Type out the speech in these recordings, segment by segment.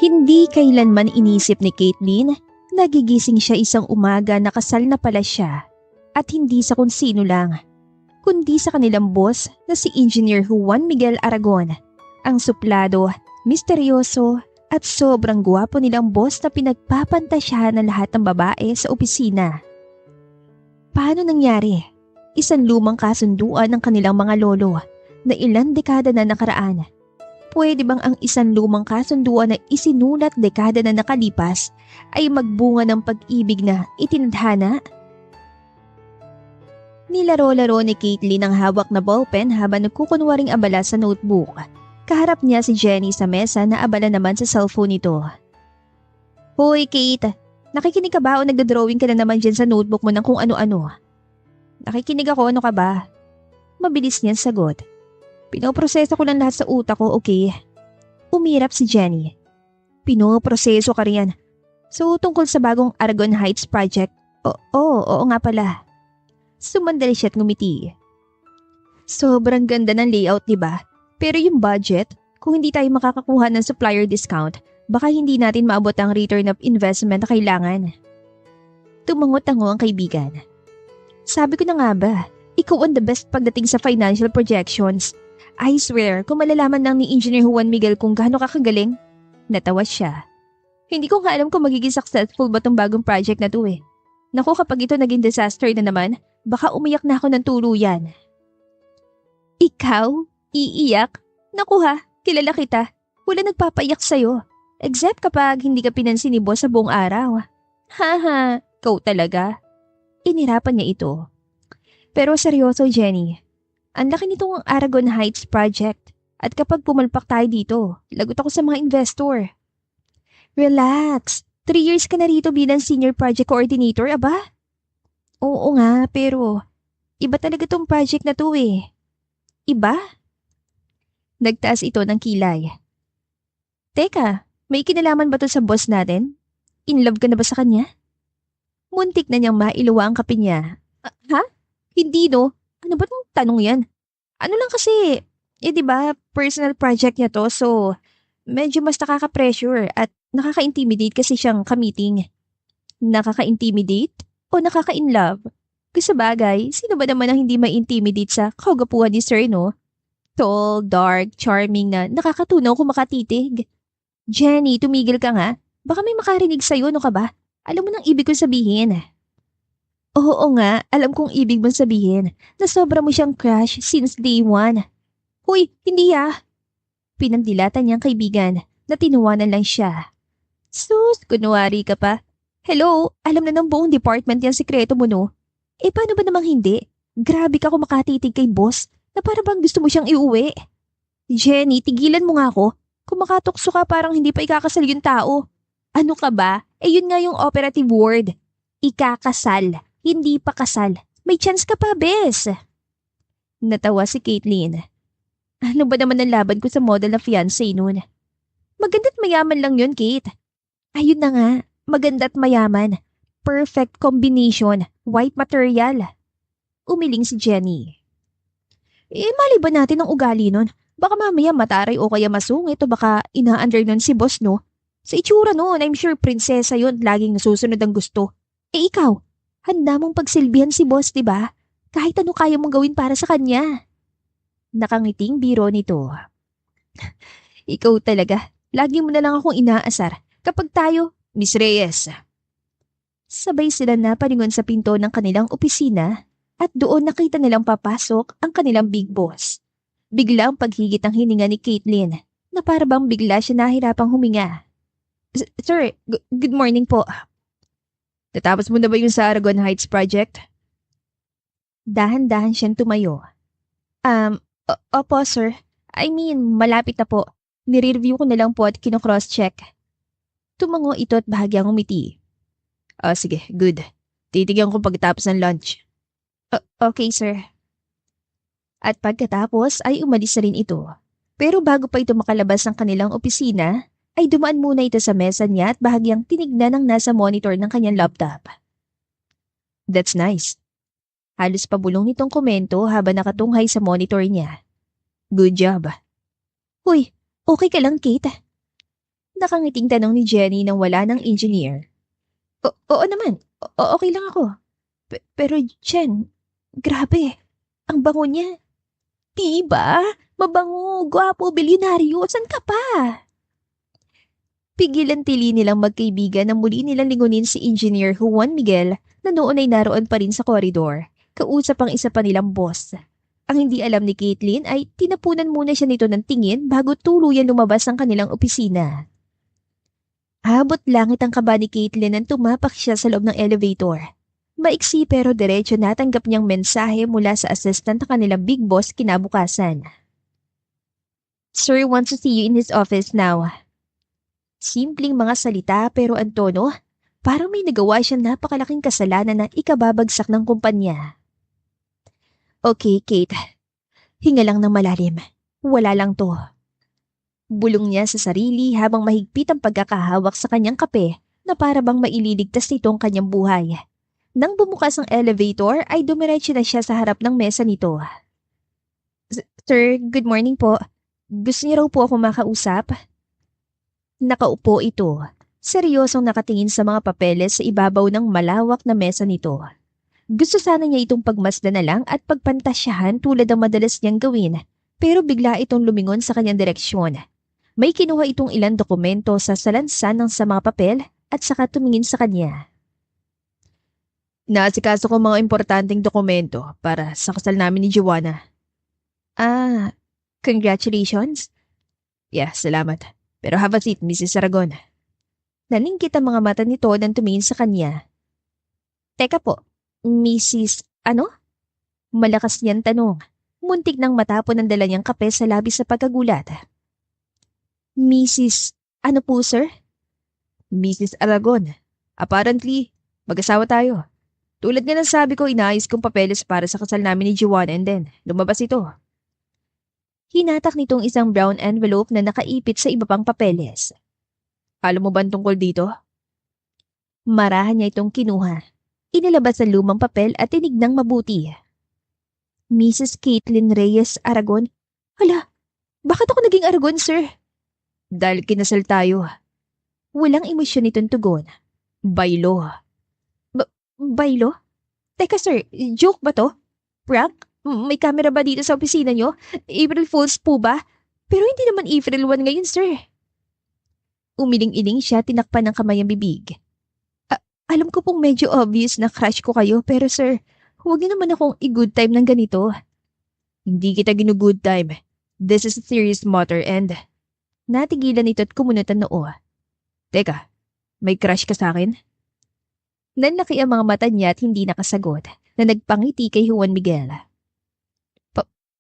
Hindi kailanman inisip ni Caitlin, nagigising siya isang umaga na kasal na pala siya at hindi sa kung sino lang, kundi sa kanilang boss na si Engineer Juan Miguel Aragon, ang suplado, misteryoso at sobrang gwapo nilang boss na pinagpapantasyahan ng lahat ng babae sa opisina. Paano nangyari? Isang lumang kasunduan ng kanilang mga lolo na ilang dekada na nakaraan. Pwede bang ang isang lumang kasunduan na isinulat dekada na nakalipas ay magbunga ng pag-ibig na itinadhana? Nilaro-laro ni Caitlin ang hawak na ballpen habang nagkukunwaring abala sa notebook. Kaharap niya si Jenny sa mesa na abala naman sa cellphone nito. Hoy Kate, nakikinig ka ba o nagdodrawing ka na naman dyan sa notebook mo ng kung ano-ano? Nakikinig ako, ano ka ba? Mabilis niyan sagot. Pinoproseso ko lang lahat sa utak ko, okay? Umirap si Jenny. Pinoproseso ka riyan. So tungkol sa bagong Aragon Heights project? Oo nga pala. Sumandali siya at ngumiti. Sobrang ganda ng layout, diba? Pero yung budget, kung hindi tayo makakakuha ng supplier discount, baka hindi natin maabot ang return of investment na kailangan. Tumangot-tango ang kaibigan. Sabi ko na nga ba, ikaw ang the best pagdating sa financial projections. I swear, kung malalaman lang ni Engineer Juan Miguel kung gaano kakagaling, natawa siya. Hindi ko nga alam kung magiging successful ba tong bagong project na to eh. Naku, kapag ito naging disaster na naman, baka umiyak na ako ng tuluyan. Ikaw? Iiyak? Naku ha, kilala kita. Wala nagpapaiyak sa'yo. Except kapag hindi ka pinansin ni boss sa buong araw. Haha, ikaw talaga. Inirapan niya ito. Pero seryoso Jenny, ang laki nitong Aragon Heights project at kapag pumalpak tayo dito, lagot ako sa mga investor. Relax, 3 years ka na rito bilang senior project coordinator, aba? Oo nga, pero iba talaga tong project na to eh. Iba? Nagtaas ito ng kilay. Teka, may kinalaman ba to sa boss natin? In love ka na ba sa kanya? Muntik na niyang mailuwa ang kape niya. Ha? Hindi no? Ano ba tong tanong yan? Ano lang kasi, diba, personal project niya to so medyo mas nakaka-pressure at nakaka-intimidate kasi siyang ka-meeting. Nakaka-intimidate o nakaka-inlove? Kasi bagay, sino ba naman ang hindi ma-intimidate sa kagapuhan ni Sir, no? Tall, dark, charming na nakakatunaw kung makatitig. Jenny, tumigil ka nga. Baka may makarinig sa'yo, no ka ba? Alam mo nang ibig ko sabihin. Oo nga, alam kong ibig mong sabihin na sobra mo siyang crush since day one. Huy, hindi ah. Pinandilatan niyang kaibigan na tinuwanan lang siya. Sus, kunwari ka pa. Hello, alam na ng buong department yung sikreto mo no? Paano ba namang hindi? Grabe ka kung makatitig kay boss na para bang gusto mo siyang iuwi. Jenny, tigilan mo nga ako. Kung makatukso ka parang hindi pa ikakasal yung tao. Ano ka ba? Yun nga yung operative word. Ikakasal. Hindi pa kasal. May chance ka pa, bes. Natawa si Caitlin. Ano ba naman ang laban ko sa model na fiancé nun? Maganda't mayaman lang yun, Kate. Ayun na nga, maganda't mayaman. Perfect combination, white material. Umiling si Jenny. Mali ba natin ang ugali nun? Baka mamaya mataray o kaya masungit o baka ina-under nun si boss, no? Sa itsura nun, I'm sure prinsesa yun, laging nasusunod ang gusto. Ikaw, handa mong pagsilbihan si boss, diba? Kahit ano kaya mong gawin para sa kanya. Nakangiting biro nito. Ikaw talaga, lagi mo na lang akong inaasar. Kapag tayo, Miss Reyes. Sabay sila na palingon sa pinto ng kanilang opisina at doon nakita nilang papasok ang kanilang big boss. Biglang paghigit ang hininga ni Caitlin na para bang bigla siya nahirapang huminga. Sir, good morning po. Natapos mo na ba yung sa Aragon Heights project? Dahan-dahan siyang tumayo. Opo sir. I mean, malapit na po. Nire-review ko na lang po at kino-cross-check. Tumango ito at bahagyang umiti. Sige, good. Titigyan ko pagkatapos ng lunch. Okay sir. At pagkatapos ay umalis na rin ito. Pero bago pa ito makalabas ng kanilang opisina, ay dumaan muna ito sa mesa niya at bahagyang tinignan ang nasa monitor ng kanyang laptop. That's nice. Halos pabulong nitong komento habang nakatunghay sa monitor niya. Good job. Uy, okay ka lang Kate? Nakangiting tanong ni Jenny nang wala ng engineer. Oo naman, okay lang ako. Pero Jen, grabe, ang bango niya. Diba? Mabango, gwapo, bilyonaryo, san ka pa? Pigilan tili nilang magkaibigan na muli nilang lingunin si Engineer Juan Miguel na noon ay naroon pa rin sa koridor. Kausap ang isa pa nilang boss. Ang hindi alam ni Caitlin ay tinapunan muna siya nito ng tingin bago tuluyan lumabas ang kanilang opisina. Abot langit ang kaba ni Caitlin nang tumapak siya sa loob ng elevator. Maiksi pero diretso natanggap niyang mensahe mula sa assistant ng kanilang big boss kinabukasan. Sir wants to see you in his office now. Simpleng mga salita pero ang tono, parang may nagawa siyang napakalaking kasalanan na ikababagsak ng kumpanya. Okay, Kate. Hinga lang ng malalim. Wala lang to. Bulong niya sa sarili habang mahigpit ang pagkakahawak sa kanyang kape na para bang maililigtas nitong kanyang buhay. Nang bumukas ang elevator ay dumiretso na siya sa harap ng mesa nito. Sir, good morning po. Gusto niyo raw po ako makausap? Nakaupo ito. Seryosong nakatingin sa mga papeles sa ibabaw ng malawak na mesa nito. Gusto sana niya itong pagmasdan na lang at pagpantasyahan tulad ng madalas niyang gawin, pero bigla itong lumingon sa kanyang direksyon. May kinuha itong ilang dokumento sa salansan ng sa mga papel at saka tumingin sa kanya. Naasikaso ko mga importanteng dokumento para sa kasal namin ni Joanna. Ah, congratulations. Yeah, salamat. Pero have a seat, Mrs. Aragon. Naningkit ang mga mata nito nang tumingin sa kanya. Teka po, Mrs. ano? Malakas niyang tanong. Muntik nang matapon ang dala niyang kape sa labis sa pagkagulat. Mrs. ano po, sir? Mrs. Aragon. Apparently, mag-asawa tayo. Tulad nga ng sabi ko, inaayos kong papeles para sa kasal namin ni Joanna and then lumabas ito. Hinatak nitong isang brown envelope na nakaipit sa iba pang papeles. Alam mo ba tungkol dito? Marahan niya itong kinuha. Inilabas ang lumang papel at tinignang mabuti. Mrs. Caitlin Reyes Aragon? Hala, bakit ako naging Aragon, sir? Dahil kinasal tayo. Walang emosyon nitong tugon. Baylo. Baylo? Teka sir, joke ba to? Prank? May camera ba dito sa opisina nyo? April Fools po ba? Pero hindi naman April 1 ngayon, sir. Umiling-iling siya, tinakpan ng kamay ang bibig. Alam ko pong medyo obvious na crush ko kayo, pero sir, huwag niyo naman akong i-good time ng ganito. Hindi kita ginu-good time. This is a serious matter and... Natigilan ito at kumunot ang noo. Teka, may crush ka sa akin? Nanlaki ang mga mata niya at hindi nakasagot na nagpangiti kay Juan Miguel.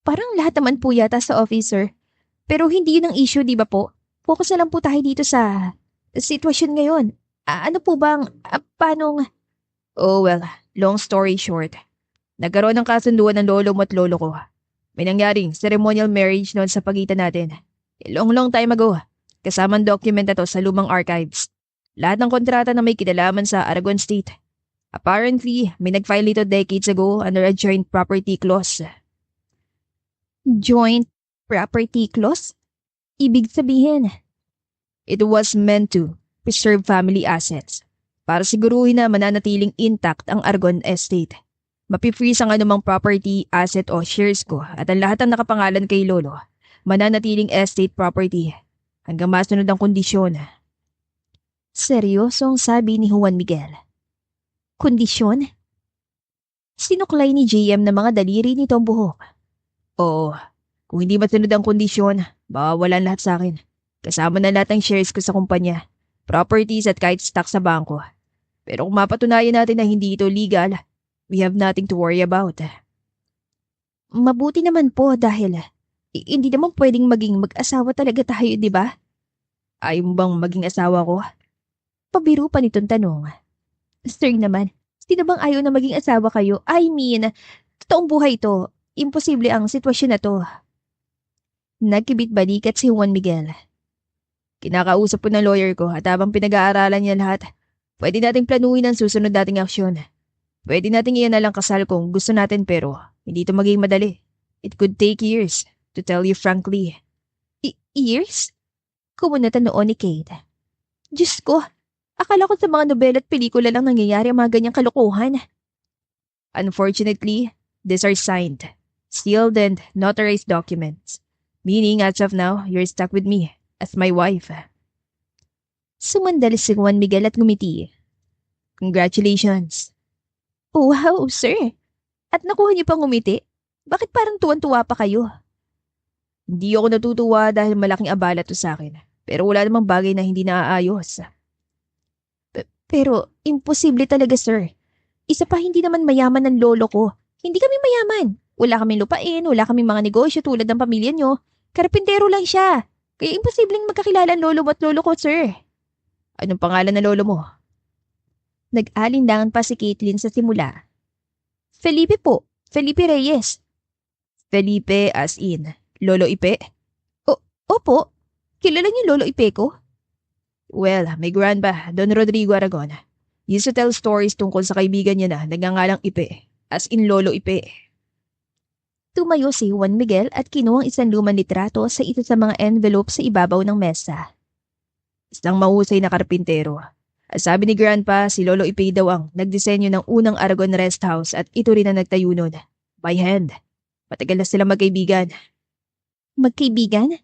Parang lahat naman po yata sa officer. Pero hindi yun ang issue, di ba po? Focus na lang po tayo dito sa sitwasyon ngayon. Ano po bang, paanong... Oh well, long story short. Nagkaroon ng kasunduan ng lolo mo at lolo ko. May nangyaring ceremonial marriage noon sa pagitan natin. Long time ago. Kasamang document na to sa lumang archives. Lahat ng kontrata na may kinalaman sa Aragon State. Apparently, may nag-file ito decades ago under a joint property clause. Joint property clause? Ibig sabihin? It was meant to preserve family assets para siguruhin na mananatiling intact ang Aragon Estate. Mapifreeze ang anumang property, asset o shares ko at ang lahat ng nakapangalan kay Lolo, mananatiling estate property hanggang masunod ang kondisyon. Seryosong sabi ni Juan Miguel. Kondisyon? Sinuklay ni JM na mga daliri nito ang buhok. Oo, kung hindi masunod ang kondisyon, mawawalan lahat sa akin. Kasama na lahat ng shares ko sa kumpanya, properties at kahit stock sa bangko. Pero kung mapatunayan natin na hindi ito legal, we have nothing to worry about. Mabuti naman po dahil hindi naman pwedeng maging mag-asawa talaga tayo, di ba? Ayaw mo bang maging asawa ko? Pabiro pa nitong tanong. Sir naman, sino bang ayaw na maging asawa kayo? I mean, totoong buhay ito. Imposible ang sitwasyon na to. Nagkibit-balikat si Juan Miguel. Kinakausap ko ng lawyer ko at habang pinag-aaralan niya lahat, pwede nating planuhin ang susunod nating aksyon. Pwede nating iyan na lang kasal kung gusto natin pero hindi ito maging madali. It could take years, to tell you frankly. Years? Kumunot ang noon ni Kate. Diyos ko, akala ko sa mga nobela at pelikula lang nangyayari ang mga ganyang kalokohan. Unfortunately, these are signed, sealed and notarized documents. Meaning, as of now, you're stuck with me as my wife. Sumandal si Juan Miguel at ngumiti. Congratulations. Oh, wow, sir. At nakuha niyo pang ngumiti? Bakit parang tuwan-tuwa pa kayo? Hindi ako natutuwa dahil malaking abala to sa akin. Pero wala namang bagay na hindi naaayos. Pero imposible talaga, sir. Isa pa hindi naman mayaman ng lolo ko. Hindi kami mayaman. Wala kaming lupain, wala kaming mga negosyo tulad ng pamilya niyo. Karpintero lang siya. Kaya imposibleng magkakilala ang lolo mo at lolo ko, sir. Anong pangalan ng lolo mo? Nag-alinlangan pa si Caitlin sa simula. Felipe po. Felipe Reyes. Felipe as in, Lolo Ipe? Opo. Kilala niyo Lolo Ipe ko? Well, may grandpa, Don Rodrigo Aragon. Used to tell stories tungkol sa kaibigan niya na nagngangalang Ipe, as in Lolo Ipe. Tumayo si Juan Miguel at kinuha ang isang lumang litrato sa isa sa mga envelope sa ibabaw ng mesa. Isang mahusay na karpintero. At sabi ni Grandpa, si Lolo Ipe daw ang nagdisenyo ng unang Aragon Rest House at ito rin ang nagtayo nun. By hand. Matagal na sila magkaibigan. Magkaibigan?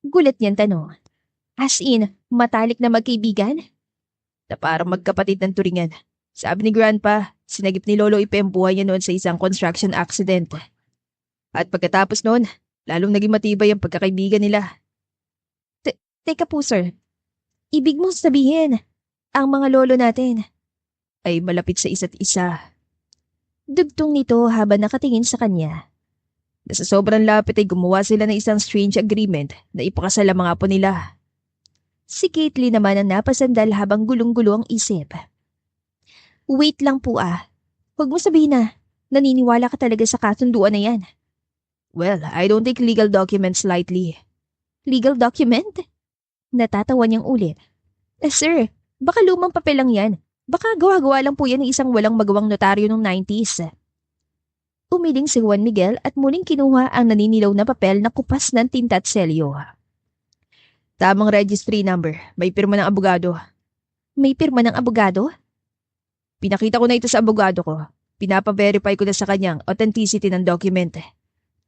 Gulat niyan tanong. As in, matalik na magkaibigan? Na parang magkapatid ng turingan. Sabi ni Grandpa, sinagip ni Lolo Ipe ang buhay niya noon sa isang construction accident. At pagkatapos noon, lalong naging matibay ang pagkakaibigan nila. Teka po, sir. Ibig mong sabihin, ang mga lolo natin ay malapit sa isa't isa. Dugtong nito habang nakatingin sa kanya. Na sa sobrang lapit ay gumawa sila ng isang strange agreement na ipakasal ang mga apo nila. Si Caitlin naman ang napasandal habang gulong-gulo ang isip. Wait lang po ah. Huwag mo sabihin na naniniwala ka talaga sa kasunduan na yan. Well, I don't take legal documents lightly. Legal document? Natatawa niyang ulit. Sir, baka lumang papel lang yan. Baka gawa-gawa lang po yan ng isang walang magawang notaryo noong 90s. Umiling si Juan Miguel at muling kinuha ang naninilaw na papel na kupas ng tinta at selyo. Tamang registry number. May pirma ng abogado. May pirma ng abogado? Pinakita ko na ito sa abogado ko. Pinapa-verify ko na sa kanyang authenticity ng document.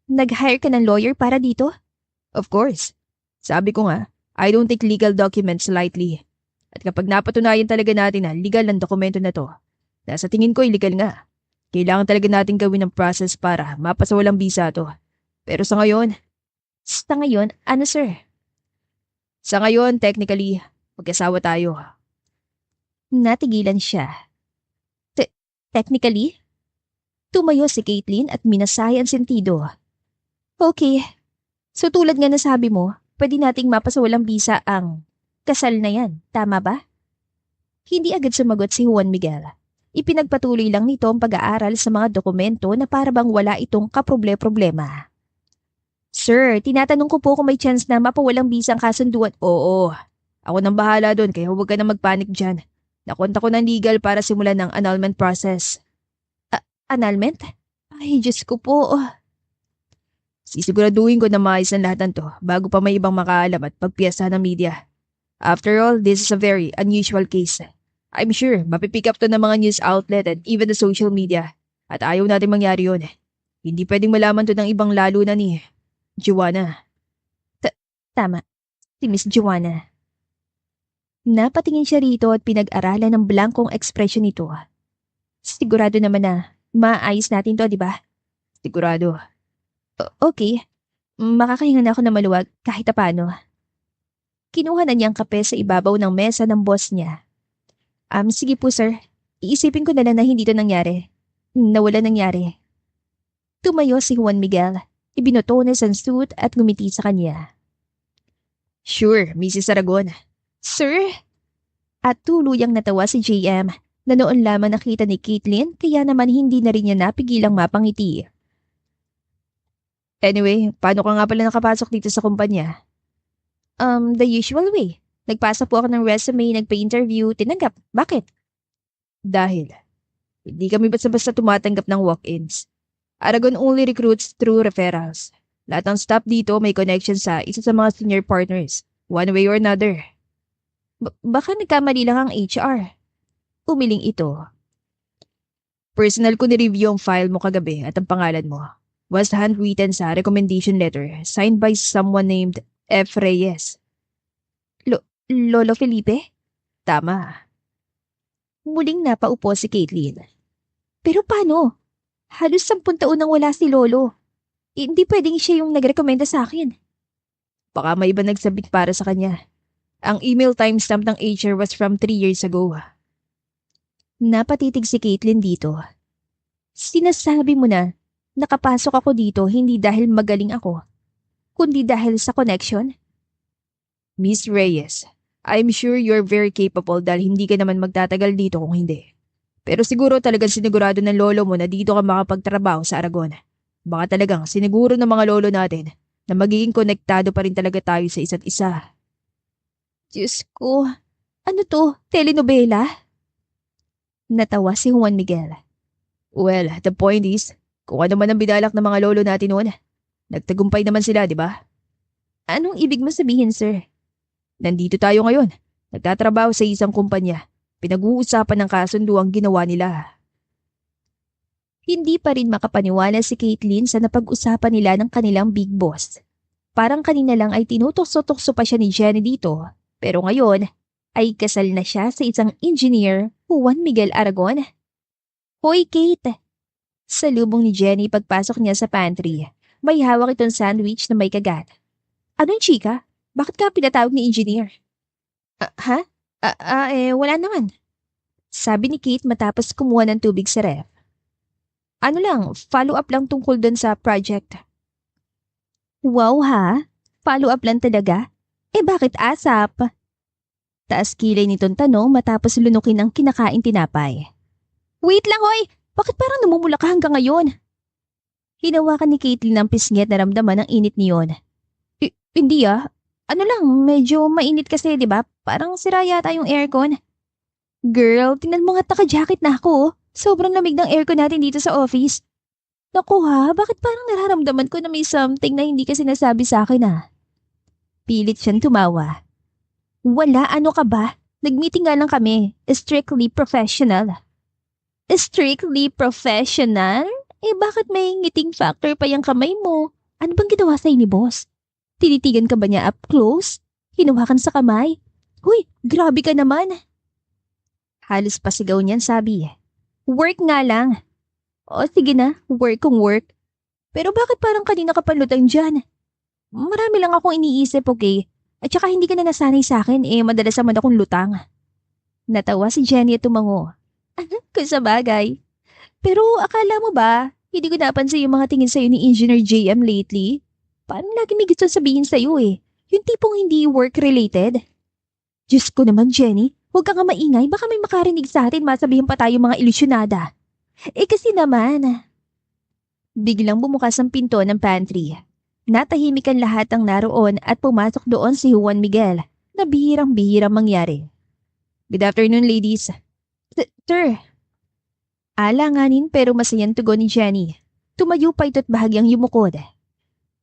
Nag-hire ka ng lawyer para dito? Of course. Sabi ko nga, I don't take legal documents lightly. At kapag napatunayan talaga natin na legal ang dokumento na to, nasa tingin ko illegal nga. Kailangan talaga natin gawin ang process para mapasawalang bisa to. Pero sa ngayon... Sa ngayon, ano sir? Sa ngayon, technically, mag-asawa tayo. Natigilan siya. Technically? Tumayo si Caitlin at minasaya ang sentido. Okay. So tulad nga na sabi mo, pwede nating mapasawalang bisa ang kasal na yan. Tama ba? Hindi agad sumagot si Juan Miguel. Ipinagpatuloy lang nito ang pag-aaral sa mga dokumento na para bang wala itong kaproble-problema. Sir, tinatanong ko po kung may chance na mapawalang bisa ang kasunduan. Oo. Ako nang bahala doon kaya huwag ka na magpanik dyan. Nakonta ko ng legal para simulan ng annulment process. Annulment? Ay, Diyos ko po. Sisiguraduhin ko na maayos ang lahat ng to bago pa may ibang makaalam at pagpiyasa ng media. After all, this is a very unusual case. I'm sure mapipick up to ng mga news outlet and even the social media. At ayaw natin mangyari yun. Hindi pwedeng malaman to ng ibang lalo na ni Joanna. Tama. Si Miss Joanna. Napatingin siya rito at pinag-aralan ng blankong ekspresyon nito. Sigurado naman na maayos natin to, di ba? Sigurado. Okay. Makakahinga na ako na maluwag kahit paano. Kinuha na niyang kape sa ibabaw ng mesa ng boss niya. Sige po sir. Iisipin ko na lang na hindi to nangyari. Nawala nangyari. Tumayo si Juan Miguel. Ibinutones ang suit at ngumiti sa kanya. Sure, Mrs. Aragon. Sir? At tuluyang natawa si JM na noon lamang nakita ni Caitlin kaya naman hindi na rin niya napigilang mapangiti. Anyway, paano ka nga pala nakapasok dito sa kumpanya? The usual way. Nagpasa po ako ng resume, nagpa-interview, tinanggap. Bakit? Dahil, hindi kami basta-basta tumatanggap ng walk-ins. Aragon only recruits through referrals. Lahat ng staff dito may connection sa isa sa mga senior partners, one way or another. Baka nagkamali lang ang HR. Umiling ito. Personal ko ni-review ang file mo kagabi at ang pangalan mo was handwritten sa recommendation letter signed by someone named F. Reyes. Lolo Felipe? Tama. Muling napaupo si Caitlin. Pero paano? Halos 10 taon nang wala si Lolo. Hindi pwedeng siya yung nagrekomenda sa akin. Baka may iba nagsabit para sa kanya. Ang email timestamp ng HR was from 3 years ago. Napatitig si Caitlin dito. Sinasabi mo na, nakapasok ako dito hindi dahil magaling ako, kundi dahil sa connection? Miss Reyes, I'm sure you're very capable dahil hindi ka naman magtatagal dito kung hindi. Pero siguro talagang sinigurado ng lolo mo na dito ka makapagtrabaho sa Aragon. Baka talagang siniguro ng mga lolo natin na magiging konektado pa rin talaga tayo sa isa't isa. Diyos ko, ano to? Telenovela? Natawa si Juan Miguel. Well, the point is, kung ano man ang binalak ng mga lolo natin noon, nagtagumpay naman sila, di ba? Anong ibig mo sabihin, sir? Nandito tayo ngayon. Nagtatrabaho sa isang kumpanya. Pinag-uusapan ng kasundo ang ginawa nila. Hindi pa rin makapaniwala si Caitlin sa napag-usapan nila ng kanilang big boss. Parang kanina lang ay tinutokso-tokso pa siya ni Jenny dito. Pero ngayon, ay kasal na siya sa isang engineer, Juan Miguel Aragon. Hoy, Kate! Salubong ni Jenny pagpasok niya sa pantry. May hawak itong sandwich na may kagat. Anong chika? Bakit ka pinatawag ni engineer? Ha? Wala naman. Sabi ni Kate matapos kumuha ng tubig sa ref. Ano lang, follow up lang tungkol dun sa project. Wow ha? Follow up lang talaga? Bakit ASAP? Taas kilay nitong tanong matapos lunukin ang kinakain tinapay. Wait lang hoy! Bakit parang namumula ka hanggang ngayon? Hinawakan ni Caitlin ang pisngi at naramdaman ang init niyon. Hindi Ano lang, medyo mainit kasi, di ba? Parang sira yata yung aircon. Girl, tingnan mo nga taka-jacket na ako. Sobrang lamig ng aircon natin dito sa office. Naku ha, bakit parang nararamdaman ko na may something na hindi ka sinasabi sa akin Pilit siyang tumawa. Wala, ano ka ba? Nag-meeting nga lang kami. Strictly professional. Strictly professional? Bakit may ngiting factor pa yung kamay mo? Ano bang ginawa sa'yo ni boss? Tinitigan ka ba niya up close? Hinawakan sa kamay? Huy, grabe ka naman. Halos pasigaw niyan sabi. Work nga lang. O sige na, work kung work. Pero bakit parang kanina ka palutang dyan? Marami lang akong iniisip, okay? At saka hindi ka na nasanay sa akin, madalas naman akong lutang. Natawa si Jenny at tumango. Kung sa bagay. Pero akala mo ba, hindi ko napansin yung mga tingin sa'yo ni Engineer JM lately? Paano lagi may gusto sabihin sa'yo Yung tipong hindi work-related? Diyos ko naman, Jenny. Huwag ka nga maingay. Baka may makarinig sa atin masabihin pa tayo mga ilusyonada. Kasi naman. Biglang bumukas ang pinto ng pantry. Natahimik ang lahat ang naroon at pumasok doon si Juan Miguel na bihirang-bihirang mangyari. Good afternoon, ladies. Sir. Alanganin pero masayang tugon ni Jenny. Tumayo pa ito't bahagyang yumukod.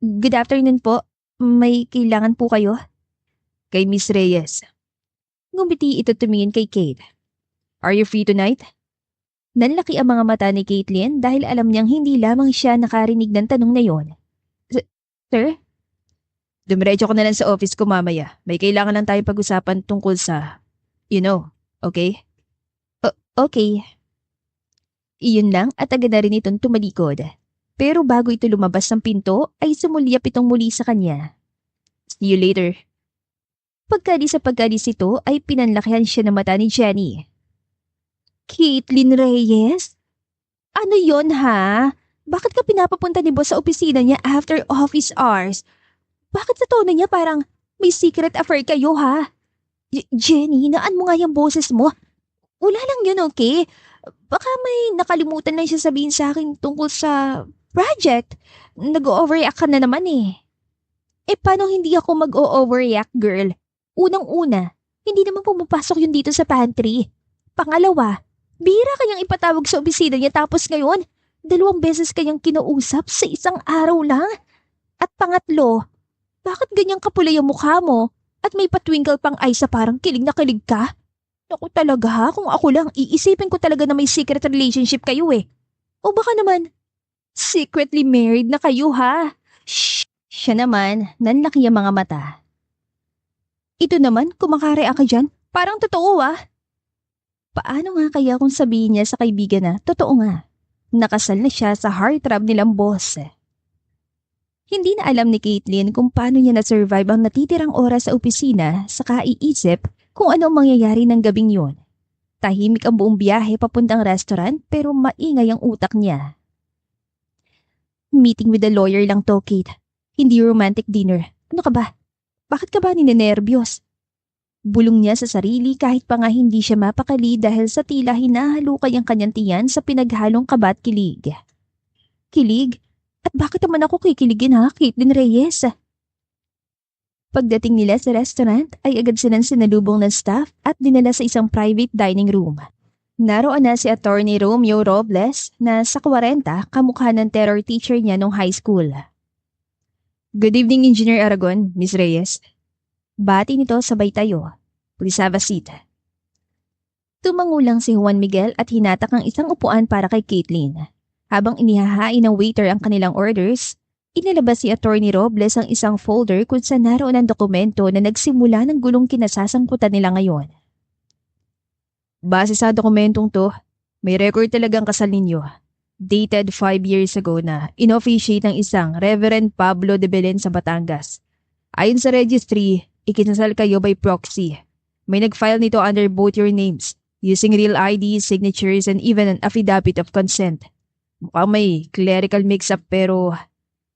Good afternoon po. May kailangan po kayo? Kay Miss Reyes. Ngumiti ito tumingin kay Kate. Are you free tonight? Nanlaki ang mga mata ni Caitlin dahil alam niyang hindi lamang siya nakarinig ng tanong na yon. Sir? Dumiretso ko na lang sa office ko mamaya. May kailangan lang tayo pag-usapan tungkol sa, okay? Okay. Iyon lang at agad na rin itong tumalikod. Pero bago ito lumabas ng pinto, ay sumulyap itong muli sa kanya. See you later. Pagkadis ito ay pinanlakihan siya ng mata ni Jenny. Caitlin Reyes? Ano yon ha? Bakit ka pinapapunta ni boss sa opisina niya after office hours? Bakit sa tono niya parang may secret affair kayo ha? Jenny, naan mo nga yung boses mo. Wala lang yun, okay? Baka may nakalimutan lang siya sabihin sa akin tungkol sa project. Nag-overreact ka na naman paano hindi ako mag-overreact, girl? Unang-una, hindi naman pumapasok yun dito sa pantry. Pangalawa, bira kanyang ipatawag sa opisina niya tapos ngayon, 2 beses kanyang kinausap sa isang araw lang. At pangatlo, bakit ganyang kapula yung mukha mo? At may patwinkle pang eyes sa parang kilig na kilig ka? Naku talaga ha, kung ako lang, iisipin ko talaga na may secret relationship kayo eh. O baka naman, secretly married na kayo ha? Shh! Siya naman, nanlaki ang mga mata. Ito naman, kumakarea ka dyan, parang totoo ah. Paano nga kaya kung sabihin niya sa kaibigan na, totoo nga, nakasal na siya sa heartthrob nilang boss. Hindi na alam ni Caitlyn kung paano niya na-survive ang natitirang oras sa opisina sa kaiisip kung ano ang mangyayari ng gabing yun. Tahimik ang buong biyahe papuntang restaurant pero maingay ang utak niya. Meeting with the lawyer lang to, Kate. Hindi romantic dinner. Ano ka ba? Bakit ka ba ninenervyos? Bulong niya sa sarili kahit pa nga hindi siya mapakali dahil sa tila hinahalukay ang kanyang tiyan sa pinaghalong kaba at kilig. Kilig? At bakit naman ako kikiligin ha, Caitlyn Reyes? Pagdating nila sa restaurant ay agad silang sinalubong ng staff at dinala sa isang private dining room. Naroon na si Attorney Romeo Robles na sa 40 kamukha ng terror teacher niya nung high school. Good evening, Engineer Aragon, Miss Reyes. Bati nito sabay tayo. Please have a seat. Tumango lang si Juan Miguel at hinatak ang isang upuan para kay Caitlyn. Habang inihahain ng waiter ang kanilang orders, inilabas si Attorney Robles ang isang folder kung saan naroon ang dokumento na nagsimula ng gulong kinasasangkutan nila ngayon. Base sa dokumentong to, may record talagang kasal ninyo. Dated 5 years ago na inofficiate ng isang Reverend Pablo de Belen sa Batangas. Ayon sa registry, ikinasal kayo by proxy. May nag-file nito under both your names, using real IDs, signatures, and even an affidavit of consent. Mukhang may clerical mix-up pero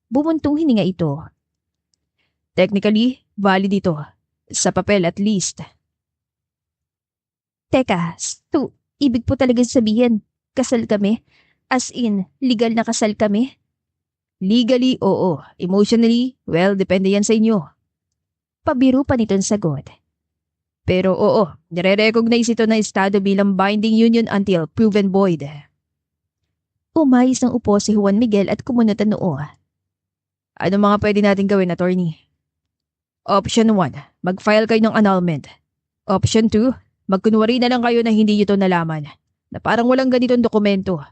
bumuntong hininga ito. Technically, valid ito. Sa papel at least. Teka, ibig po talaga sabihin, kasal kami? As in, legal na kasal kami? Legally, oo. Emotionally, well, depende yan sa inyo. Pabiro pa nitong sagot. Pero oo, nire-recognize ito ng estado bilang binding union until proven void. Umayos ng upo si Juan Miguel at kumunot ang noo. Ano mga pwede natin gawin, attorney? Option 1, mag-file kayo ng annulment. Option 2, magkunwari na lang kayo na hindi nyo ito nalaman. Na parang walang ganitong dokumento.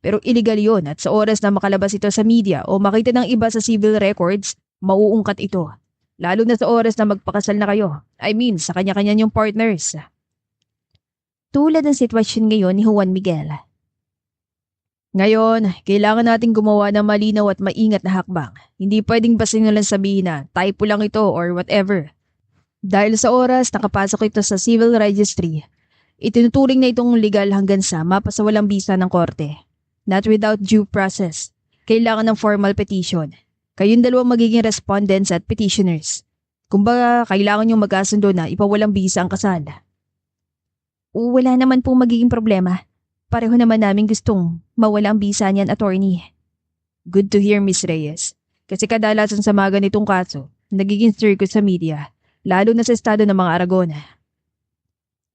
Pero illegal yun at sa oras na makalabas ito sa media o makita ng iba sa civil records, mauungkat ito. Lalo na sa oras na magpakasal na kayo. I mean, sa kanya-kanya niyong partners. Tulad ng sitwasyon ngayon ni Juan Miguel. Ngayon, kailangan nating gumawa ng malinaw at maingat na hakbang. Hindi pwedeng basta nyo lang sabihin na typo lang ito or whatever. Dahil sa oras nakapasok ito sa civil registry, itinuturing na itong legal hanggang sa mapasawalang bisa ng korte. Not without due process. Kailangan ng formal petition. Kayong dalawang magiging respondents at petitioners. Kumbaga, kailangan yung magkasundo na ipawalang bisa ang kasal. Wala naman pong magiging problema. Pareho naman namin gustong mawala ang bisa niyan, attorney. Good to hear, Miss Reyes. Kasi kadalasan sa mga ganitong kaso, nagiging circus sa media, lalo na sa estado ng mga Aragon.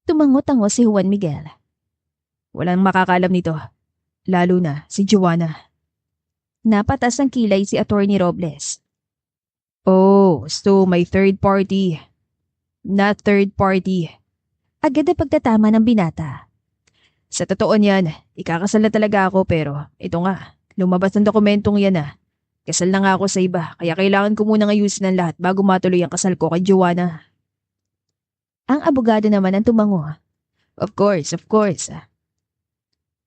Tumango-tango si Juan Miguel. Walang makakalam nito. Lalo na si Joanna. Napatas ng kilay si Attorney Robles. Oh, so may third party. Not third party. Agad na pagtatama ng binata. Sa totoo niyan, ikakasal na talaga ako pero ito nga, lumabas ng dokumentong yan ah. Kasal na nga ako sa iba kaya kailangan ko munang ayusin ang lahat bago matuloy ang kasal ko kay Joanna. Ang abogado naman ang tumango. Of course, of course.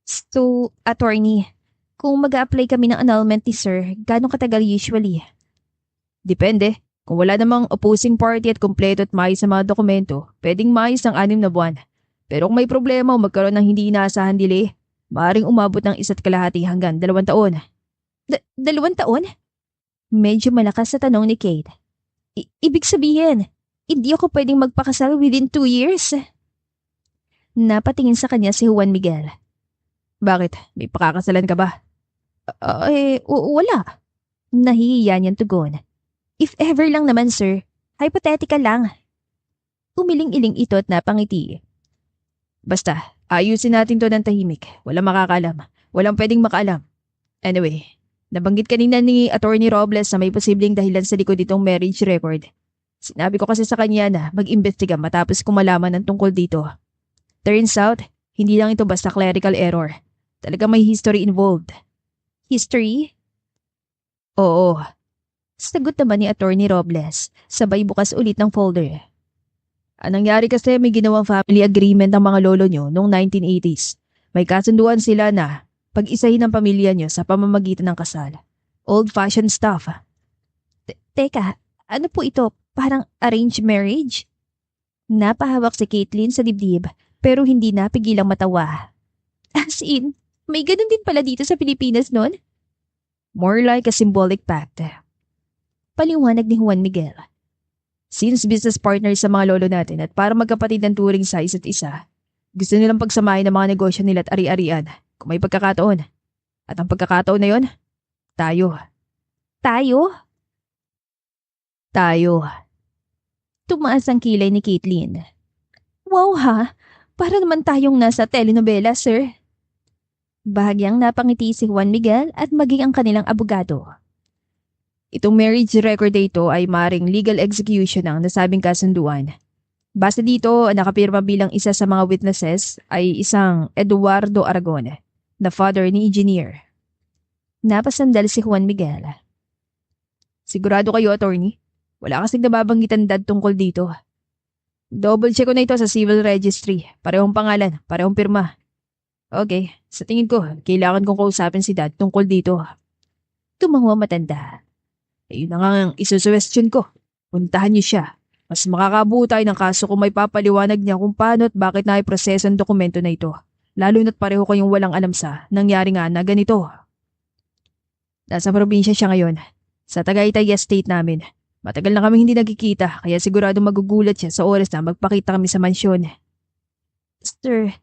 So, attorney, kung mag-a-apply kami ng annulment ni sir, gano'ng katagal usually? Depende. Kung wala namang opposing party at kumpleto at maayos sa mga dokumento, pwedeng maayos ng 6 na buwan. Pero kung may problema o magkaroon ng hindi inaasahan delay, maaaring umabot ng 1.5 hanggang 2 taon. 2 taon? Medyo malakas sa tanong ni Kate. Ibig sabihin, hindi ako pwedeng magpakasal within 2 years? Napatingin sa kanya si Juan Miguel. Bakit? May pakakasalan ka ba? Wala. Nahihiya niyang tugon. If ever lang naman, sir. Hypothetical lang. Umiling-iling ito at napangiti. Basta, ayusin natin to ng tahimik. Walang makakalam. Walang pwedeng makaalam. Anyway, nabanggit kanina ni Attorney Robles na may posibleng dahilan sa likod itong marriage record. Sinabi ko kasi sa kanya na mag-imbestiga matapos ko malaman ng tungkol dito. Turns out, hindi lang ito basta clerical error. Talaga may history involved. History? Oo, Sagot naman ni Attorney Robles, sabay bukas ulit ng folder. anong nangyari kasi may ginawang family agreement ng mga lolo nyo noong 1980s. May kasunduan sila na pag-isahin ng pamilya nyo sa pamamagitan ng kasal. Old-fashioned stuff. Teka, ano po ito? Parang arranged marriage? Napahawak si Caitlin sa dibdib pero hindi napigilang matawa. As in, may ganun din pala dito sa Pilipinas nun? More like a symbolic pact. Paliwanag ni Juan Miguel. Since business partners sa mga lolo natin at para magkapatid ng turing sa isa't isa, gusto nilang pagsamahin ang mga negosyo nila at ari-arian kung may pagkakataon. At ang pagkakataon na yon, tayo. Tayo? Tayo. Tumaas ang kilay ni Caitlin. Wow ha, para naman tayong nasa telenovela, sir. Bahagyang napangiti si Juan Miguel at maging ang kanilang abogado. Itong marriage record na ito ay maring legal execution ng nasabing kasunduan. Basta dito, ang nakapirma bilang isa sa mga witnesses ay isang Eduardo Aragon, na father ni engineer. Napasandal si Juan Miguel. Sigurado kayo, attorney? Wala kasing nababanggitan dad tungkol dito. Double check ko na ito sa civil registry. Parehong pangalan, parehong pirma. Okay, sa tingin ko, kailangan kong kausapin si dad tungkol dito. Tumango matanda. Yun na nga ang isusuwestiyon ko. Puntahan niyo siya. Mas makakabuo tayo ng kaso kung may papaliwanag niya kung paano at bakit naiproseso ang dokumento na ito. Lalo na't pareho kayong walang alam sa nangyari nga na ganito. Nasa probinsya siya ngayon. Sa Tagaytay Estate namin. Matagal na kami hindi nagkikita kaya sigurado magugulat siya sa oras na magpakita kami sa mansyon. Sir,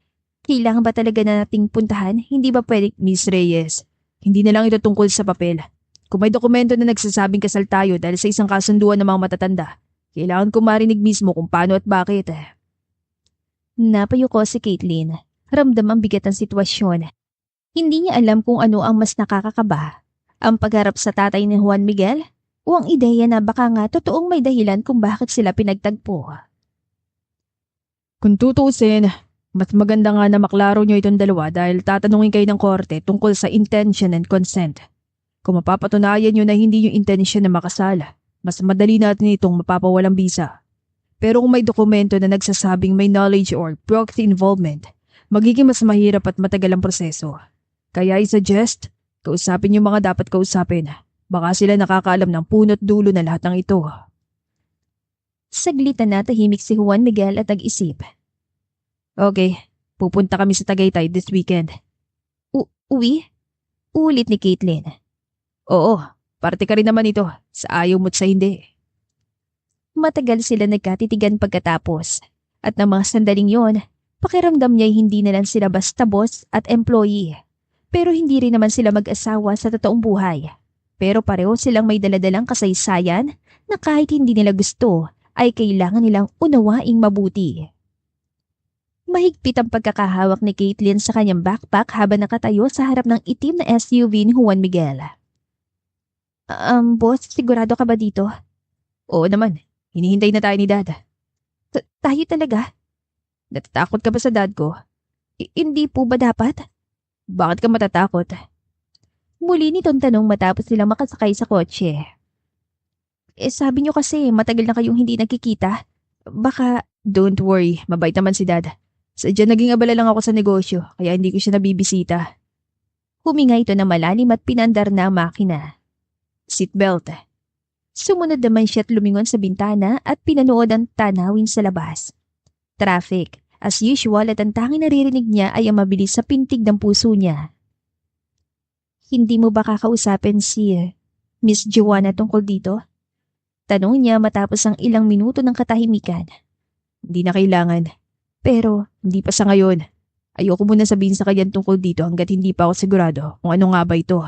kailangan ba talaga na nating puntahan? Hindi ba pwedeng... Miss Reyes, hindi na lang ito tungkol sa papel. Kung may dokumento na nagsasabing kasal tayo dahil sa isang kasunduan ng mga matatanda, kailangan ko marinig mismo kung paano at bakit. Napayuko si Caitlin. Ramdam ang bigat ng sitwasyon. Hindi niya alam kung ano ang mas nakakakaba. Ang pagharap sa tatay ni Juan Miguel o ang ideya na baka nga totoong may dahilan kung bakit sila pinagtagpo. Kung tutusin, mas maganda nga na maklaro nyo itong dalawa dahil tatanungin kayo ng korte tungkol sa intention and consent. Kung mapapatunayan nyo na hindi yung intention na makasal, mas madali natin itong mapapawalang bisa. Pero kung may dokumento na nagsasabing may knowledge or proxy involvement, magiging mas mahirap at matagal ang proseso. Kaya I-suggest, kausapin yung mga dapat kausapin. Baka sila nakakaalam ng punot dulo na lahat ng ito. Saglit na natahimik si Juan Miguel at nag-isip. Okay, pupunta kami sa Tagaytay this weekend. Uwi? Ulit ni Caitlin. Oo, parte ka rin naman ito, sa ayaw mo't sa hindi. Matagal sila nagkatitigan pagkatapos. At ng mga sandaling yon, pakiramdam niya hindi na lang sila basta boss at employee. Pero hindi rin naman sila mag-asawa sa totoong buhay. Pero pareho silang may daladalang kasaysayan na kahit hindi nila gusto ay kailangan nilang unawaing mabuti. Mahigpit ang pagkakahawak ni Caitlin sa kanyang backpack habang nakatayo sa harap ng itim na SUV ni Juan Miguel. Boss, sigurado ka ba dito? Oo naman, hinihintay na tayo ni Dad. Tayo talaga? Natatakot ka ba sa dad ko? Hindi po ba dapat? Bakit ka matatakot? Muli nitong tanong matapos silang makasakay sa kotse. Sabi niyo kasi matagal na kayong hindi nagkikita. Baka... Don't worry, mabait naman si Dad. Sadya naging abala lang ako sa negosyo kaya hindi ko siya nabibisita. Huminga ito na malalim at pinandar na ang makina. Seatbelt. Sumunod naman siya at lumingon sa bintana at pinanood ang tanawin sa labas. Traffic, as usual, at ang tanging naririnig niya ay ang mabilis sa pintig ng puso niya. Hindi mo ba kakausapin si Miss Joanna tungkol dito? Tanong niya matapos ang ilang minuto ng katahimikan. Hindi na kailangan. Pero, hindi pa sa ngayon. Ayoko muna sabihin sa kanya tungkol dito hanggat hindi pa ako sigurado kung ano nga ba ito.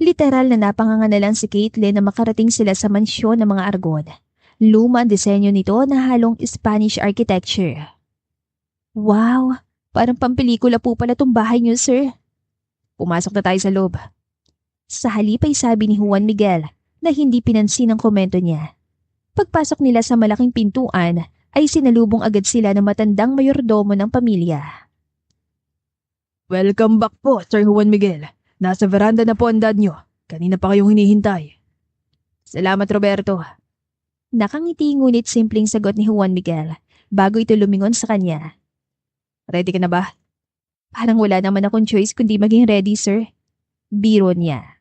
Literal na napanganga na lang si Caitlin na makarating sila sa mansyon ng mga Aragon. Luma ang disenyo nito na halong Spanish architecture. Wow! Parang pampelikula po pala tong bahay niyo, sir. Pumasok na tayo sa loob. Sa halip ay sabi ni Juan Miguel na hindi pinansin ang komento niya. Pagpasok nila sa malaking pintuan ay sinalubong agad sila ng matandang mayordomo ng pamilya. Welcome back po, Sir Juan Miguel. Nasa veranda na po ang dad nyo. Kanina pa kayong hinihintay. Salamat, Roberto. Nakangiti ngunit simpleng sagot ni Juan Miguel bago ito lumingon sa kanya. Ready ka na ba? Parang wala naman akong choice kundi maging ready, sir. Biro niya.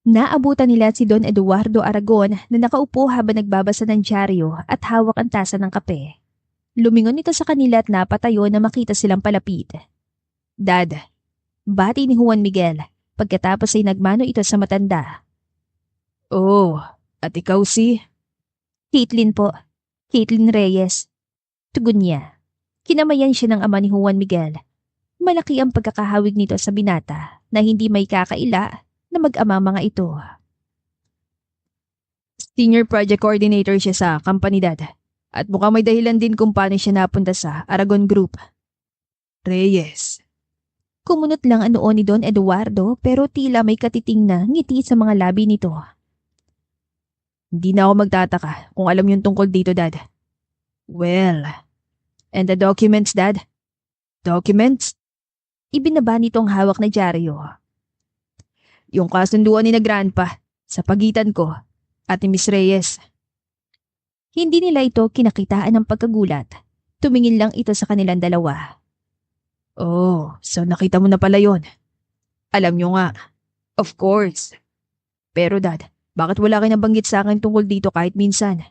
Naabutan nila si Don Eduardo Aragon na nakaupo habang nagbabasa ng dyaryo at hawak ang tasa ng kape. Lumingon ito sa kanila at napatayo na makita silang palapit. Dad, bati ni Juan Miguel pagkatapos ay nagmano ito sa matanda. Oh, at ikaw si? Caitlin po. Caitlin Reyes. Tugon niya. Kinamayan siya ng ama ni Juan Miguel. Malaki ang pagkakahawig nito sa binata na hindi may kakaila na mag-ama mga ito. Senior Project Coordinator siya sa company, Dad. At mukhang may dahilan din kung paano siya napunta sa Aragon Group. Reyes. Kumunot lang ang noon ni Don Eduardo pero tila may katiting na ngiti sa mga labi nito. Hindi na ako magtataka kung alam yung tungkol dito, Dad. Well, and the documents, Dad? Documents? Ibinaba nitong hawak na dyaryo. Yung kasunduan ni na Grandpa sa pagitan ko at ni Miss Reyes. Hindi nila ito kinakitaan ng pagkagulat. Tumingin lang ito sa kanilang dalawa. Oh, so nakita mo na pala yon. Alam nyo nga. Of course. Pero Dad, bakit wala kayo nabanggit sa akin tungkol dito kahit minsan?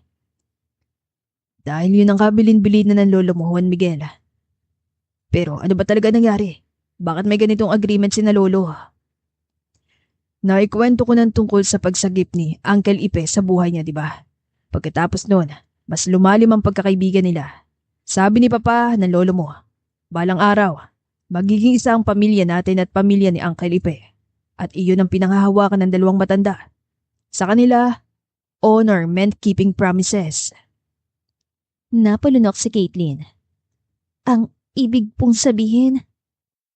Dahil yun ang kabilin-bilin na ng lolo mo, Juan Miguel. Pero ano ba talaga nangyari? Bakit may ganitong agreement si na lolo? Naikwento ko ng tungkol sa pagsagip ni Uncle Ipe sa buhay niya, di ba? Pagkatapos noon, mas lumalim ang pagkakaibigan nila. Sabi ni Papa ng lolo mo, balang araw, magiging isa ang pamilya natin at pamilya ni Uncle Ipe. At iyon ang pinanghahawakan ng dalawang matanda. Sa kanila, honor meant keeping promises. Napalunok si Caitlin. Ang ibig pong sabihin,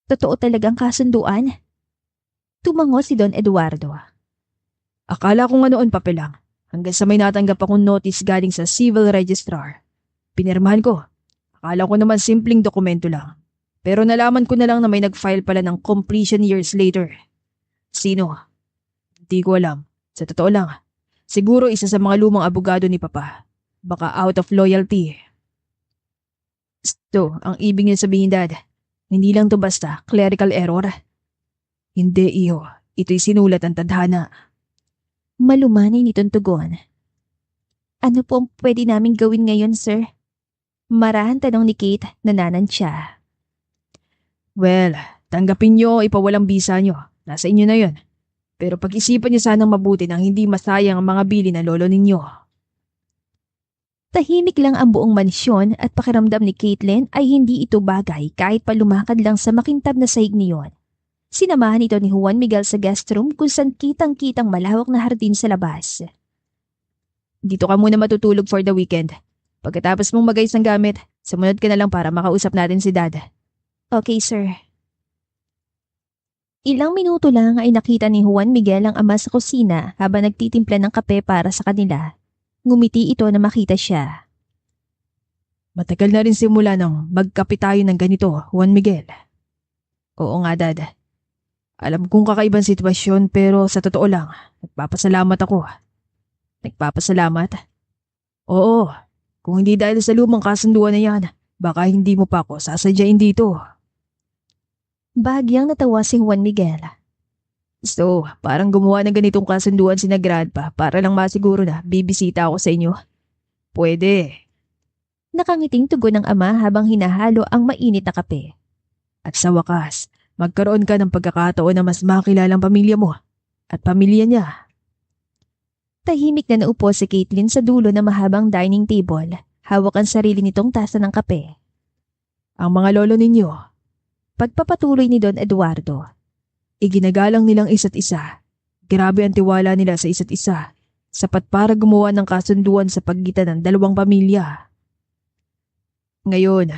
totoo talagang kasunduan? Tumango si Don Eduardo. Akala ko nga noon papel lang, hanggang sa may natanggap akong notice galing sa civil registrar. Pinirmahan ko. Akala ko naman simpleng dokumento lang. Pero nalaman ko na lang na may nag-file pala ng completion years later. Sino? Hindi ko alam. Sa totoo lang, siguro isa sa mga lumang abogado ni Papa. Baka out of loyalty. So, ang ibig niya sabihin, Dad, hindi lang to basta clerical error. Hindi, iho. Ito'y sinulat ang tadhana. Malumanay nitong tugon. Ano po ang pwede namin gawin ngayon, sir? Marahan tanong ni Kate na nanantya. Well, tanggapin niyo o ipawalang bisa niyo. Nasa inyo na yon. Pero pag-isipan niyo sanang mabuti nang hindi masayang ang mga bili ng lolo ninyo. Tahimik lang ang buong mansyon at pakiramdam ni Caitlin ay hindi ito bagay kahit pa lumakad lang sa makintab na sahig niyon. Sinamahan ito ni Juan Miguel sa guest room kung saan kitang-kitang malawak na hardin sa labas. Dito ka muna matutulog for the weekend. Pagkatapos mong magayos ng gamit, sumunod ka na lang para makausap natin si Dad. Okay, sir. Ilang minuto lang ay nakita ni Juan Miguel ang ama sa kusina habang nagtitimpla ng kape para sa kanila. Ngumiti ito na makita siya. Matagal na rin simula nang magkape tayo ng ganito, Juan Miguel. Oo nga, Dad. Alam kong kakaibang sitwasyon pero sa totoo lang, nagpapasalamat ako. Nagpapasalamat? Oo, kung hindi dahil sa lumang kasunduan na yan, baka hindi mo pa ako sasadyain dito. Bahagyang natawa si Juan Miguel. So, parang gumawa ng ganitong kasunduan si na Grandpa para lang masiguro na bibisita ako sa inyo. Pwede. Nakangiting tugon ng ama habang hinahalo ang mainit na kape. At sa wakas, magkaroon ka ng pagkakataon na mas makilalang pamilya mo at pamilya niya. Tahimik na naupo si Caitlin sa dulo ng mahabang dining table. Hawak ang sarili nitong tasa ng kape. Ang mga lolo ninyo, pagpapatuloy ni Don Eduardo. Iginagalang nilang isa't isa. Grabe ang tiwala nila sa isa't isa. Sapat para gumawa ng kasunduan sa pagitan ng dalawang pamilya. Ngayon,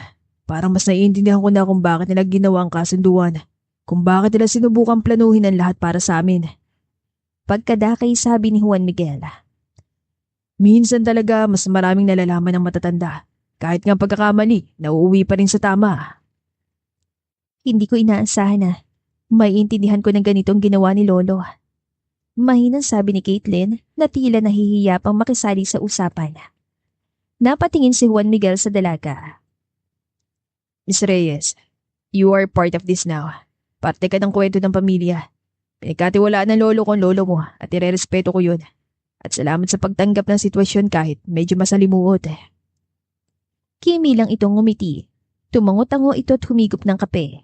parang mas naiintindihan ko na kung bakit nila ginawa ang kasunduan. Kung bakit nila sinubukang planuhin ang lahat para sa amin. Pagkadakay sabi ni Juan Miguel. Minsan talaga mas maraming nalalaman ng matatanda. Kahit nga pagkakamali, nauuwi pa rin sa tama. Hindi ko inaasahan na maiintindihan ko ng ganitong ginawa ni Lolo. Mahinang sabi ni Caitlin na tila nahihiya pang makisali sa usapan. Napatingin si Juan Miguel sa dalaga. Miss Reyes, you are part of this now. Parte ka ng kwento ng pamilya. Pinagkatiwalaan ng lolo kong lolo mo at irerespeto ko yun. At salamat sa pagtanggap ng sitwasyon kahit medyo masalimuot. Kimi lang itong ngumiti. Tumango-tango ito at humigop ng kape.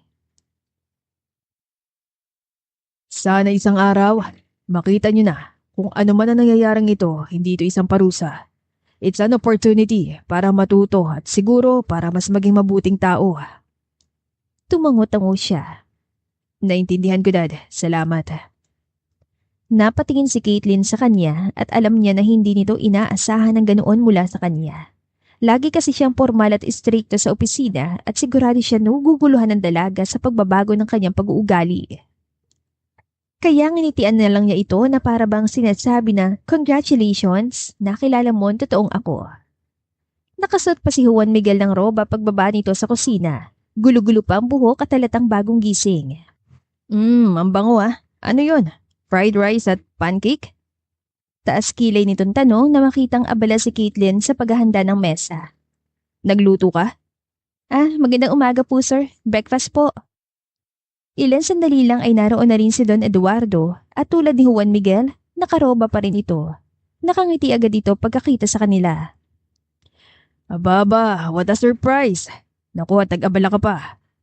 Sana isang araw, makita nyo na kung ano man ang nangyayaring ito, hindi ito isang parusa. It's an opportunity para matuto at siguro para mas maging mabuting tao. Tumango-tango siya. Naintindihan ko, Dad. Salamat. Napatingin si Caitlin sa kanya at alam niya na hindi nito inaasahan ng ganoon mula sa kanya. Lagi kasi siyang formal at istrikto sa opisina at sigurado siya naguguluhan ng dalaga sa pagbabago ng kanyang pag-uugali. Kaya nginitian na lang niya ito na para bang sinasabi na, "Congratulations, nakilala mo ang totoong ako." Nakasuot pa si Juan Miguel ng roba pagbaba nito sa kusina. Gulo-gulo pa ang buhok at halatang bagong gising. Ang bango ah. Ano yon? Fried rice at pancake? Taas kilay nitong tanong na makitang abala si Caitlin sa paghahanda ng mesa. Nagluto ka? Magandang umaga po sir. Breakfast po. Ilan sandali lang ay naroon na rin si Don Eduardo at tulad ni Juan Miguel, nakaroba pa rin ito. Nakangiti agad ito pagkakita sa kanila. Ababa, what a surprise. Naku, tag-abala ka pa.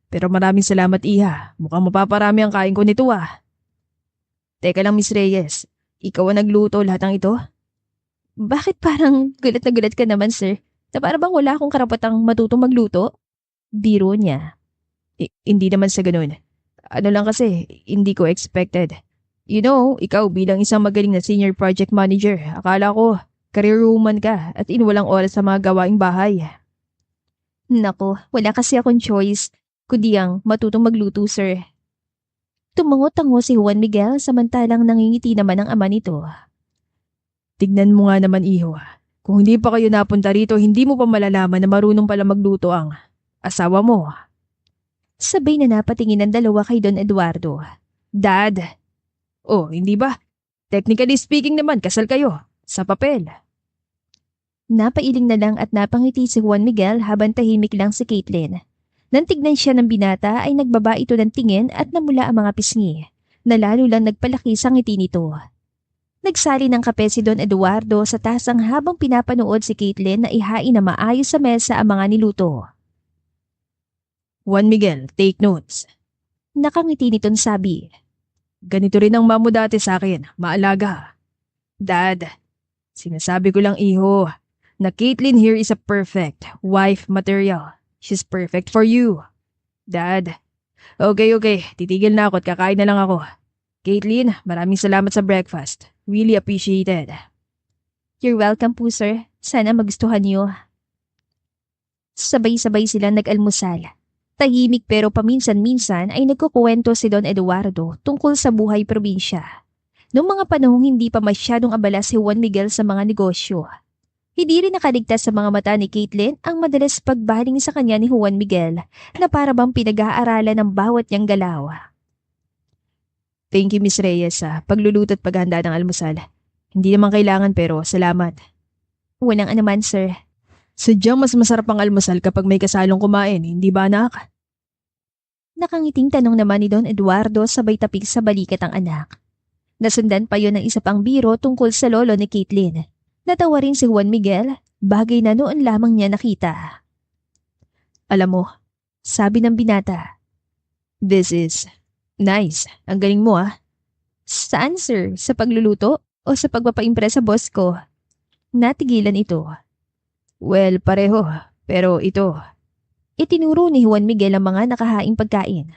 Pero maraming salamat, Iha. Mukhang mapaparami ang kain ko nito ah. Teka lang, Miss Reyes. Ikaw ang nagluto lahat ng ito? Bakit parang gulat na gulat ka naman sir? Na para bang wala akong karapatang matutong magluto? Biro niya. Hindi naman sa ganun. Ano lang kasi, hindi ko expected. You know, ikaw bilang isang magaling na senior project manager, akala ko career woman ka at inwalang oras sa mga gawaing bahay. Nako, wala kasi akong choice, kundi ang matutong magluto sir. Tumango-tango si Juan Miguel samantalang nangingiti naman ang ama nito. Tignan mo nga naman, Iho. Kung hindi pa kayo napunta rito, hindi mo pa malalaman na marunong pala magluto ang asawa mo. Sabay na napatingin ang dalawa kay Don Eduardo. Dad! Oh, hindi ba? Technically speaking naman, kasal kayo. Sa papel. Napailing na lang at napangiti si Juan Miguel habang tahimik lang si Caitlin. Nang tignan siya ng binata ay nagbaba ito ng tingin at namula ang mga pisngi, na lalo lang nagpalaki sa ngiti nito. Nagsali ng kape si Don Eduardo sa tasang habang pinapanood si Caitlin na ihain na maayos sa mesa ang mga niluto. Juan Miguel, take notes. Nakangiti nitong sabi. Ganito rin ang mamo dati sa akin, maalaga. Dad, sinasabi ko lang, Iho, na Caitlin here is a perfect wife material. She's perfect for you. Dad. Okay. Titigil na ako at kakain na lang ako. Caitlin, maraming salamat sa breakfast. Really appreciated. You're welcome po sir. Sana magustuhan niyo. Sabay-sabay silang nag-almusal. Tahimik pero paminsan-minsan ay nagkukuwento si Don Eduardo tungkol sa buhay probinsya. Noong mga panahong hindi pa masyadong abala si Juan Miguel sa mga negosyo. Hindi rin nakaligtas sa mga mata ni Caitlin ang madalas pagbaling sa kanya ni Juan Miguel na para bang pinag-aaralan ng bawat niyang galaw. Thank you, Miss Reyes, sa pagluluto at paghahanda ng almusal. Hindi naman kailangan pero salamat. Walang anuman, sir. Sadyang mas masarap ang almusal kapag may kasalong kumain, hindi ba anak? Nakangiting tanong naman ni Don Eduardo sabay tapik sa balikat ang anak. Nasundan pa yon ng isa pang biro tungkol sa lolo ni Caitlin. Natawa rin si Juan Miguel, bagay na noon lamang niya nakita. Alam mo, sabi ng binata, this is nice. Ang galing mo ah. Saan sir? Sa pagluluto o sa pagpapaimpress sa boss ko? Natigilan ito. Well, pareho. Pero ito. Itinuro ni Juan Miguel ang mga nakahaing pagkain.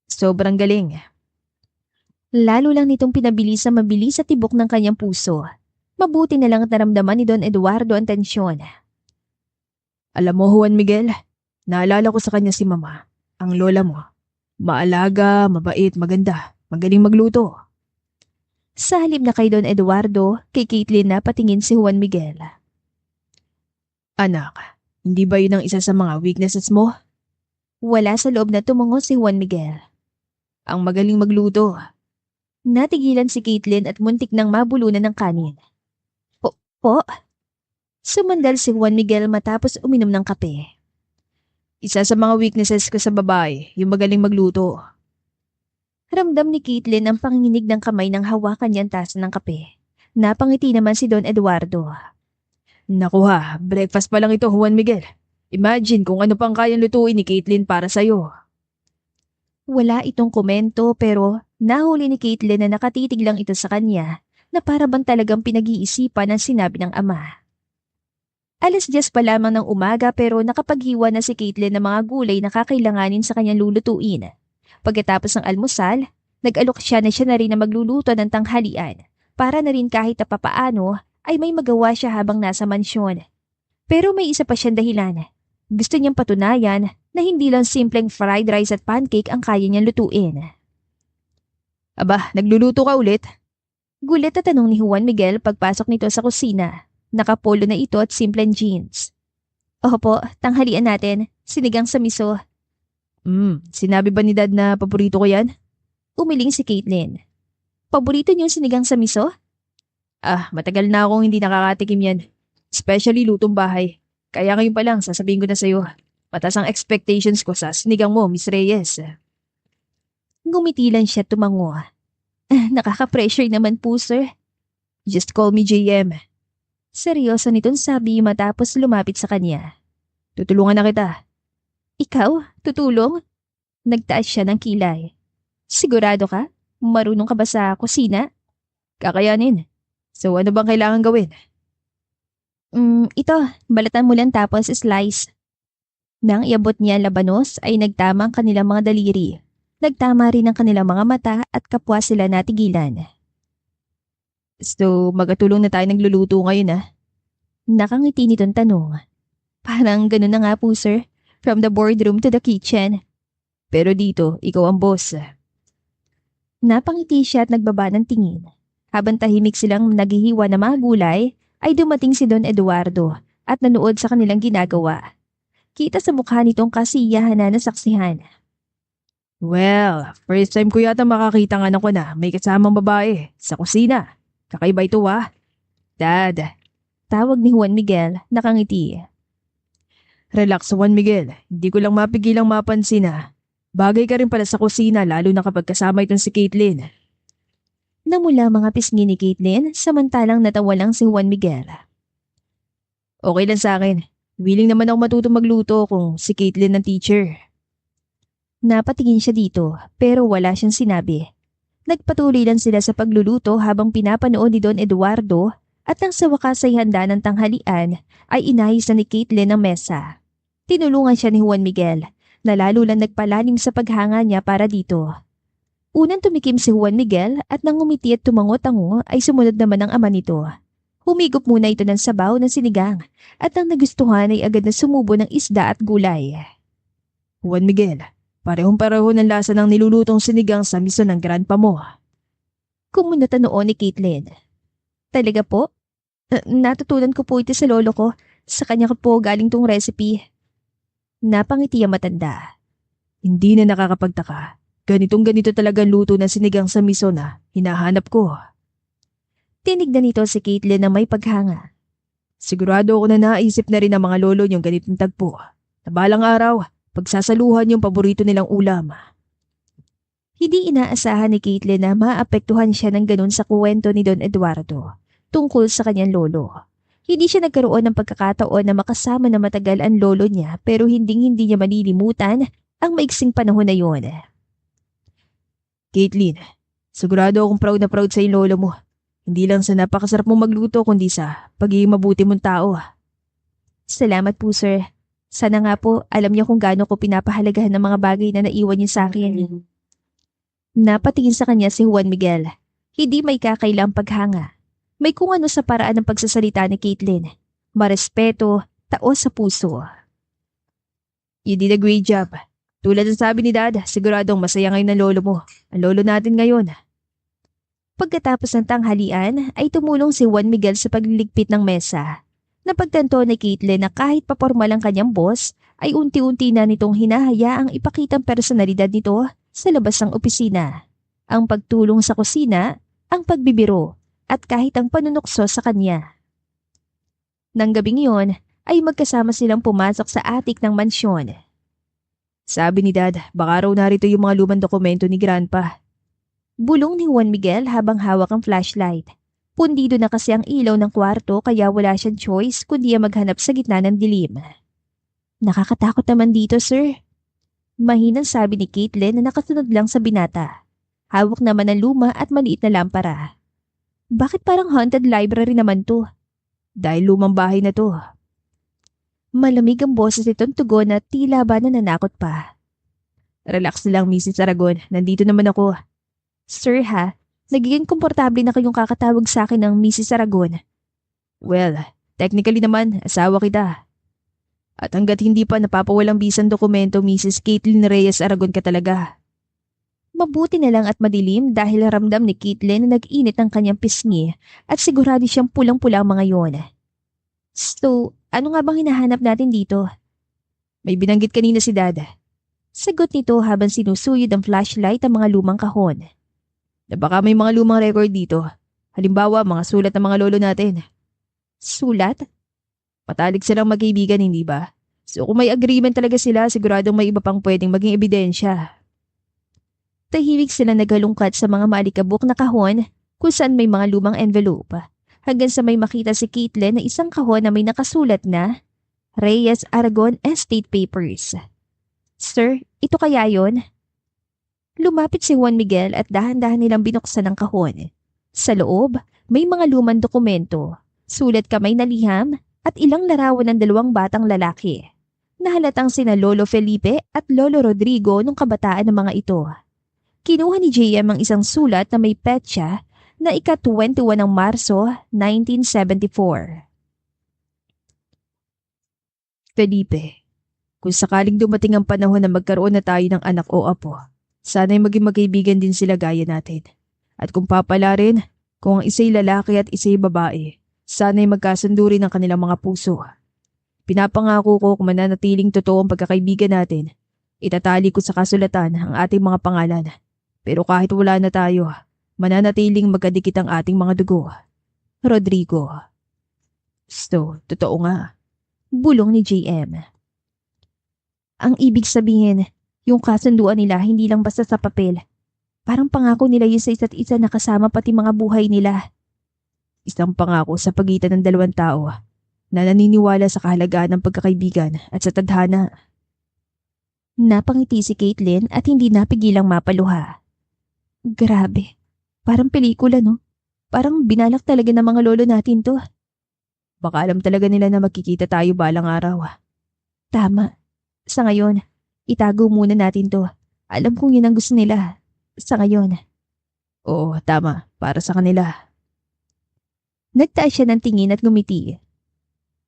Sobrang galing. Lalo lang nitong pinabilis sa mabilis sa tibok ng kanyang puso. Mabuti na lang at naramdaman ni Don Eduardo ang tensyon. Alam mo, Juan Miguel, naalala ko sa kanya si Mama, ang lola mo. Maalaga, mabait, maganda, magaling magluto. Sa halip na kay Don Eduardo, kay Caitlin na patingin si Juan Miguel. Anak, hindi ba yun ang isa sa mga weaknesses mo? Wala sa loob na tumungo si Juan Miguel. Ang magaling magluto. Natigilan si Caitlin at muntik nang mabulunan ng kanin. Po? Sumandal si Juan Miguel matapos uminom ng kape. Isa sa mga weaknesses ko sa babae, yung magaling magluto. Ramdam ni Caitlin ang panginginig ng kamay nang hawakan niya ang tasa ng kape. Napangiti naman si Don Eduardo. Naku ha, breakfast pa lang ito, Juan Miguel. Imagine kung ano pang kayang lutuin ni Caitlin para sa'yo. Wala itong komento pero nahuli ni Caitlin na nakatitig lang ito sa kanya na para bang talagang pinag-iisipan ang sinabi ng ama. 10:00 pa lamang ng umaga pero nakapaghiwa na si Caitlin ng mga gulay na kakailanganin sa kanyang lulutuin. Pagkatapos ng almusal, nag-alok siya na rin na magluluto ng tanghalian para na rin kahit papaano ay may magawa siya habang nasa mansyon. Pero may isa pa siyang dahilan. Gusto niyang patunayan na hindi lang simpleng fried rice at pancake ang kaya niyang lutuin. Aba, nagluluto ka ulit? Gulat na tanong ni Juan Miguel pagpasok nito sa kusina. Nakapolo na ito at simpleng jeans. Opo, tanghalian natin. Sinigang sa miso. Sinabi ba ni Dad na paborito ko yan? Umiling si Caitlin. Paborito niyong sinigang sa miso? Matagal na akong hindi nakakatikim yan. Especially lutong bahay. Kaya ngayon pa lang sasabihin ko na sa'yo. Mataas ang expectations ko sa sinigang mo, Miss Reyes. Ngumiti lang siya tumango. Nakaka-pressure naman po, sir. Just call me JM. Seryoso nitong sabi matapos lumapit sa kanya. Tutulungan na kita. Ikaw? Tutulong? Nagtaas siya ng kilay. Sigurado ka? Marunong ka ba sa kusina? Kakayanin. So ano bang kailangan gawin? Ito, balatan mo lang tapos slice. Nang iabot niya labanos ay nagtama ang kanilang mga daliri. Nagtama rin ang kanilang mga mata at kapwa sila natigilan. So magkatulong na tayo nagluluto ngayon Nakangiti nitong tanong. Parang ganun na nga po sir, from the boardroom to the kitchen. Pero dito, ikaw ang boss. Napangiti siya at nagbaba ng tingin. Habang tahimik silang naghihiwa ng mga gulay, ay dumating si Don Eduardo at nanood sa kanilang ginagawa. Kita sa mukha nitong kasiyahan na nasaksihan. Well, first time ko yata makakita ng anak ko na may kasamang babae sa kusina. Kakaiba ito Dad. Tawag ni Juan Miguel, nakangiti. Relax, Juan Miguel. Hindi ko lang mapigilang mapansin bagay ka rin pala sa kusina lalo na kapag kasama itong si Caitlin. Namula mga pisngi ni Caitlin samantalang natawa lang si Juan Miguel. Okay lang sa akin. Willing naman ako matutong magluto kung si Caitlin ang teacher. Napatingin siya dito pero wala siyang sinabi. Nagpatuloy lang sila sa pagluluto habang pinapanood ni Don Eduardo at nang sa wakas ay handa ng tanghalian ay inayos na ni Caitlin ang mesa. Tinulungan siya ni Juan Miguel na lalo lang nagpalalim sa paghanga niya para dito. Unang tumikim si Juan Miguel at nang umiti at tumango-tango ay sumunod naman ang ama nito. Humigop muna ito ng sabaw ng sinigang at ang nagustuhan ay agad na sumubo ng isda at gulay. Juan Miguel, parehong-pareho ng lasa ng nilulutong sinigang sa miso ng grandpa mo. Kumunot noon ni Caitlin. Talaga po? Natutunan ko po ito sa lolo ko. Sa kanya ko po galing tong recipe. Napangiti ang matanda. Hindi na nakakapagtaka. Ganitong-ganito talaga luto ng sinigang sa miso na hinahanap ko. Tinignan nito si Caitlin na may paghanga. Sigurado ako na naisip na rin ng mga lolo niyong ganitong tagpo. Na balang araw, pagsasaluhan yung paborito nilang ulam. Hindi inaasahan ni Caitlin na maapektuhan siya ng ganun sa kuwento ni Don Eduardo tungkol sa kanyang lolo. Hindi siya nagkaroon ng pagkakataon na makasama na matagal ang lolo niya pero hindi niya malilimutan ang maiksing panahon na yon. Caitlin, sigurado akong proud na proud sa yung lolo mo. Hindi lang sa napakasarap mong magluto kundi sa pagiging mabuti mong tao. Salamat po sir. Sana nga po alam niyo kung gaano ko pinapahalagahan ng mga bagay na naiwan niyo sa akin. Napatingin sa kanya si Juan Miguel. Hindi may kakailang paghanga. May kung ano sa paraan ng pagsasalita ni Caitlin. Marespeto, taos sa puso. You did a great job. Tulad ng sabi ni Dad, siguradong masaya ngayon ang lolo mo. Ang lolo natin ngayon. Pagkatapos ng tanghalian ay tumulong si Juan Miguel sa pagliligpit ng mesa. Napagtanto ni Caitlin na kahit papormal ang kanyang boss, ay unti-unti na nitong hinahayaang ipakitang personalidad nito sa labas ng opisina. Ang pagtulong sa kusina, ang pagbibiro, at kahit ang panunukso sa kanya. Nang gabing yun, ay magkasama silang pumasok sa attic ng mansyon. Sabi ni Dad, baka raw narito yung mga lumang dokumento ni Grandpa. Bulong ni Juan Miguel habang hawak ang flashlight. Pundido na kasi ang ilaw ng kwarto kaya wala siyang choice kundi ang maghanap sa gitna ng dilim. Nakakatakot naman dito, sir. Mahinang sabi ni Caitlin na nakasunod lang sa binata. Hawak naman ng luma at maliit na lampara. Bakit parang haunted library naman to? Dahil lumang bahay na to. Malamig ang boses nitong tugon at tila ba nananakot pa. Relax na lang, Mrs. Aragon. Nandito naman ako. Sir ha, nagiging komportable na kayong kakatawag sa akin ng Mrs. Aragon. Well, technically naman, asawa kita. At hanggat hindi pa napapawalang bisang dokumento, Mrs. Caitlin Reyes Aragon ka talaga. Mabuti na lang at madilim dahil ramdam ni Caitlin na nag-init ang kanyang pisngi at sigurado siyang pulang-pula ang mga yon. So, ano nga bang hinahanap natin dito? May binanggit kanina si Dad. Sagot nito habang sinusuyod ang flashlight ang mga lumang kahon. Na baka may mga lumang record dito. Halimbawa, mga sulat ng mga lolo natin. Sulat? Matalik silang magkaibigan, hindi ba? So kung may agreement talaga sila, siguradong may iba pang pwedeng maging ebidensya. Tahimik sila naghalungkat sa mga maalikabok na kahon kung saan may mga lumang envelope. Hanggang sa may makita si Caitlin na isang kahon na may nakasulat na Reyes Aragon Estate Papers. Sir, ito kaya yon? Lumapit si Juan Miguel at dahan-dahan nilang binuksan ang kahon. Sa loob, may mga lumang dokumento, sulat kamay na liham, at ilang larawan ng dalawang batang lalaki. Nahalatang sina Lolo Felipe at Lolo Rodrigo nung kabataan ng mga ito. Kinuha ni JM ang isang sulat na may petsa na ika-21 ng Marso, 1974. Felipe, kung sakaling dumating ang panahon na magkaroon na tayo ng anak o apo, sana'y maging magkaibigan din sila gaya natin. At kung papala rin, kung ang isa'y lalaki at isa'y babae, sana'y magkasundo rin ang kanilang mga puso. Pinapangako ko kung mananatiling totoo ang pagkakaibigan natin, itatali ko sa kasulatan ang ating mga pangalan. Pero kahit wala na tayo, mananatiling magkadikit ang ating mga dugo. Rodrigo. Totoo nga. Bulong ni JM. Ang ibig sabihin, yung kasunduan nila hindi lang basta sa papel. Parang pangako nila yun sa isa't isa na kasama pati mga buhay nila. Isang pangako sa pagitan ng dalawang tao na naniniwala sa kahalagaan ng pagkakaibigan at sa tadhana. Napangiti si Caitlin at hindi napigilang mapaluha. Grabe, parang pelikula no? Parang binalak talaga ng mga lolo natin to. Baka alam talaga nila na magkikita tayo balang araw. Tama. Sa ngayon, itago muna natin to. Alam kong yun ang gusto nila. Sa ngayon. Oo, tama. Para sa kanila. Nagtaas siya ng tingin at ngumiti.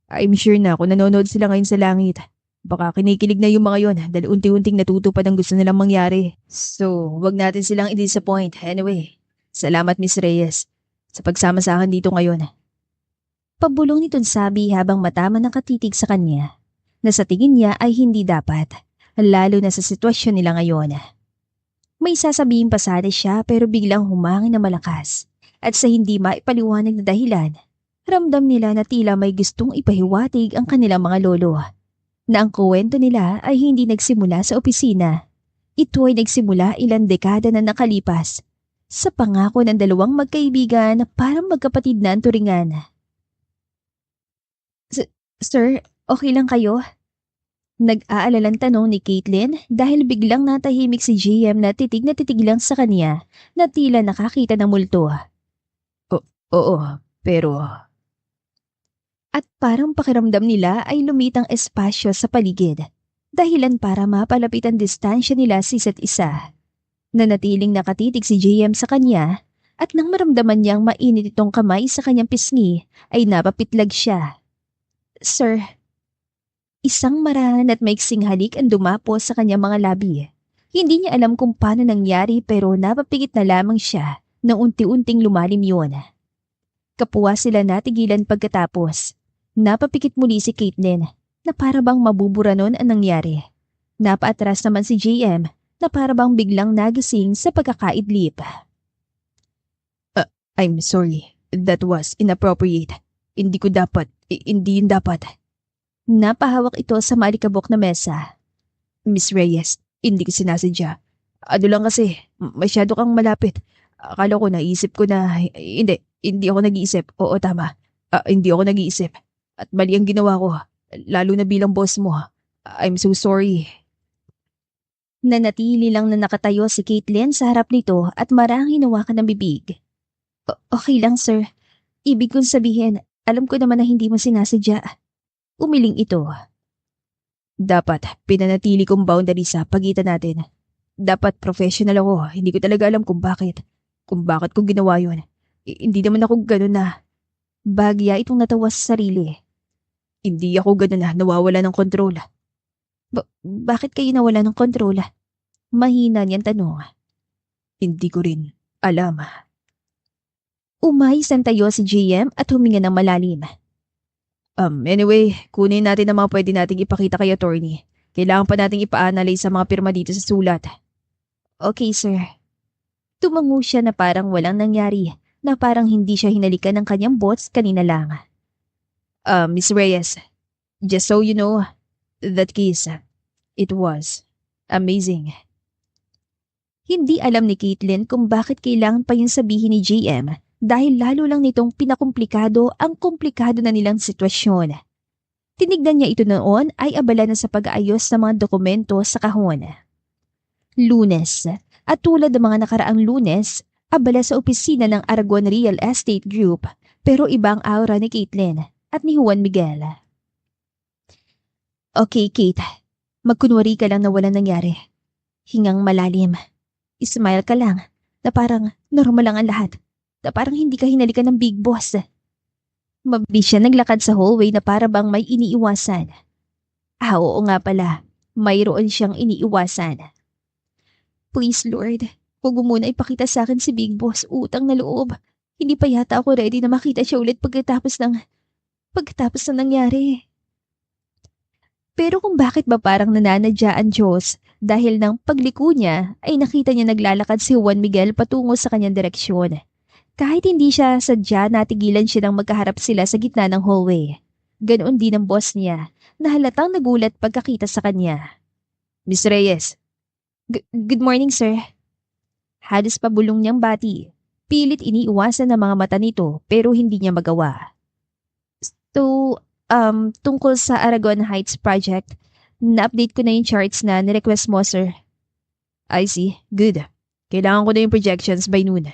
I'm sure na kung nanonood sila ngayon sa langit, baka kinikilig na yung mga yon dahil unti-unting natutupad ang gusto nilang mangyari. So, wag natin silang i-disappoint. Anyway, salamat Miss Reyes sa pagsama sa akin dito ngayon. Pabulong nitong sabi habang matama nakatitig sa kanya na sa tingin niya ay hindi dapat, lalo na sa sitwasyon nila ngayon. May sasabihin pa sana siya pero biglang humangin na malakas at sa hindi maipaliwanag na dahilan, ramdam nila na tila may gustong ipahiwatig ang kanilang mga lolo. Na ang kwento nila ay hindi nagsimula sa opisina. Ito ay nagsimula ilang dekada na nakalipas sa pangako ng dalawang magkaibigan na parang magkapatid na ang turingan. Sir, okay lang kayo? Nag-aalalang tanong ni Caitlin dahil biglang natahimik si GM na titig lang sa kanya na tila nakakita ng multo. Oo, pero... At parang pakiramdam nila ay lumitang espasyo sa paligid, dahilan para mapalapit ang distansya nila sa isa't isa. Nanatiling nakatitig si JM sa kanya at nang maramdaman niyang mainit itong kamay sa kanyang pisngi ay napapitlag siya. Sir, isang marahan at maiksing halik ang dumapo sa kanyang mga labi. Hindi niya alam kung paano nangyari pero napapigit na lamang siya na unti-unting lumalim yun. Kapwa sila natigilan pagkatapos. Napapikit muli si Caitlin na para bang mabubura nun ang nangyari. Napaatras naman si JM na para bang biglang nagising sa pagkakaidlip. I'm sorry. That was inappropriate. Hindi yun dapat. Napahawak ito sa malikabok na mesa. Miss Reyes, hindi ko sinasadya. Ano lang kasi, masyado kang malapit. Akala ko naisip ko na, hindi ako nag-iisip. Oo, tama. Hindi ako nag-iisip. At mali ang ginawa ko, lalo na bilang boss mo. I'm so sorry. Nanatili lang na nakatayo si Caitlin sa harap nito at marang hinawakan ng bibig. Okay lang, sir. Ibig kong sabihin, alam ko naman na hindi mo sinasadya. Umiling ito. Dapat pinanatili kong boundary sa pagitan natin. Dapat professional ako. Hindi ko talaga alam kung bakit. Kung bakit ko ginawa yun. Hindi naman ako ganun na. Bagya itong natawa sa sarili. Hindi ako ganun na nawawala ng kontrol. Bakit kayo nawala ng kontrol? Mahina niyang tanong. Hindi ko rin alam. Umayos ang tayo si JM at huminga ng malalim. Anyway, kunin natin ang mga pwede nating ipakita kay attorney. Kailangan pa nating ipa-analyze sa mga pirma dito sa sulat. Okay, sir. Tumango siya na parang walang nangyari, na parang hindi siya hinalikan ng kanyang boss kanina lang. Miss Reyes, just so you know, that case, it was amazing. Hindi alam ni Caitlin kung bakit kailangan pa yung sabihin ni JM dahil lalo lang nitong pinakomplikado ang komplikado na nilang sitwasyon. Tinignan niya ito noon ay abala na sa pag-aayos ng mga dokumento sa kahon. Lunes, at tulad ng mga nakaraang Lunes, abala sa opisina ng Aragon Real Estate Group pero ibang aura ni Caitlin at ni Juan Miguel. Okay, Kate. Magkunwari ka lang na walang nangyari. Hingang malalim. Ismile ka lang na parang normal lang ang lahat. Na parang hindi ka hinalikan ng big boss. Mabilis siya naglakad sa hallway na para bang may iniiwasan. Oo nga pala. Mayroon siyang iniiwasan. Please Lord, huwag mo muna ipakita sa akin si Big Boss, utang na loob. Hindi pa yata ako ready na makita siya ulit pagkatapos ng nangyari. Pero kung bakit ba parang nananadya ang Diyos dahil ng pagliko niya ay nakita niya naglalakad si Juan Miguel patungo sa kanyang direksyon. Kahit hindi siya sadya natigilan siya nang magkaharap sila sa gitna ng hallway. Ganoon din ang boss niya na halatang nagulat pagkakita sa kanya. Miss Reyes. Good morning, sir. Halos pabulong niyang bati. Pilit iniiwasan ng mga mata nito pero hindi niya magawa. So, tungkol sa Aragon Heights project, na-update ko na yung charts na nirequest mo, sir. I see. Good. Kailangan ko na yung projections by noon.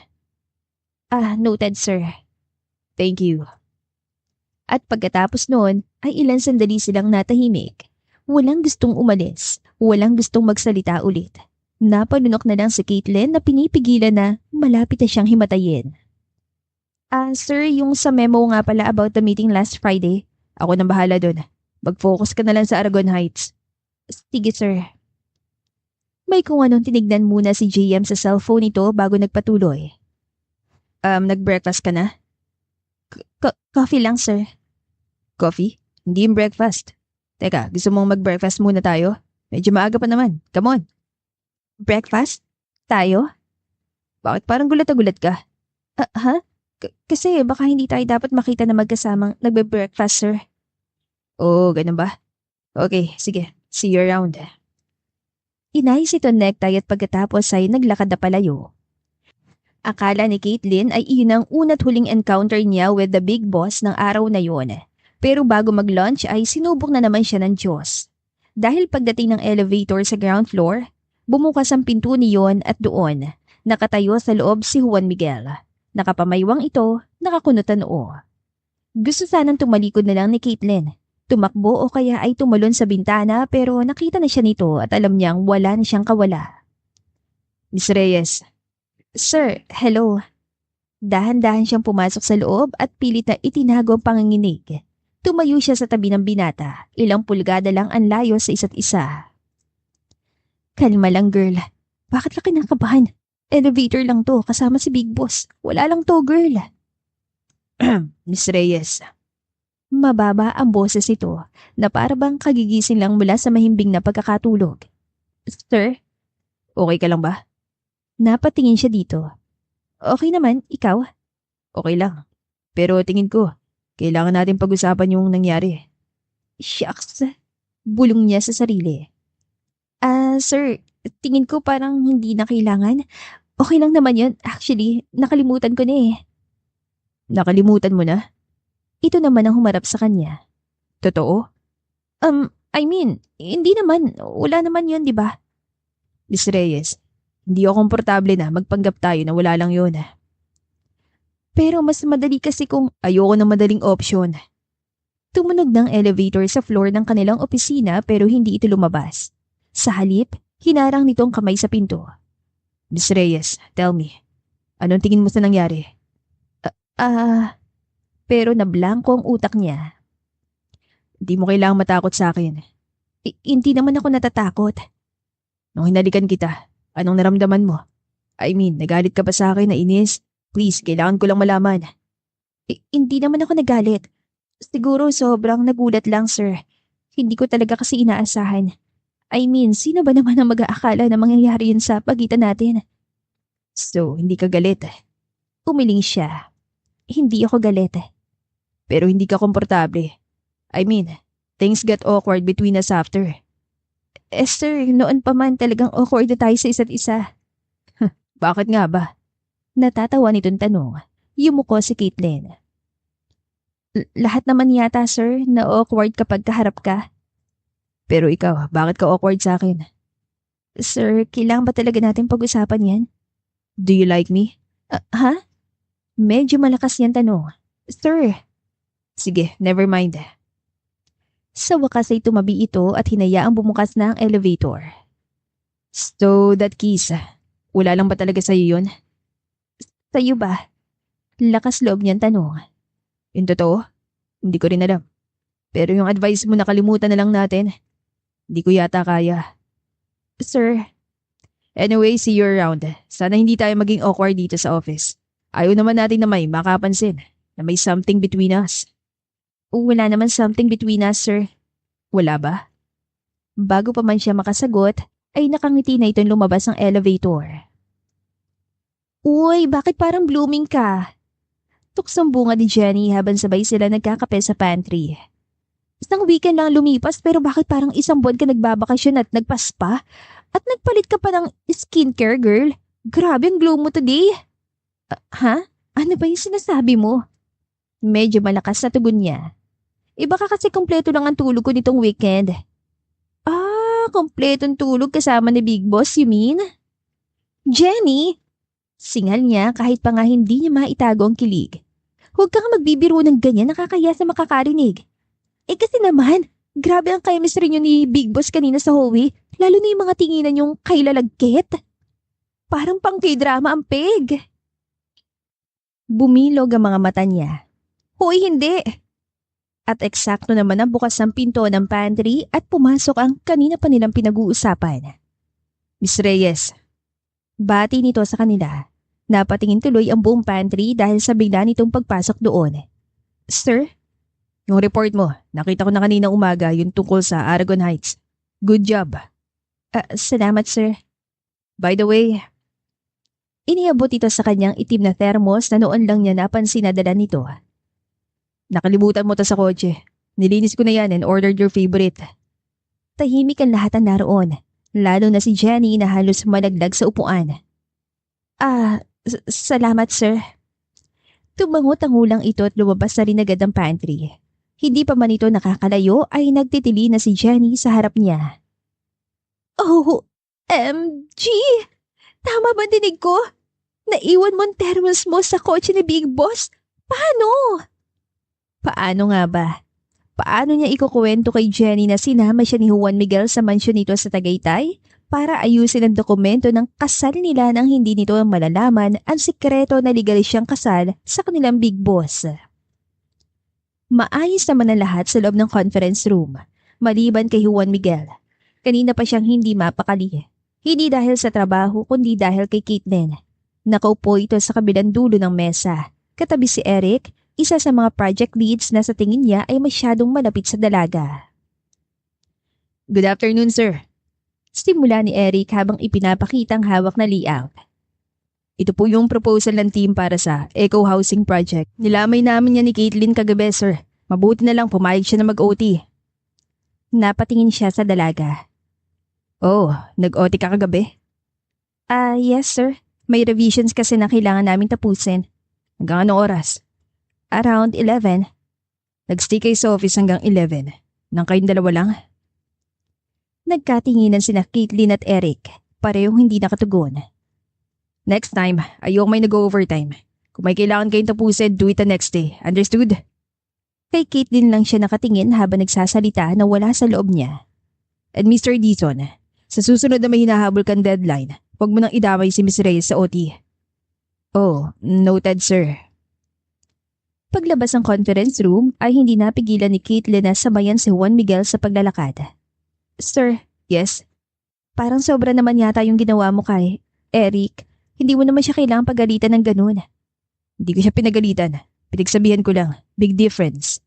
Noted, sir. Thank you. At pagkatapos noon, ay ilang sandali silang natahimik. Walang gustong umalis, walang gustong magsalita ulit. Napanunok na lang si Caitlin na pinipigilan na malapit na siyang himatayin. Sir, yung sa memo nga pala about the meeting last Friday. Ako nang bahala doon. Mag-focus ka na lang sa Aragon Heights. Sige, sir. May kung anong tinignan muna si JM sa cellphone nito bago nagpatuloy. Nag-breakfast ka na? Coffee lang, sir. Coffee? Hindi yung breakfast. Teka, gusto mong mag-breakfast muna tayo? Medyo maaga pa naman. Come on. Breakfast? Tayo? Bakit parang gulat na gulat ka? Ha? Kasi baka hindi tayo dapat makita na magkasamang nagbe-breakfast, sir. Oh, ganun ba? Okay, sige. See you around. Inayos ito necktie at pagkatapos ay naglakad na palayo. Akala ni Caitlin ay iyon ang una't huling encounter niya with the big boss ng araw na yon. Pero bago mag-lunch ay sinubok na naman siya ng Diyos. Dahil pagdating ng elevator sa ground floor, bumukas ang pinto niyon at doon, nakatayo sa loob si Juan Miguel. Nakapamaywang ito, nakakunot ang noo. Gusto sanang tumalikod na lang ni Caitlin. Tumakbo o kaya ay tumalon sa bintana pero nakita na siya nito at alam niyang wala na siyang kawala. Miss Reyes. Sir, hello. Dahan-dahan siyang pumasok sa loob at pilit na itinago ang panginginig. Tumayo siya sa tabi ng binata. Ilang pulgada lang ang layo sa isa't isa. Kalma lang, girl. Bakit ka kinakabahan? Elevator lang to, kasama si Big Boss. Wala lang to, girl. Miss Reyes, Mababa ang boses ito na para bang kagigising lang mula sa mahimbing na pagkakatulog. Sir, okay ka lang ba? napatingin siya dito. Okay naman, ikaw? Okay lang. Pero tingin ko, kailangan natin pag-usapan yung nangyari. Shucks. Bulong niya sa sarili. Sir, tingin ko parang hindi na kailangan. Okay lang naman yun. Actually, nakalimutan ko na eh. Nakalimutan mo na? Ito naman ang humarap sa kanya. Totoo? I mean, hindi naman. Wala naman yun, di ba? Miss Reyes, hindi ako komportable na magpanggap tayo na wala lang yun. Pero mas madali kasi kung Ayoko ng madaling option. tumunog ng elevator sa floor ng kanilang opisina pero hindi ito lumabas. Sa halip, hinarang nitong kamay sa pinto. Miss Reyes, tell me, anong tingin mo sa nangyari? Pero nablangko ang utak niya. Hindi mo kailangang matakot sa akin. Hindi naman ako natatakot. Nung hinalikan kita, anong naramdaman mo? I mean, nagalit ka ba sa akin na inis? Please, kailangan ko lang malaman. Hindi naman ako nagalit. Siguro sobrang nagulat lang, sir. Hindi ko talaga kasi inaasahan. I mean, sino ba naman ang mag-aakala na mangyayari yun sa pagitan natin? So, hindi ka galit. Umiling siya. Hindi ako galit. Pero hindi ka komportable. I mean, things got awkward between us after. Sir, noon pa man talagang awkward na tayo sa isa't isa. Bakit nga ba? Natatawa nitong tanong. Yumuko si Caitlin. Lahat naman yata, sir, na awkward kapag kaharap ka. Pero ikaw, bakit ka awkward sa akin? Sir, kailangan ba talaga natin pag-usapan yan? Do you like me? Ha? Medyo malakas yan tanong. Sir, Sige, never mind. sa wakas ay tumabi ito at hinayaang bumukas na ang elevator. So, that kiss, wala lang ba talaga sa'yo yun? Sa'yo ba? Lakas loob niyan tanong. Yung totoo? Hindi ko rin alam. Pero yung advice mo nakalimutan na lang natin. Hindi ko yata kaya. Sir, Anyway, see you around. Sana hindi tayo maging awkward dito sa office. Ayaw naman natin na may makapansin na may something between us. wala naman something between us, sir. Wala ba? Bago pa man siya makasagot, ay nakangiti na itong lumabas ng elevator. Uy, bakit parang blooming ka? Tuksong bunga ni Jenny habang sabay sila nagkakape sa pantry. Isang weekend lang lumipas pero bakit parang isang buwan ka nagbabakasyon at nagpaspa? At nagpalit ka pa ng skincare, girl? Grabe ang glow mo today. Ha? Ano ba yung sinasabi mo? Medyo malakas na tugon niya. Iba ka kasi kompleto lang ang tulog ko nitong weekend. Kompletong tulog kasama ni Big Boss, you mean? Jenny! Singal niya kahit pa nga hindi niya maitago ang kilig. Huwag kang magbibiro ng ganyan, nakakaya sa makakarinig. Kasi naman, grabe ang chemistry niyo ni Big Boss kanina sa hallway, lalo na yung mga tinginan yung kay lalagkit. Parang pang K-drama ang peg. Bumilog ang mga mata niya. Hoy, hindi! At eksakto naman ang bukas ng pinto ng pantry at pumasok ang kanina pa nilang pinag-uusapan. Miss Reyes, Bati nito sa kanila. Napatingin tuloy ang buong pantry dahil sa bigla nitong pagpasok doon. Sir? yung report mo, nakita ko na kanina umaga yung tungkol sa Aragon Heights. Good job. Salamat, sir. By the way, Iniabot ito sa kanyang itim na thermos na noon lang niya napansin na dala nito. nakalimutan mo to sa kotse. Nilinis ko na yan and ordered your favorite. Tahimik ang lahat ang naroon, lalo na si Jenny na halos malaglag sa upuan. Salamat, sir. Tumango-tango lang ito at lumabas na rin agad ang pantry. Hindi pa man ito nakakalayo ay nagtitili na si Jenny sa harap niya. OMG! Tama ba dinig ko? Naiwan mo ang thermos mo sa kotse ni Big Boss? Paano? Paano nga ba? Paano niya ikukuwento kay Jenny na sinama siya ni Juan Miguel sa mansyon nito sa Tagaytay para ayusin ang dokumento ng kasal nila nang hindi nito malalaman ang sikreto na legal siyang kasal sa kanilang Big Boss? Maayos naman ang lahat sa loob ng conference room, maliban kay Juan Miguel. Kanina pa siyang hindi mapakali. Hindi dahil sa trabaho kundi dahil kay Caitlin. Nakaupo ito sa kabilang dulo ng mesa. Katabi si Eric, isa sa mga project leads na sa tingin niya ay masyadong malapit sa dalaga. Good afternoon, sir. Simula ni Eric habang ipinapakita ang hawak na layout. Ito po yung proposal ng team para sa Eco Housing Project. Nilamay namin yan ni Caitlin kagabi, sir. Mabuti na lang pumayag siya na mag-OT. Napatingin siya sa dalaga. Oh, nag-OT ka kagabi? Yes sir. May revisions kasi na kailangan namin tapusin. Hanggang anong oras? Around 11. Nag-stay kayo sa office hanggang 11. Nang kayong dalawa lang? Nagkatinginan sina Caitlin at Eric. Parehong hindi nakatugon. Next time, ayoko may nag-overtime. Kung may kailangan kayong tapusin, do it the next day. Understood? Kay Caitlin lang siya nakatingin habang nagsasalita na wala sa loob niya. And Mr. Dizon, sa susunod na may hinahabol kang deadline, huwag mo nang idamay si Miss Reyes sa OT. Oh, noted sir. Paglabas ng conference room ay hindi napigilan ni Caitlin na sabayan si Juan Miguel sa paglalakad. Sir, Yes? parang sobra naman yata yung ginawa mo kay Eric. Hindi mo naman siya kailangang pagalitan ng ganun. Hindi ko siya pinagalitan. Pinagsabihan ko lang. Big difference.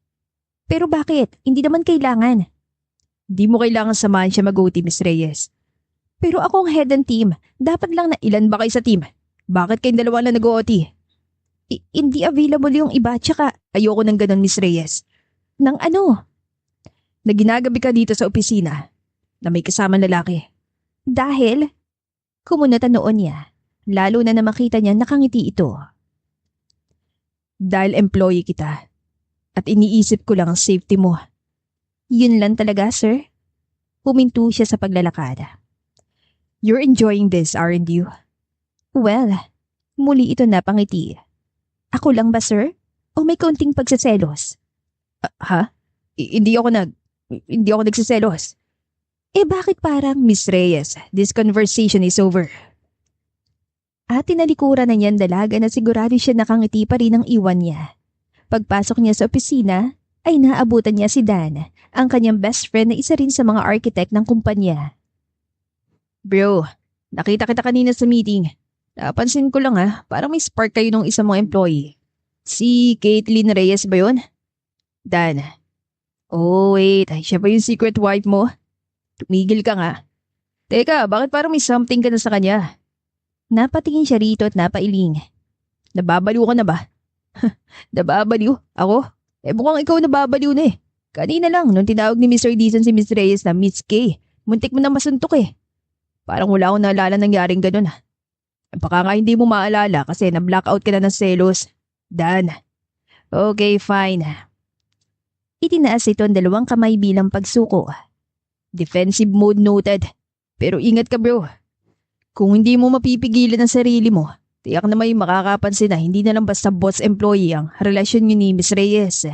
Pero bakit? Hindi naman kailangan. Di mo kailangan samahan siya mag-OT, Miss Reyes. Pero ako ang head ng team. Dapat lang na Ilan ba kayo sa team? Bakit kayong dalawa lang nag-OT? hindi available yung iba tsaka Ayoko ng ganun, Miss Reyes. ng ano. Na ginagabi ka dito sa opisina na may kasamang lalaki. Dahil, kumunata noon niya. Lalo na makita niya nakangiti ito. Dahil employee kita. At iniisip ko lang ang safety mo. Yun lang talaga, sir. Huminto siya sa paglalakad. You're enjoying this, aren't you? Well, muli ito napangiti. Ako lang ba, sir? O may kaunting pagsaselos? Ha? Hindi ako nagsiselos. Bakit parang Miss Reyes, this conversation is over. At tinalikuran na niyan dalaga na sigurado siya nakangiti pa rin ang iwan niya. Pagpasok niya sa opisina, ay naabutan niya si Dan, ang kanyang best friend na isa rin sa mga architect ng kumpanya. Bro, nakita kita kanina sa meeting. Napansin ko lang parang may spark kayo nung isang mga employee. Si Caitlin Reyes ba yun? Dan. Oh wait, siya ba yung secret wife mo? Tumigil ka nga. Teka, bakit parang may something ka na sa kanya? Napatingin siya rito at napailing. Nababaliw ka na ba? Nababaliw? Ako? Mukhang ikaw nababaliw na eh. Kanina lang, nung tinawag ni Mr. Dizon si Miss Reyes na Miss K, muntik mo na masuntok eh. Parang wala akong naalala nangyaring ganun. Baka nga hindi mo maalala kasi na-blackout ka na ng selos. Dan. Okay, fine. Itinaas ito ang dalawang kamay bilang pagsuko. Defensive mode noted. Pero ingat ka bro. Kung hindi mo mapipigilan ang sarili mo, tiyak na may makakapansin na hindi na lang basta boss-employee ang relasyon niyo ni Miss Reyes.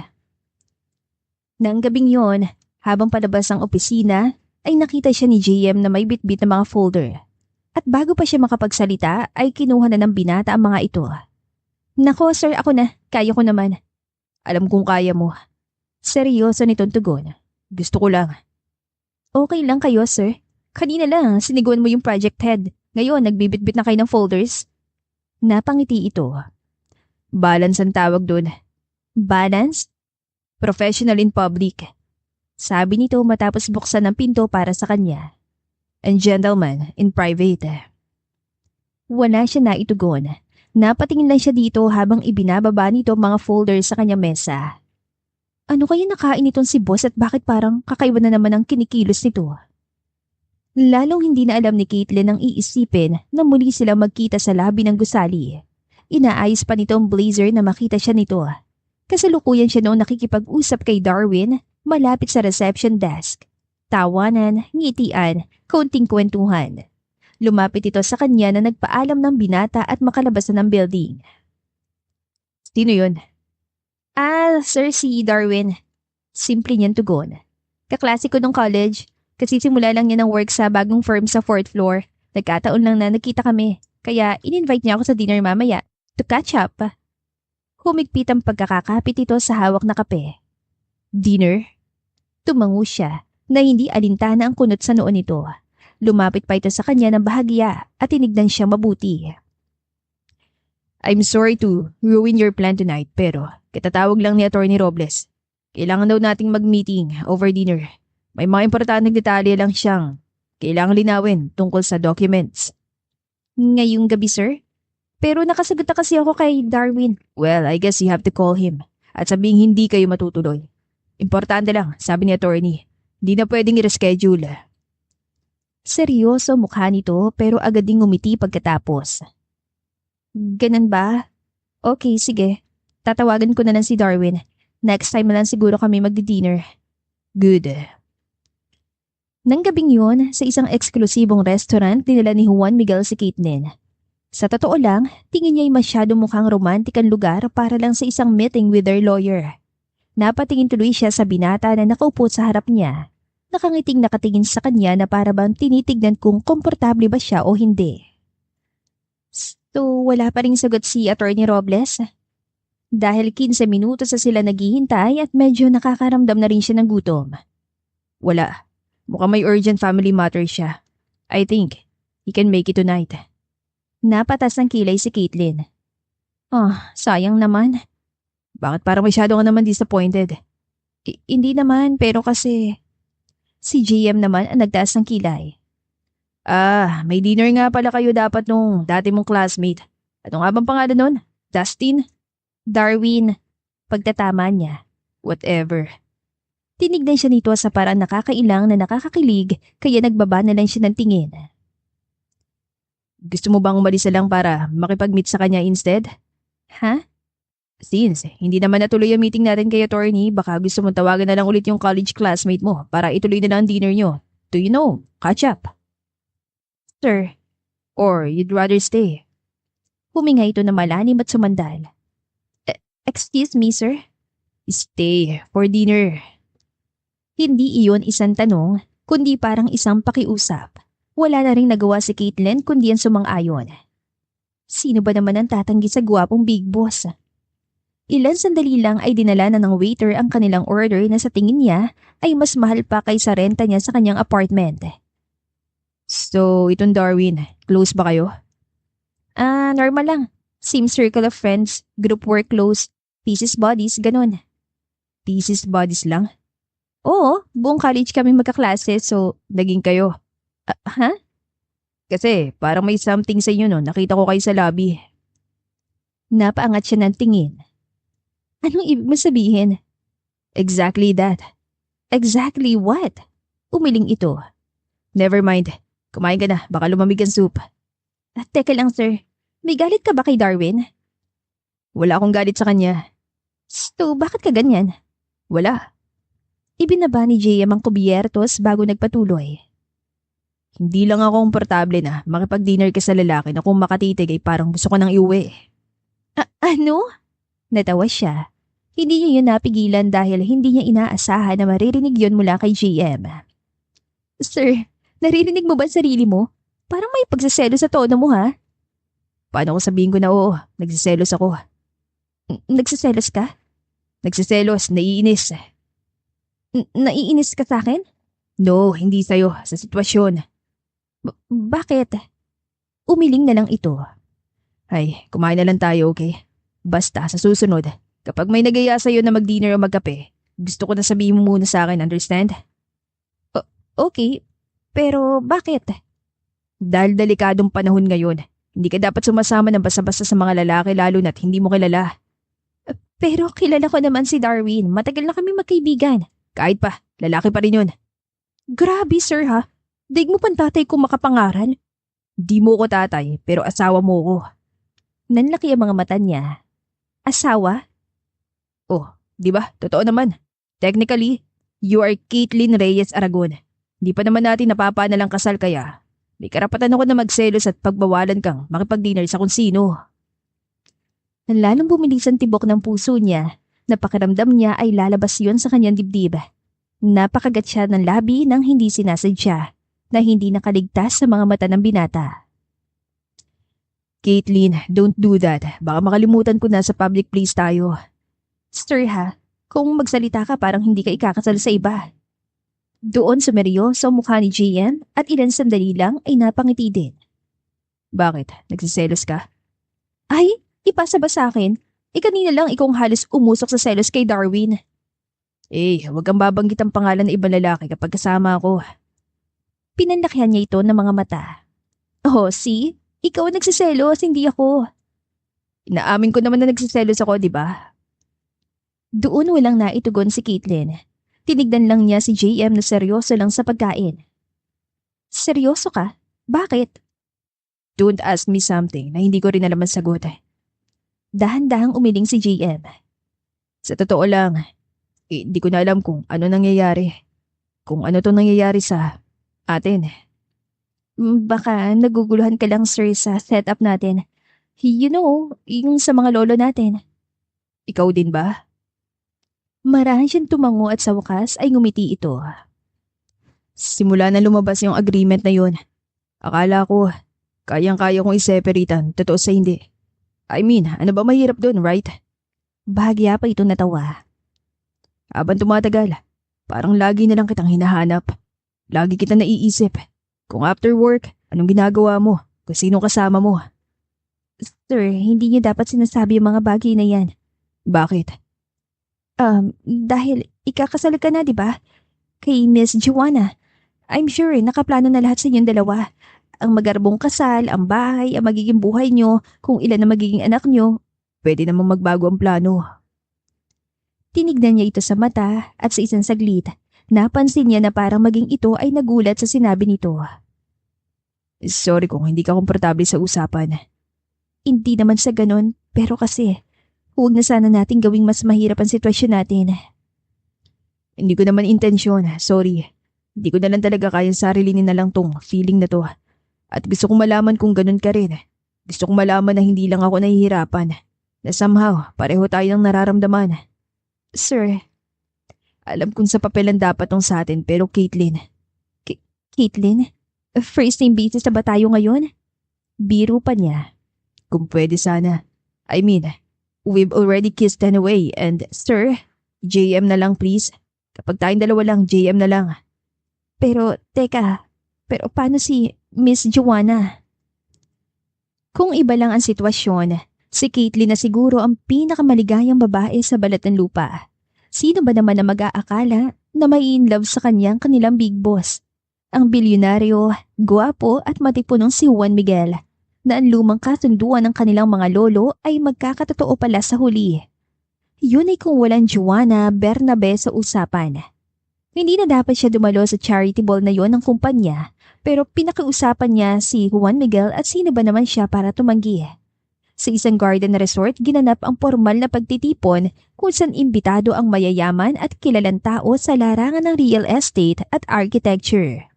Nang gabing yon, habang palabas ang opisina, ay nakita siya ni JM na may bitbit na mga folder. At bago pa siya makapagsalita, ay kinuha na ng binata ang mga ito. Nako sir, ako na. Kaya ko naman. Alam kong kaya mo. Seryoso nitong tugon. Gusto ko lang. Okay lang kayo sir. Kanina lang, siniguan mo yung project head. Ngayon, nagbibitbit na kayo ng folders. Napangiti ito. Balance ang tawag doon. Balance? Professional in public. Sabi nito matapos buksan ang pinto para sa kanya. And gentleman in private. Wala siya naitugon. Napatingin lang siya dito habang ibinababa nito ang mga folders sa kanyang mesa. Ano kaya nakain itong si boss at bakit parang kakaiba na naman ang kinikilos nito? Lalong hindi na alam ni Caitlin ang iisipin na muli sila magkita sa labi ng gusali. Inaayos pa nito ang blazer na makita siya nito. Kasalukuyan siya noong nakikipag-usap kay Darwin malapit sa reception desk. Tawanan, ngitian, kaunting kwentuhan. Lumapit ito sa kanya na nagpaalam ng binata at makalabas na ng building. Sino yun? Sir, si Darwin. Simple niyan tugon. Kaklase ko nung college. Kasi simula lang niya ng work sa bagong firm sa 4th floor. Nagkataon lang na nakita kami. Kaya in-invite niya ako sa dinner mamaya to catch up. Humigpit ang pagkakakapit ito sa hawak na kape. Dinner? Tumango siya na hindi alintana ang kunot sa noo nito. Lumapit pa ito sa kanya ng bahagya at tinignan siya mabuti. I'm sorry to ruin your plan tonight pero katatawag lang ni Attorney Robles. Kailangan daw nating mag-meeting over dinner. May mga importanteng detalye lang siyang kailangan linawin tungkol sa documents. Ngayong gabi, sir? Pero nakasagot na kasi ako kay Darwin. Well, I guess you have to call him at sabihing hindi kayo matutuloy. Importante lang, sabi ni attorney. Hindi na pwedeng i-reschedule. Seryoso mukha nito pero agad ding ngumiti pagkatapos. Ganun ba? Okay, sige. Tatawagan ko na lang si Darwin. Next time na lang siguro kami magdi-dinner. Good. Nang gabing yun, sa isang eksklusibong restaurant, dinala ni Juan Miguel si Caitlin. Sa totoo lang, tingin niya ay masyado mukhang romantik ang lugar para lang sa isang meeting with their lawyer. Napatingin tuloy siya sa binata na nakaupo sa harap niya. Nakangiting nakatingin sa kanya na para bang tinitignan kung komportable ba siya o hindi. So, wala pa ring sagot si Attorney Robles? Dahil 15 minutos na sila naghihintay at medyo nakakaramdam na rin siya ng gutom. Wala. Mukhang may urgent family matter siya. I think he can make it tonight. Napatas ng kilay si Caitlin. Sayang naman. Bakit parang masyado ka naman disappointed? Hindi naman, pero kasi... Si JM naman ang nagtaas ng kilay. May dinner nga pala kayo dapat nung dati mong classmate. Ano nga bang pangalan nun? Dustin? Darwin. Pagtatama niya. Whatever. Tinignan siya nito sa parang nakakailang na nakakakilig kaya nagbaba na lang siya ng tingin. Gusto mo bang umalis na lang para makipag-meet sa kanya instead? Ha? Since hindi naman natuloy ang meeting natin kay attorney, baka gusto mong tawagan na lang ulit yung college classmate mo para ituloy na lang ang dinner nyo. Do you know? Catch up. Sir. Or you'd rather stay? Huminga ito na malalim at sumandal. Excuse me, sir? Stay for dinner. Hindi iyon isang tanong, kundi parang isang pakiusap. Wala na ring nagawa si Caitlin kundi ang sumang-ayon. Sino ba naman ang tatanggi sa gwapong big boss? Ilan sandali lang ay dinala na ng waiter ang kanilang order na sa tingin niya ay mas mahal pa kaysa renta niya sa kanyang apartment. So, itong Darwin, close ba kayo? Normal lang. Same circle of friends, group work close, pieces bodies, ganun. Pieces bodies lang? Oo, buong college kami magkaklase so naging kayo. Ha? Kasi parang may something sa inyo no, nakita ko kayo sa lobby. Napaangat siya ng tingin. Anong ibig mo sabihin? Exactly that. Exactly what? Umiling ito. Never mind. Kumain ka na, baka lumamig ang soup. Teka lang sir, may galit ka ba kay Darwin? Wala akong galit sa kanya. So, bakit ka ganyan? Wala. Ibinaba ni JM ang kubyertos bago nagpatuloy. Hindi lang ako komportable na makipag-dinner ka sa lalaki na kung makatitig ay parang gusto ko nang iuwi. Ano? Natawa siya. Hindi niya yun napigilan dahil hindi niya inaasahan na maririnig yun mula kay JM. Sir, naririnig mo ba sarili mo? Parang may pagsaselo sa tono mo ha? Paano ko sabihin ko na oo, nagsiselos ako. Nagsiselos ka? Nagsiselos, naiinis. Naiinis ka sa akin? No, hindi sa'yo, sa sitwasyon. Bakit? Umiling na lang ito. Ay, kumain na lang tayo, okay? Basta sa susunod, kapag may nagaya sa'yo na mag-dinner o magkape, gusto ko na sabihin mo muna sa akin, understand? Okay, pero bakit? Dahil delikadong panahon ngayon, hindi ka dapat sumasama ng basta-basta sa mga lalaki lalo na't hindi mo kilala. Pero kilala ko naman si Darwin, matagal na kami magkaibigan. Kahit pa, lalaki pa rin yun. Grabe sir ha, daig mo pang tatay kong makapangaral. Di mo ko tatay, pero asawa mo ko. Nanlaki ang mga mata niya. Asawa? Oh, di ba? Totoo naman. Technically, you are Caitlin Reyes Aragon. Di pa naman natin napapanalang kasal kaya may karapatan ako na magselos at pagbawalan kang makipag-dinner sa kung sino. Lalong bumilis ang tibok ng puso niya. Napakiramdam niya ay lalabas yon sa kanyang dibdib. Napakagat siya ng labi nang hindi sinasadya na hindi nakaligtas sa mga mata ng binata. Caitlin, don't do that. Baka makalimutan ko na sa public place tayo. Sir ha, kung magsalita ka parang hindi ka ikakasal sa iba. Doon sumeryoso ang mukha ni JM at ilang sandali lang ay napangiti din. Bakit? Nagsiselos ka? Ay, ipasa ba sa akin? Kanina lang ikaw ang halos umusok sa selos kay Darwin. Huwag kang babanggit ang pangalan ng ibang lalaki kapag kasama ako. Pinanlakihan niya ito ng mga mata. Oh, see? Ikaw ang nagsiselos, hindi ako. Inaamin ko naman na nagsiselos ako, di ba? Doon walang naitugon si Caitlin. Tinignan lang niya si JM na seryoso lang sa pagkain. Seryoso ka? Bakit? Don't ask me something na hindi ko rin alam ang sagot. Dahan-dahang umiling si JM. Sa totoo lang, hindi ko na alam kung ano nangyayari. Kung ano to nangyayari sa atin. Baka naguguluhan ka lang sir sa setup natin. You know, yung sa mga lolo natin. Ikaw din ba? Marahan siyang tumango at sa wakas ay ngumiti ito. Simula na lumabas yung agreement na yun. Akala ko, kayang-kaya kong i-separatean, totoo sa hindi. I mean, ano ba mahirap dun, right? Bahagya pa ito natawa. Habang tumatagal, parang lagi na lang kitang hinahanap. Lagi kita naiisip. Kung after work, anong ginagawa mo? Kung sino kasama mo? Sir, hindi niyo dapat sinasabi yung mga bagay na yan. Bakit? Dahil ikakasal ka na, di ba? Kay Miss Joanna. I'm sure nakaplano na lahat sa inyong dalawa. Ang magarbong kasal, ang bahay, ang magiging buhay nyo, kung ilan na magiging anak nyo. Pwede namang magbago ang plano. Tinignan niya ito sa mata at sa isang saglit, napansin niya na parang maging ito ay nagulat sa sinabi nito. Sorry kung hindi ka komportable sa usapan. Hindi naman sa ganon, pero kasi, huwag na sana nating gawing mas mahirap ang sitwasyon natin. Hindi ko naman intensyon, sorry. Hindi ko na lang talaga kayang sarilinin na lang tong feeling na to. At gusto kong malaman kung ganun ka rin. Gusto kong malaman na hindi lang ako nahihirapan. Na somehow, pareho tayong nararamdaman. Sir. Alam kong sa papel ang dapat tong sa atin, pero Caitlin. Caitlin? First name basis na ba tayo ngayon? Biro pa niya. Kung pwede sana. I mean, we've already kissed anyway and, Sir? JM na lang please. Kapag tayong dalawa lang, JM na lang. Pero, teka. Pero paano si Miss Joanna? Kung iba lang ang sitwasyon, si Caitlin na siguro ang pinakamaligayang babae sa balat ng lupa. Sino ba naman na mag-aakala na may in love sa kanilang big boss? Ang bilyonaryo, guwapo at matipunong si Juan Miguel, na ang lumang kasunduan ng kanilang mga lolo ay magkakatotoo pala sa huli. Yun ay kung walang Joanna Bernabe sa usapan. Hindi na dapat siya dumalo sa charity ball na yon ng kumpanya, pero pinakiusapan niya si Juan Miguel at sino ba naman siya para tumanggi. Sa isang garden resort, ginanap ang formal na pagtitipon kung saan imbitado ang mayayaman at kilalang tao sa larangan ng real estate at architecture.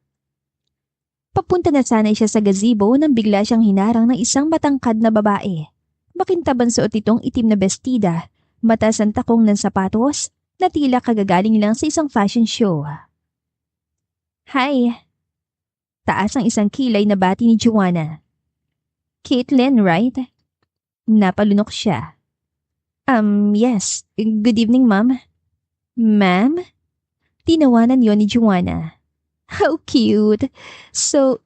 Papunta na sana siya sa gazebo nang bigla siyang hinarang ng isang matangkad na babae. Makintabang suot itong itim na bestida, mataas ang takong ng sapatos, na tila kagagaling lang sa isang fashion show. Hi! Taas ang isang kilay na bati ni Joanna. Caitlin, right? Napalunok siya. Yes. Good evening, ma'am. Ma'am? Tinawanan yon ni Joanna. How cute. So,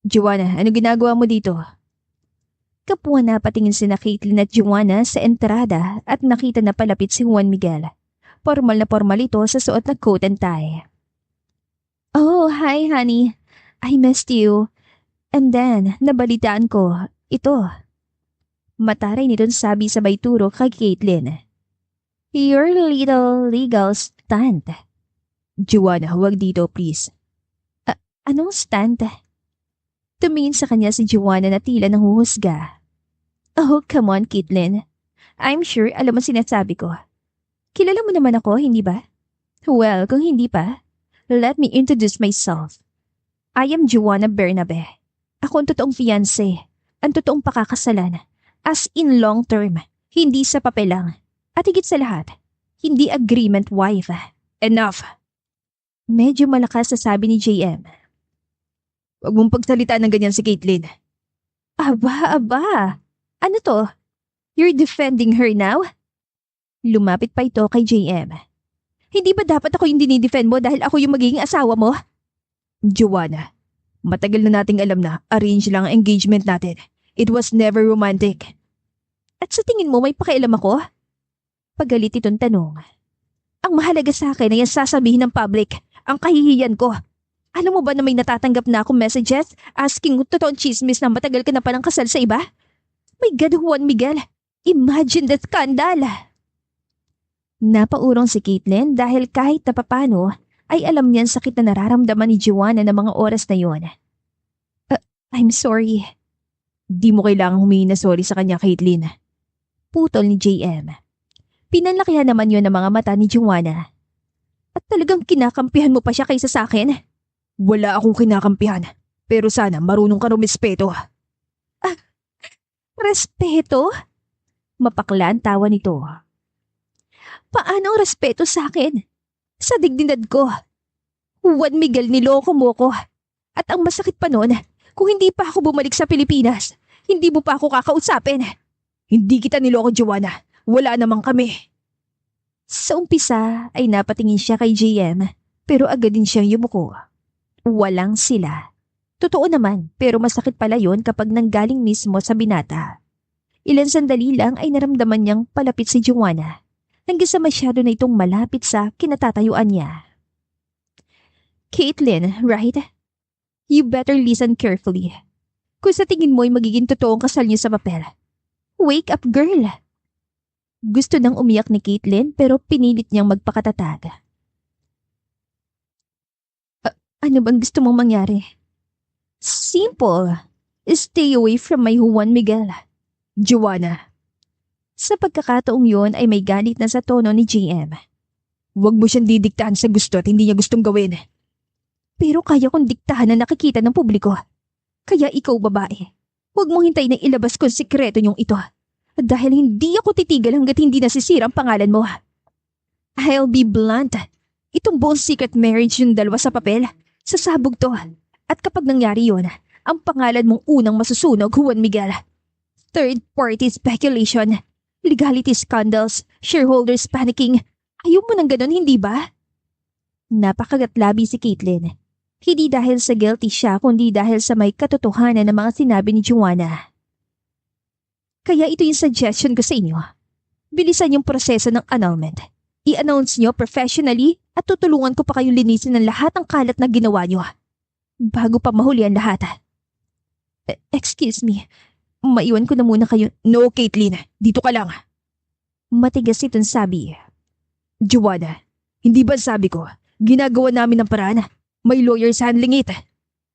Joanna, ano ginagawa mo dito? Kapwa na patingin sina Caitlin at Joanna sa entrada at nakita na palapit si Juan Miguel. Formal na formal ito sa suot na coat and tie. Oh, hi honey. I missed you. And then, nabalitaan ko, ito. Mataray nitong sabi sabay turo kay Caitlin. Your little legal stunt. Joanna, huwag dito please. Anong stunt? Tumingin sa kanya si Joanna na tila nanghuhusga. Oh, come on, Caitlin. I'm sure alam mo sinasabi ko. Kilala mo naman ako, hindi ba? Well, kung hindi pa, let me introduce myself. I am Joanna Bernabe. Ako ang totoong fiancé, ang totoong pakakasalan. As in long term, hindi sa papel lang. At higit sa lahat, hindi agreement wife. Enough! Medyo malakas sa sabi ni JM. Huwag mong pagsalita ng ganyan si Caitlin. Aba! Ano to? You're defending her now? Lumapit pa ito kay JM. Hindi ba dapat ako yung dinidefend mo dahil ako yung magiging asawa mo? Joanna, matagal na nating alam na arrange lang ang engagement natin. It was never romantic. At sa tingin mo may pakialam ako? Pagalit itong tanong. Ang mahalaga sa akin ay ang sasabihin ng public, ang kahihiyan ko. Alam mo ba na may natatanggap na akong messages asking kung totoong chismis na matagal ka na palang kasal sa iba? My God, Juan Miguel, imagine the scandal! Napaurong si Caitlin dahil kahit na papano ay alam niya ang sakit na nararamdaman ni Joanna ng mga oras na yon. I'm sorry. Di mo kailangang humingi na sorry sa kanya, Caitlin. Putol ni JM. Pinanlakihan naman yon ng mga mata ni Joanna. At talagang kinakampihan mo pa siya kaysa sa akin? Wala akong kinakampihan, pero sana marunong ka rumispeto. Respeto? Mapakla ang tawa nito. Paano ang respeto sa akin? Sa dignidad ko. Juan Miguel, niloko mo ko. At ang masakit pa nun, kung hindi pa ako bumalik sa Pilipinas, hindi mo pa ako kakausapin. Hindi kita niloko, Joanna. Wala namang kami. Sa umpisa ay napatingin siya kay JM, pero agad din siyang yumuko. Walang sila. Totoo naman, pero masakit pala yun kapag nanggaling mismo sa binata. Ilan sandali lang ay naramdaman niyang palapit si Joanna. Hanggang sa masyado na itong malapit sa kinatatayuan niya. Caitlin, right? You better listen carefully. Kung sa tingin mo ay magiging totoong kasal niyo sa papel. Wake up, girl! Gusto nang umiyak ni Caitlin pero pinilit niyang magpakatatag. Ano bang gusto mong mangyari? Simple. Stay away from my Juan Miguel. Joanna. Sa pagkakataong yon ay may galit na sa tono ni JM. Huwag mo siyang didiktahan sa gusto at hindi niya gustong gawin. Pero kaya kong diktahan na nakikita ng publiko. Kaya ikaw, babae, huwag mong hintayin na ilabas kong sikreto niyong ito. Dahil hindi ako titigil hanggat hindi nasisira ang pangalan mo. I'll be blunt. Itong buong secret marriage yung dalawa sa papel, sasabog to. At kapag nangyari yon, ang pangalan mong unang masusunog, Juan Miguel. Third-party speculation, legality scandals, shareholders panicking. Ayaw mo ng ganon, hindi ba? Napakagatlabi si Caitlin. Hindi dahil sa guilty siya, kundi dahil sa may katotohanan ng mga sinabi ni Joanna. Kaya ito yung suggestion ko sa inyo. Bilisan yung proseso ng annulment. I-announce nyo professionally at tutulungan ko pa kayo linisin ng lahat ng kalat na ginawa nyo. Bago pa mahuli ang lahat. Excuse me. Maiwan ko na muna kayo. No, Caitlin. Dito ka lang. Matigas itong sabi. Joanna, hindi ba sabi ko, ginagawa namin ng paraan. May lawyers handling it.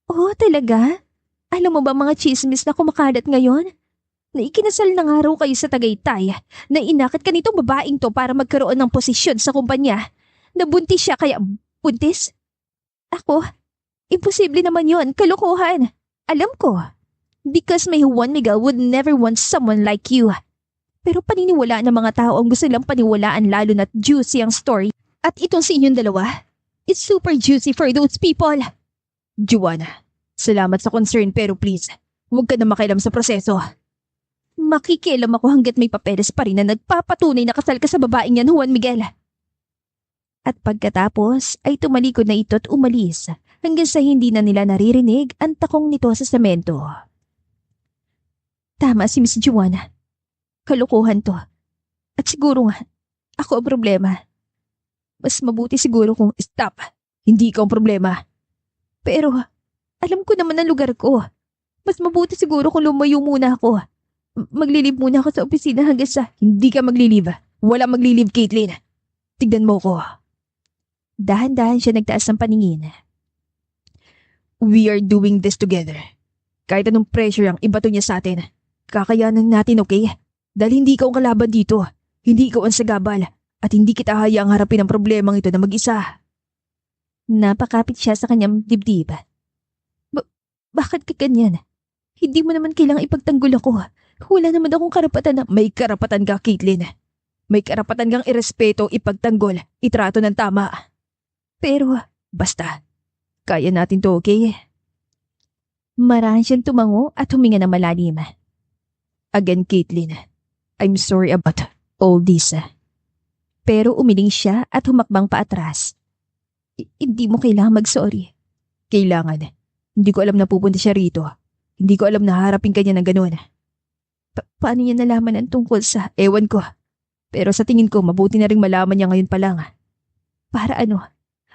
Oh, talaga? Alam mo ba mga chismis na kumakalat ngayon? Na ikinasal na nga raw kayo sa Tagaytay, na inakit ka nitong babaeng to para magkaroon ng posisyon sa kumpanya. Nabuntis siya kaya buntis? Ako? Imposible naman yon, kalokohan. Alam ko. Because my Juan Miguel would never want someone like you. Pero paniniwalaan ng mga tao ang gusto lang paniwalaan lalo na't juicy ang story. At itong sa inyong dalawa, it's super juicy for those people. Joanna, salamat sa concern pero please, huwag ka na makialam sa proseso. Makikialam ako hanggat may papeles pa rin na nagpapatunay na kasal ka sa babaeng yan, Juan Miguel. At pagkatapos ay tumalikod na ito at umalis hanggang sa hindi na nila naririnig ang takong nito sa semento. Tama si Miss Joanna. Kalokohan to. At siguro nga, ako ang problema. Mas mabuti siguro kung stop. Hindi ikaw ang problema. Pero alam ko naman ang lugar ko. Mas mabuti siguro kung lumayo muna ako. Maglilib muna ako sa opisina hanggang sa... Hindi ka maglilib. Wala maglilib, Caitlin. Tignan mo ko. Dahan-dahan siya nagtaas ng paningin. We are doing this together. Kahit anong pressure ang ibato niya sa atin, kakayanan natin, okay? Dahil hindi ikaw ang kalaban dito. Hindi ikaw ang sagabal. At hindi kita hayaang harapin ang problemang ito na mag-isa. Napakapit siya sa kanyang dibdib. Bakit ka ganyan? Hindi mo naman kailangang ipagtanggol ako. Wala naman akong karapatan na... May karapatan ka, Caitlin. May karapatan kang irespeto, ipagtanggol, itrato ng tama. Pero... Basta, kaya natin to, okay? Marahan siyang tumango at huminga ng malalim. Again, Caitlin, I'm sorry about all this. Pero umiling siya at humakbang paatras. Hindi mo kailangan mag-sorry. Kailangan. Hindi ko alam na pupunta siya rito. Hindi ko alam na harapin kanya ng ganun. Paano niya nalaman ang tungkol sa... Ewan ko. Pero sa tingin ko, mabuti na rin malaman niya ngayon pa lang. Para ano?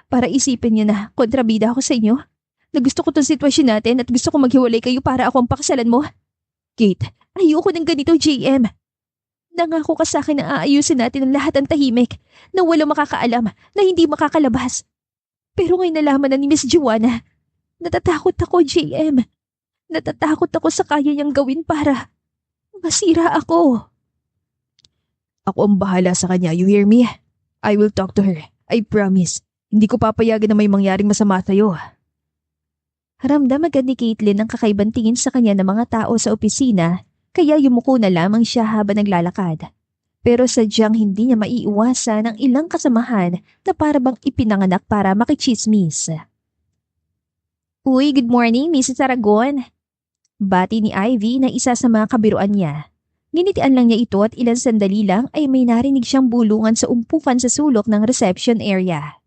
Para isipin niya na kontrabida ako sa inyo? Na gusto ko tong sitwasyon natin at gusto ko maghiwalay kayo para ako ang pakasalan mo? Kate, Ayoko ng ganito, JM. Nangako ka sa akin na aayusin natin ang lahat ng tahimik, na walang makakaalam, na hindi makakalabas. Pero ngayon nalaman na ni Miss Joanna. Natatakot ako, JM. Natatakot ako sa kaya niyang gawin para masira ako. Ako ang bahala sa kanya, you hear me? I will talk to her. I promise. Hindi ko papayagan na may mangyaring masama sa'yo. Ramdam agad ni Caitlin ang kakaibang tingin sa kanya ng mga tao sa opisina, kaya yumuko na lamang siya habang naglalakad. Pero sadyang hindi niya maiiwasan ang ilang kasamahan na para bang ipinanganak para makichismis. Uy, good morning, Mrs. Aragon. Bati ni Ivy na isa sa mga kabiruan niya. Ninitian lang niya ito at ilang sandali lang ay may narinig siyang bulungan sa umpukan sa sulok ng reception area.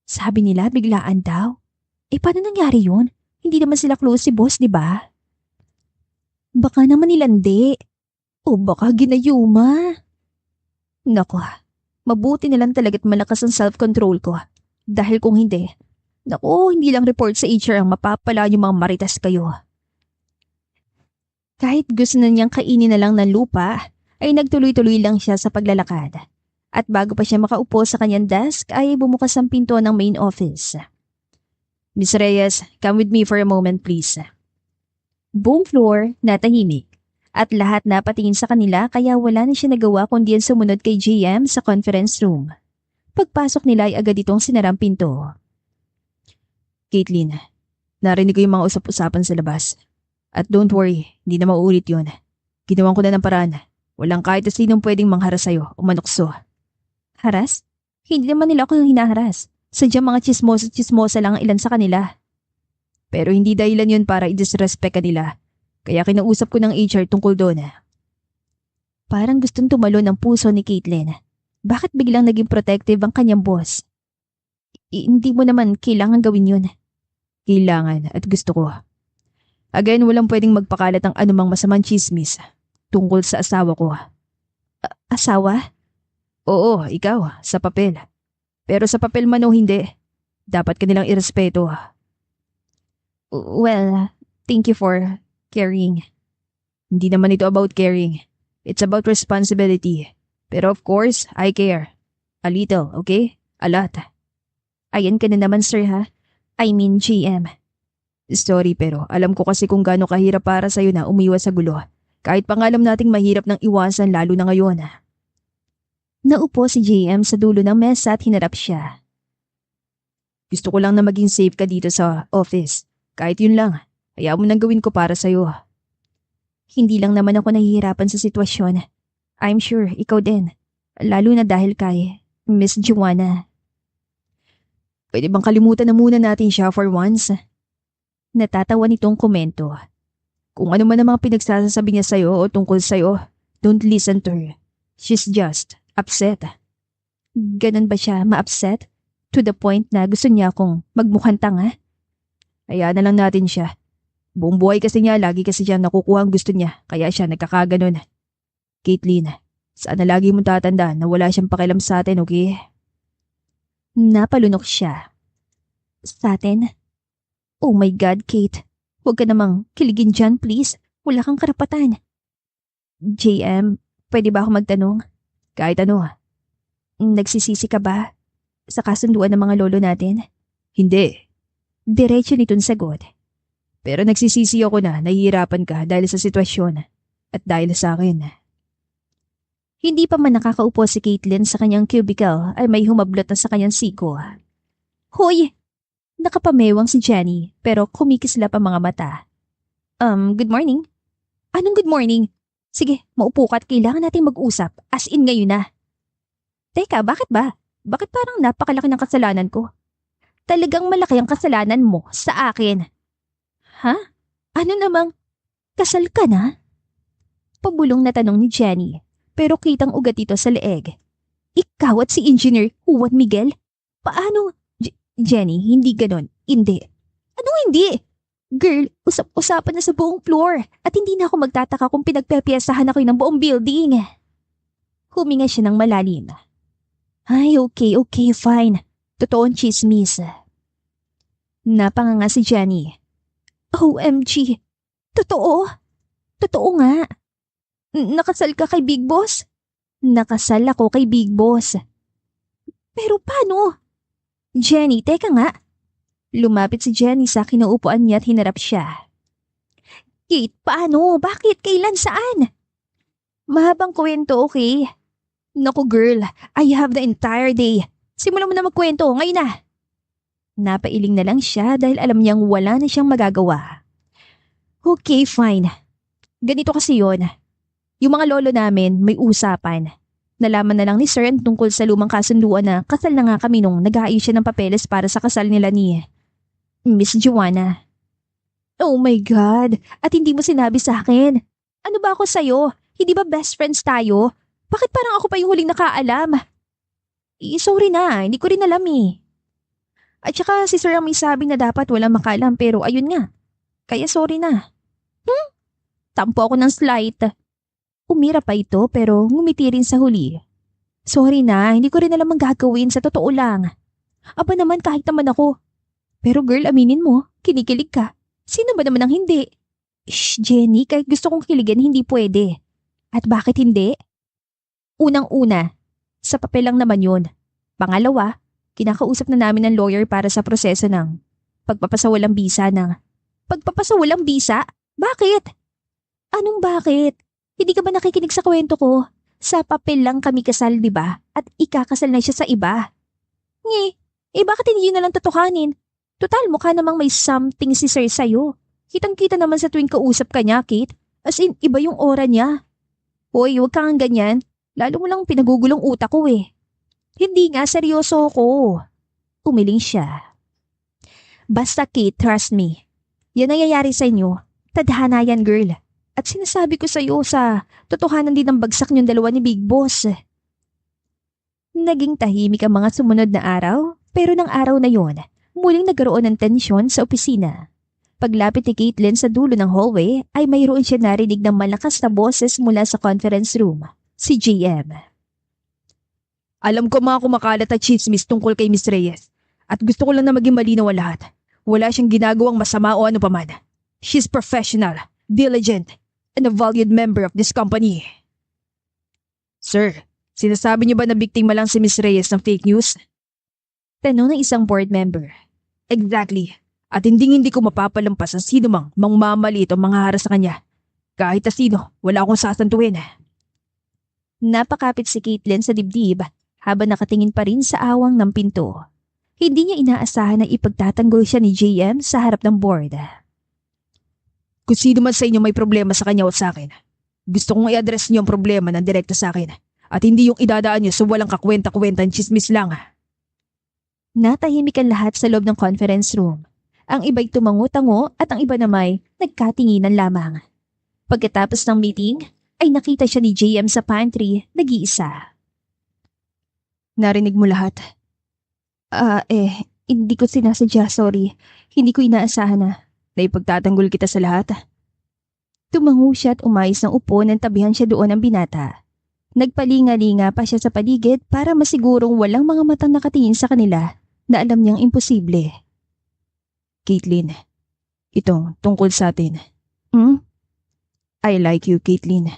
Sabi nila biglaan daw. Paano nangyari yun? Hindi naman sila close si boss, di ba? Baka naman nilandi. O baka ginayuma. Nako, mabuti na lang talaga't malakas ang self-control ko. Dahil kung hindi, hindi lang report sa HR ang mapapala yung mga maritas kayo. Kahit gusto na niyang kainin na lang ng lupa, ay nagtuloy-tuloy lang siya sa paglalakad. At bago pa siya makaupo sa kanyang desk, ay bumukas ang pinto ng main office. Miss Reyes, come with me for a moment please. Buong floor natahimik at lahat napatingin sa kanila kaya wala na siya nagawa kundi ang sumunod kay GM sa conference room. Pagpasok nila ay agad itong sinarang pinto. Caitlin, narinig ko yung mga usap-usapan sa labas. At don't worry, hindi na mauulit yun. Ginawan ko na ng paraan. Walang kahit na sinong pwedeng mangharas sa'yo o manukso. Haras? Hindi naman nila ako yung hinaharas. Sadyang mga chismosa lang ang ilan sa kanila. Pero hindi dahilan yun para i-disrespect ka nila. Kaya kinausap ko ng HR tungkol doon. Parang gustong tumalo ng puso ni Caitlin. Bakit biglang naging protective ang kanyang boss? Hindi mo naman kailangan gawin yun. Kailangan at gusto ko. Again, walang pwedeng magpakalat ng anumang masamang chismis tungkol sa asawa ko. Asawa? Oo, ikaw, sa papel. Pero sa papel man o hindi, dapat ka nilang irespeto. Well, thank you for caring. Hindi naman ito about caring. It's about responsibility. Pero of course, I care. A little, okay? A lot. Ayan ka na naman, sir, ha? I mean, GM. Sorry, pero alam ko kasi kung gaano kahirap para sa'yo na umiwas sa gulo. Kahit pa nga alam nating mahirap ng iwasan lalo na ngayon. Naupo si GM sa dulo ng mesa at hinarap siya. Gusto ko lang na maging safe ka dito sa office. Kahit yun lang, kaya mo nang gawin ko para sa'yo. Hindi lang naman ako nahihirapan sa sitwasyon. I'm sure ikaw din. Lalo na dahil kay Miss Joanna. Pwede bang kalimutan na muna natin siya for once? Natatawa nitong komento. Kung ano man ang mga pinagsasabi niya sa'yo o tungkol sa'yo, don't listen to her. She's just upset. Ganon ba siya ma-upset? To the point na gusto niya akong magmukhang tanga? Hayaan na lang natin siya. Buong buhay kasi niya, lagi kasi siya nakukuha ang gusto niya, kaya siya nagkakaganon. Caitlin, sana lagi mong tatandaan na wala siyang pakialam sa atin, okay? Napalunok siya. Sa atin? Oh my God, Kate. Huwag ka namang kiligin dyan, please. Wala kang karapatan. JM, pwede ba ako magtanong? Kahit ano. Nagsisisi ka ba sa kasunduan ng mga lolo natin? Hindi. Diretso nitong sagot. Pero nagsisisi ako na nahihirapan ka dahil sa sitwasyon at dahil sa akin. Hindi pa man nakakaupo si Caitlin sa kanyang cubicle ay may humablot na sa kanyang siko. Hoy! Nakapamewang si Jenny pero kumikislap ang mga mata. Good morning. Anong good morning? Sige, maupo ka at kailangan nating mag-usap as in ngayon na. Teka, bakit ba? Bakit parang napakalaki ng kasalanan ko? Talagang malaki ang kasalanan mo sa akin. Ha? Ano namang, kasal ka na? Pabulong na tanong ni Jenny, pero kitang ugat ito sa leeg. Ikaw at si Engineer Juan Miguel? Paano? Jenny, hindi ganon. Hindi. Anong hindi? Girl, usap-usapan na sa buong floor at hindi na ako magtataka kung pinagpepiyasahan ako ng buong building. Huminga siya ng malalim. Ay, okay, fine. Totoong chismis. Napanganga si Jenny. OMG! Totoo? Totoo nga. Nakasal ka kay Big Boss? Nakasal ako kay Big Boss. Pero paano? Jenny, teka nga. Lumapit si Jenny sa kinaupuan niya at hinarap siya. Kate, paano? Bakit? Kailan? Saan? Mahabang kwento, okay? Naku girl, I have the entire day. Simulan mo na magkwento, ngayon na. Napailing na lang siya dahil alam niyang wala na siyang magagawa. Okay, fine. Ganito kasi yon. Yung mga lolo namin may usapan. Nalaman na lang ni Sir tungkol sa lumang kasunduan na kasal na nga kami nung nag-aayos siya ng papeles para sa kasal nila ni Miss Joanna. Oh my God! At hindi mo sinabi sa akin. Ano ba ako sa'yo? Hindi ba best friends tayo? Bakit parang ako pa yung huling nakaalam? Sorry na, hindi ko rin alam eh. At saka si Sir ang may sabi na dapat walang makaalam pero ayun nga. Kaya sorry na. Tampo ako ng slight. Umira pa ito pero ngumiti rin sa huli. Sorry na, hindi ko rin alam ang gagawin sa totoo lang. Aba naman kahit naman ako. Pero girl, aminin mo, kinikilig ka. Sino ba naman ang hindi? Shh, Jenny, kahit gusto kong kiligan hindi pwede. At bakit hindi? Unang-una, sa papel lang naman yun. Pangalawa, kinakausap na namin ng lawyer para sa proseso ng pagpapasawalang bisa ng... Pagpapasawalang bisa? Bakit? Anong bakit? Hindi ka ba nakikinig sa kwento ko? Sa papel lang kami kasal, di ba? At ikakasal na siya sa iba. Bakit hindi yun na lang totohanin? Total, mukha namang may something si Sir sa'yo. Kitang-kita naman sa tuwing kausap ka niya, Kate. As in, iba yung aura niya. Hoy, huwag kang ganyan. Lalo mo lang pinagugulong utak ko eh. Hindi nga, seryoso ako. Umiling siya. Basta Kate, trust me. Yan nangyayari sa inyo. Tadhana yan, girl. At sinasabi ko sa'yo sa totohanan din ng bagsak niyong dalawa ni Big Boss. Naging tahimik ang mga sumunod na araw, pero ng araw na yon, muling nagkaroon ng tensyon sa opisina. Paglapit ni Caitlin sa dulo ng hallway ay mayroon siya narinig ng malakas na boses mula sa conference room. Si JM. Alam ko mga kumakalat at chismis tungkol kay Miss Reyes. At gusto ko lang na maging malinaw ang lahat. Wala siyang ginagawang masama o ano paman. She's professional, diligent, and a valued member of this company. Sir, sinasabi niyo ba na biktima lang si Miss Reyes ng fake news? Tanong ng isang board member. Exactly. At hindi ko mapapalampas ang sino mang mangmamalit o manghahara sa kanya. Kahit na sino, wala akong sasantuin. Napakapit si Caitlin sa dibdib habang nakatingin pa rin sa awang ng pinto. Hindi niya inaasahan na ipagtatanggol siya ni JM sa harap ng board. Kung sino man sa inyo may problema sa kanya o sa akin, gusto kong i-address niyo ang problema ng direkta sa akin at hindi yung idadaan niyo sa walang kakwenta-kwentang chismis lang. Natahimik ang lahat sa loob ng conference room. Ang iba'y tumango-tango at ang iba namay nagkatinginan lamang. Pagkatapos ng meeting, ay nakita siya ni JM sa pantry, nag-iisa. Narinig mo lahat? Hindi ko sinasadya, sorry. Hindi ko inaasahan na. Naipagtatanggol kita sa lahat? Tumango siya at umayos ng upo nang tabihan siya doon ng binata. Nagpalinga-linga pa siya sa paligid para masigurong walang mga matang nakatingin sa kanila na alam niyang imposible. Caitlin, ito tungkol sa atin. I like you, Caitlin.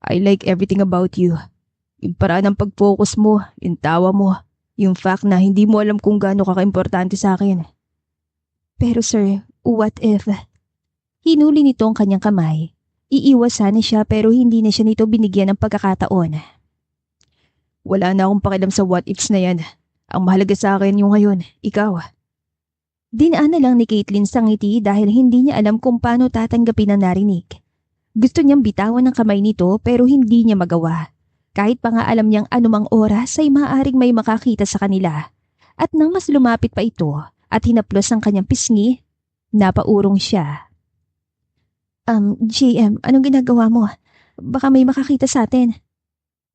I like everything about you. Yung paraan ng pag-focus mo, yung tawa mo, yung fact na hindi mo alam kung gaano kaka-importante sa akin. Pero sir, what if? Hinuli nito ang kanyang kamay. Iiwas sana siya pero hindi na siya nito binigyan ng pagkakataon. Wala na akong pakialam sa what ifs na yan. Ang mahalaga sa akin yung ngayon, ikaw. Dinaan na lang ni Caitlin sa ngiti dahil hindi niya alam kung paano tatanggapin ang narinig. Gusto niyang bitawan ng kamay nito pero hindi niya magawa. Kahit pa nga alam niyang anumang oras ay maaaring may makakita sa kanila. At nang mas lumapit pa ito at hinaplos ang kanyang pisngi, napaurong siya. JM, anong ginagawa mo? Baka may makakita sa atin.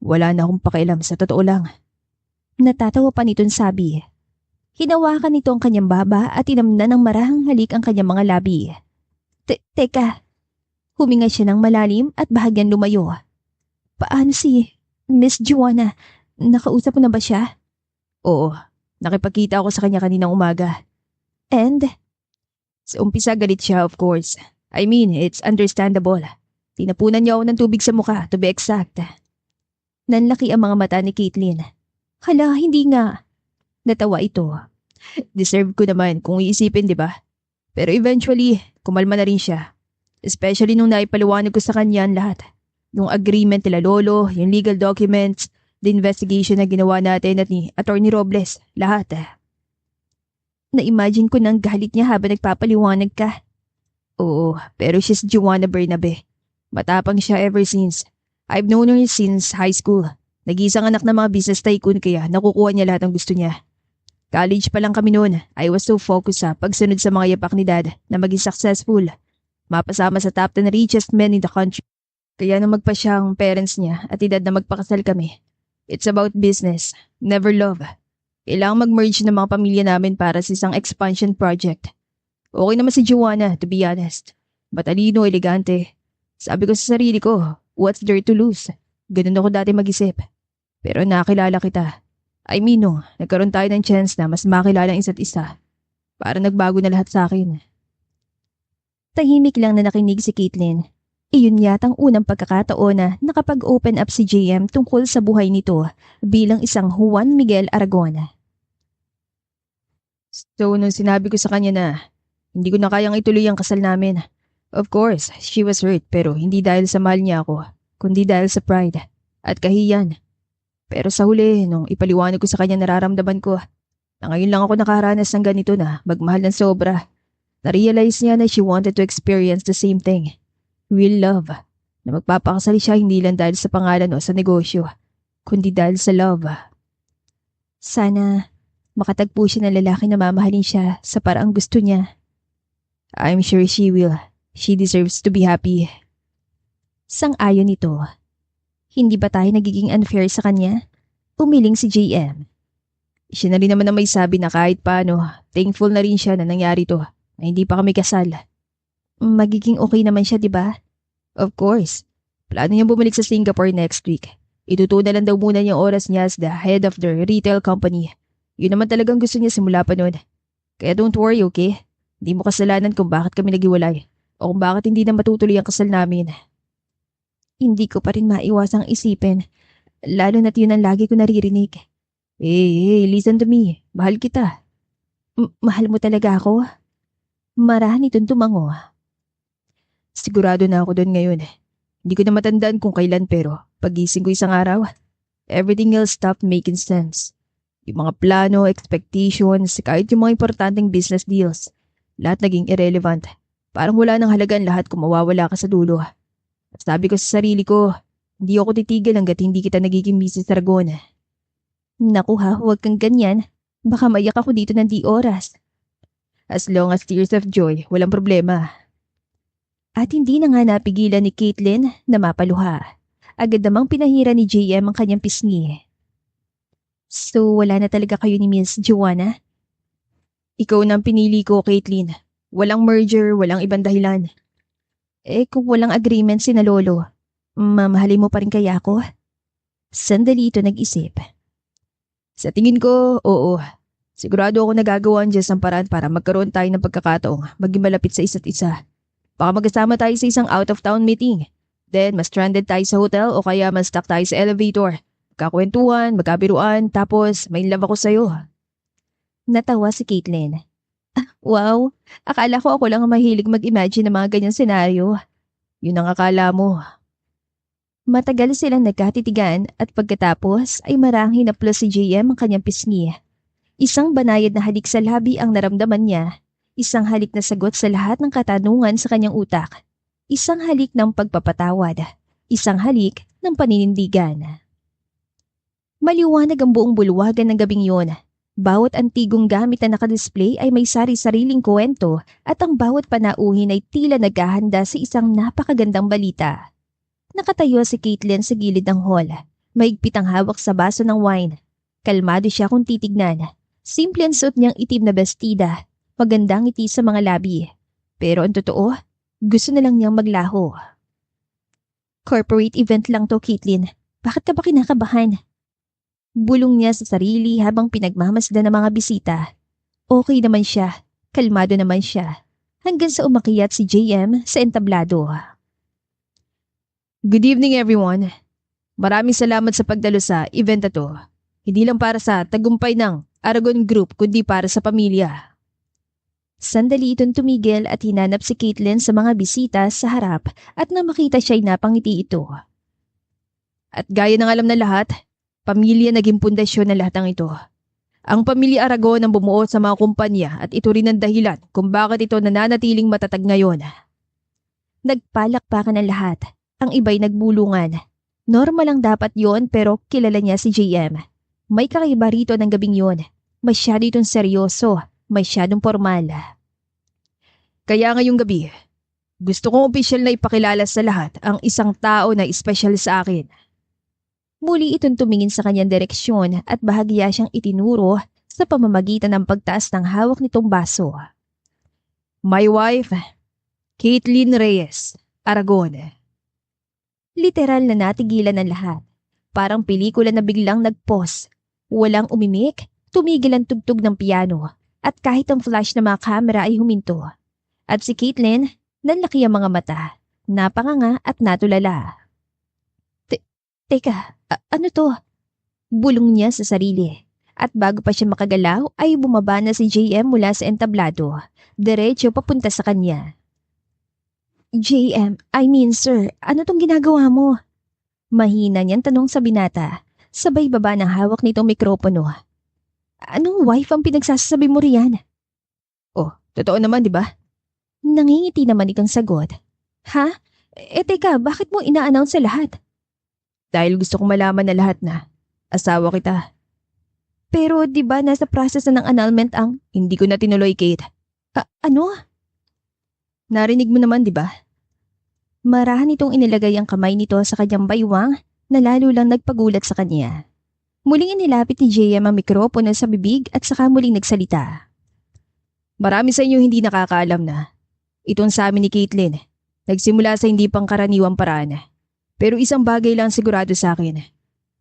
Wala na akong pakialam sa totoo lang. Natatawa pa nitong sabi. Hinawakan nito ang kanyang baba at tinamnan ng marahang halik ang kanyang mga labi. Teka. Huminga siya ng malalim at bahagyan lumayo. Paano si Miss Joanna? Nakausap mo na ba siya? Oo, nakipagkita ako sa kanya kaninang umaga. And? Sa umpisa galit siya, of course. I mean, it's understandable. Tinapunan niya ako ng tubig sa mukha, to be exact. Nanlaki ang mga mata ni Caitlin. Hala, hindi nga. Natawa ito. Deserve ko naman kung iisipin, di ba? Pero eventually, kumalma na rin siya. Especially nung naipaliwanag ko sa kanya ang lahat. Yung agreement nila lolo, yung legal documents, the investigation na ginawa natin at ni Attorney Robles, lahat. Na-imagine ko nang galit niya habang nagpapaliwanag ka. Oo, pero she's Joanna Bernabe. Matapang siya ever since. I've known her since high school. Nag-iisang anak ng mga business tycoon kaya nakukuha niya lahat ng gusto niya. College pa lang kami noon. I was so focused sa pagsunod sa mga yapak ni Dad na maging successful. Mapasama sa top 10 richest men in the country. Kaya nang magpa siyang parents niya at edad na magpakasal kami. It's about business, never love. Kailangang mag-merge ng mga pamilya namin para sa isang expansion project. Okay naman si Joanna, to be honest. Matalino, elegante. Sabi ko sa sarili ko, what's there to lose? Ganun ako dati mag-isip. Pero nakilala kita. I mean, no, nagkaroon tayo ng chance na mas makilala ang isa't isa. Para nagbago na lahat sa akin. Tahimik lang na nakinig si Caitlin. Iyon yatang unang pagkakataon na nakapag-open up si JM tungkol sa buhay nito bilang isang Juan Miguel Aragon. So, nung sinabi ko sa kanya na hindi ko na kayang ituloy ang kasal namin, of course, she was hurt pero hindi dahil sa mahal niya ako, kundi dahil sa pride at kahiyan. Pero sa huli, nung ipaliwanag ko sa kanya nararamdaman ko, na ngayon lang ako nakaranas ng ganito na magmahal ng sobra. Na-realize niya na she wanted to experience the same thing. Real love. Na magpapakasal siya hindi lang dahil sa pangalan o sa negosyo, kundi dahil sa love. Sana makatagpo siya ng lalaki na mamahalin siya sa paraang gusto niya. I'm sure she will. She deserves to be happy. Sang-ayon nito. Hindi ba tayo nagiging unfair sa kanya? Umiling si JM. Siya na rin naman na may sabi na kahit paano, thankful na rin siya na nangyari to. Na hindi pa kami kasal. Magiging okay naman siya, di ba? Of course. Plano niyang bumalik sa Singapore next week. Itutunan lang daw muna niyang oras niya as the head of the retail company. Yun naman talagang gusto niya simula pa noon. Kaya don't worry, okay? Hindi mo kasalanan kung bakit kami naghiwalay o kung bakit hindi na matutuloy ang kasal namin. Hindi ko pa rin maiwasang isipin. Lalo na't yun ang lagi ko naririnig. Hey, listen to me. Mahal kita. Mahal mo talaga ako? Marahan itong tumango. Sigurado na ako doon ngayon. Hindi ko na matandaan kung kailan pero pagising ko isang araw, everything else stopped making sense. Yung mga plano, expectations, kahit yung mga importanteng business deals, lahat naging irrelevant. Parang wala nang halaga ang lahat kung mawawala ka sa dulo. At sabi ko sa sarili ko, hindi ako titigil hanggat hindi kita nagiging Mrs. Aragon. Naku ha, huwag kang ganyan. Baka maiyak ako dito ng di oras. As long as tears of joy, walang problema. At hindi na nga napigilan ni Caitlin na mapaluha. Agad namang pinahira ni JM ang kanyang pisngi. So wala na talaga kayo ni Miss Joanna? Ikaw nang pinili ko, Caitlin. Walang merger, walang ibang dahilan. Kung walang agreement si na lolo, mamahalin mo pa rin kaya ako? Sandali ito nag-isip. Sa tingin ko, oo. Sigurado ako nagagawa ang Diyos ang paraan para magkaroon tayo ng pagkakataong maging malapit sa isa't isa. Baka magkasama tayo sa isang out-of-town meeting. Then, mas-stranded tayo sa hotel o kaya mas-stuck tayo sa elevator. Magkakwentuhan, magkabiruan, tapos may love ako sa'yo. Natawa si Caitlin. Wow, akala ko ako lang ang mahilig mag-imagine ng mga ganyang senaryo. Yun ang akala mo. Matagal silang nagkatitigan at pagkatapos ay marang hinaplos si JM ang kanyang pisngi. Isang banayad na halik sa labi ang naramdaman niya. Isang halik na sagot sa lahat ng katanungan sa kanyang utak. Isang halik ng pagpapatawad. Isang halik ng paninindigan. Maliwanag ang buong bulwagan ng gabing yon. Bawat antigong gamit na nakadisplay ay may sari-sariling kwento at ang bawat panauhin ay tila naghahanda sa isang napakagandang balita. Nakatayo si Caitlin sa gilid ng hall. Mahigpit ang hawak sa baso ng wine. Kalmado siya kung titignan. Simple ang suot niyang itim na bestida. Magandang ngiti sa mga labi. Pero ang totoo, gusto na lang niyang maglaho. Corporate event lang to, Caitlin. Bakit ka ba kinakabahan? Bulong niya sa sarili habang pinagmamasdan ng mga bisita. Okay naman siya. Kalmado naman siya. Hanggang sa umakyat si JM sa entablado. Good evening everyone. Maraming salamat sa pagdalo sa event na to. Hindi lang para sa tagumpay ng Aragon Group kundi para sa pamilya. Sandali itong tumigil at hinanap si Caitlin sa mga bisita sa harap at nang makita siya'y napangiti ito. At gaya ng alam na lahat, pamilya naging pundasyon ng lahat ng ito. Ang pamilya Aragon ang bumuo sa mga kumpanya at ito rin ang dahilan kung bakit ito nananatiling matatag ngayon. Nagpalakpakan ang lahat. Ang iba'y nagbulungan. Normal lang dapat yon pero kilala niya si JM. May kakaiba rito ng gabing yon. Masyado itong seryoso. Masyadong formal. Kaya ngayong gabi, gusto kong opisyal na ipakilala sa lahat ang isang tao na espesyal sa akin. Muli itong tumingin sa kanyang direksyon at bahagya siyang itinuro sa pamamagitan ng pagtaas ng hawak nitong baso. My wife, Caitlin Reyes, Aragon. Literal na natigilan ng lahat. Parang pelikula na biglang nag-pause. Walang umimik, tumigil ang tugtog ng piano. At kahit ang flash ng mga kamera ay huminto. At si Caitlin, nanlaki ang mga mata, napanganga at natulala. Teka, ano to? Bulong niya sa sarili. At bago pa siya makagalaw ay bumaba na si JM mula sa entablado. Diretso papunta sa kanya. JM, sir, ano tong ginagawa mo? Mahina niyang tanong sa binata. Sabay baba ng hawak nitong mikropono. Anong wife ang pinagsasabi mo riyan? Oh, totoo naman, di ba? Nangingiti naman itong sagot. Ha? Teka, bakit mo ina-announce sa lahat? Dahil gusto kong malaman na lahat na asawa kita. Pero di ba nasa process na ng annulment ang... Hindi ko na tinuloy, Kate. Ano? Narinig mo naman, di ba? Marahan itong inilagay ang kamay nito sa kanyang baywang na lalo lang nagpagulat sa kanya. Muling inilapit ni JM ang mikropono sa bibig at saka muling nagsalita. Marami sa inyo hindi nakakaalam na itong sa amin ni Caitlin, nagsimula sa hindi pangkaraniwang paraan. Pero isang bagay lang sigurado sa akin.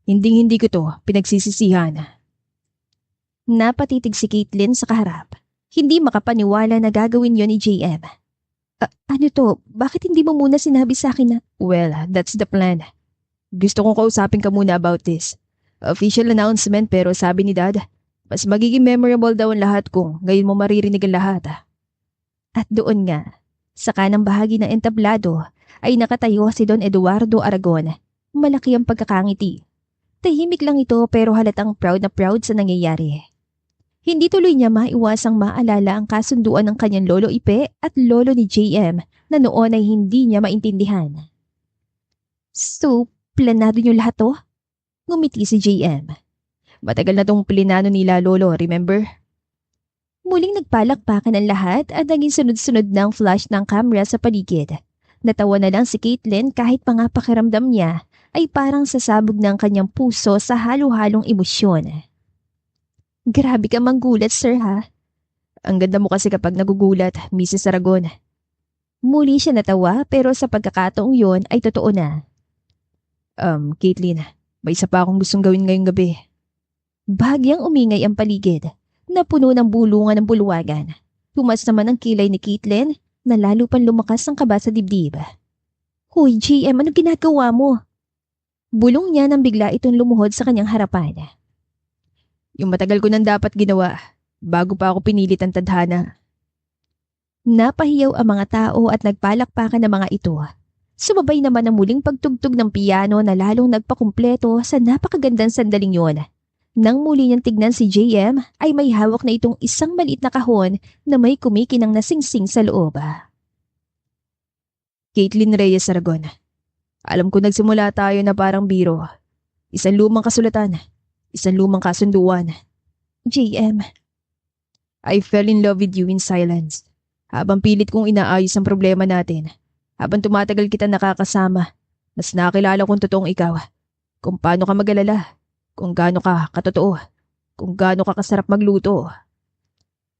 Hindi ko to pinagsisisihan. Napatitig si Caitlin sa kaharap. Hindi makapaniwala na gagawin yon ni JM. Ano to? Bakit hindi mo muna sinabi sa akin na... Well, that's the plan. Gusto kong kausapin ka muna about this. Official announcement pero sabi ni Dad, mas magiging memorable daw ang lahat kung ngayon mo maririnig ang lahat. At doon nga, sa kanang bahagi ng entablado ay nakatayo si Don Eduardo Aragon. Malaki ang pagkakangiti. Tahimik lang ito pero halatang proud na proud sa nangyayari. Hindi tuloy niya maiwasang maalala ang kasunduan ng kanyang lolo Ipe at lolo ni JM na noon ay hindi niya maintindihan. So, planado niyo lahat to? Ngumiti si JM. Matagal na tong plinano nila lolo, remember? Muling nagpalakpakan ang lahat at naging sunod-sunod ng flash ng camera sa paligid. Natawa na lang si Caitlin kahit pa nga pakiramdam niya ay parang sasabog ng kanyang puso sa halo-halong emosyon. Grabe ka manggulat, sir, ha? Ang ganda mo kasi kapag nagugulat, Mrs. Aragon. Muli siya natawa pero sa pagkakataong yon ay totoo na. Caitlin, may isa pa akong gustong gawin ngayong gabi. Bahagyang umingay ang paligid, na puno ng bulungan ng bulwagan. Tumas naman ang kilay ni Caitlin na lalo pang lumakas ang kaba sa dibdib. Hoy, GM, ano ginagawa mo? Bulong niya nang bigla itong lumuhod sa kanyang harapan. Yung matagal ko nang dapat ginawa, bago pa ako pinilit ang tadhana. Napahiyaw ang mga tao at nagpalakpakan ng mga ito. Sumabay naman ang muling pagtugtog ng piano na lalong nagpakumpleto sa napakagandang sandaling yon. Nang muli niyang tignan si JM ay may hawak na itong isang maliit na kahon na may kumikinang nasingsing sa loob. Caitlin Reyes Aragon, alam ko nagsimula tayo na parang biro. Isang lumang kasulatan, isang lumang kasunduan. JM, I fell in love with you in silence. Habang pilit kong inaayos ang problema natin. Habang tumatagal kita nakakasama, mas nakilala kong totoong ikaw. Kung paano ka mag-alala. kung gaano ka katotoo, kung gaano ka kasarap magluto.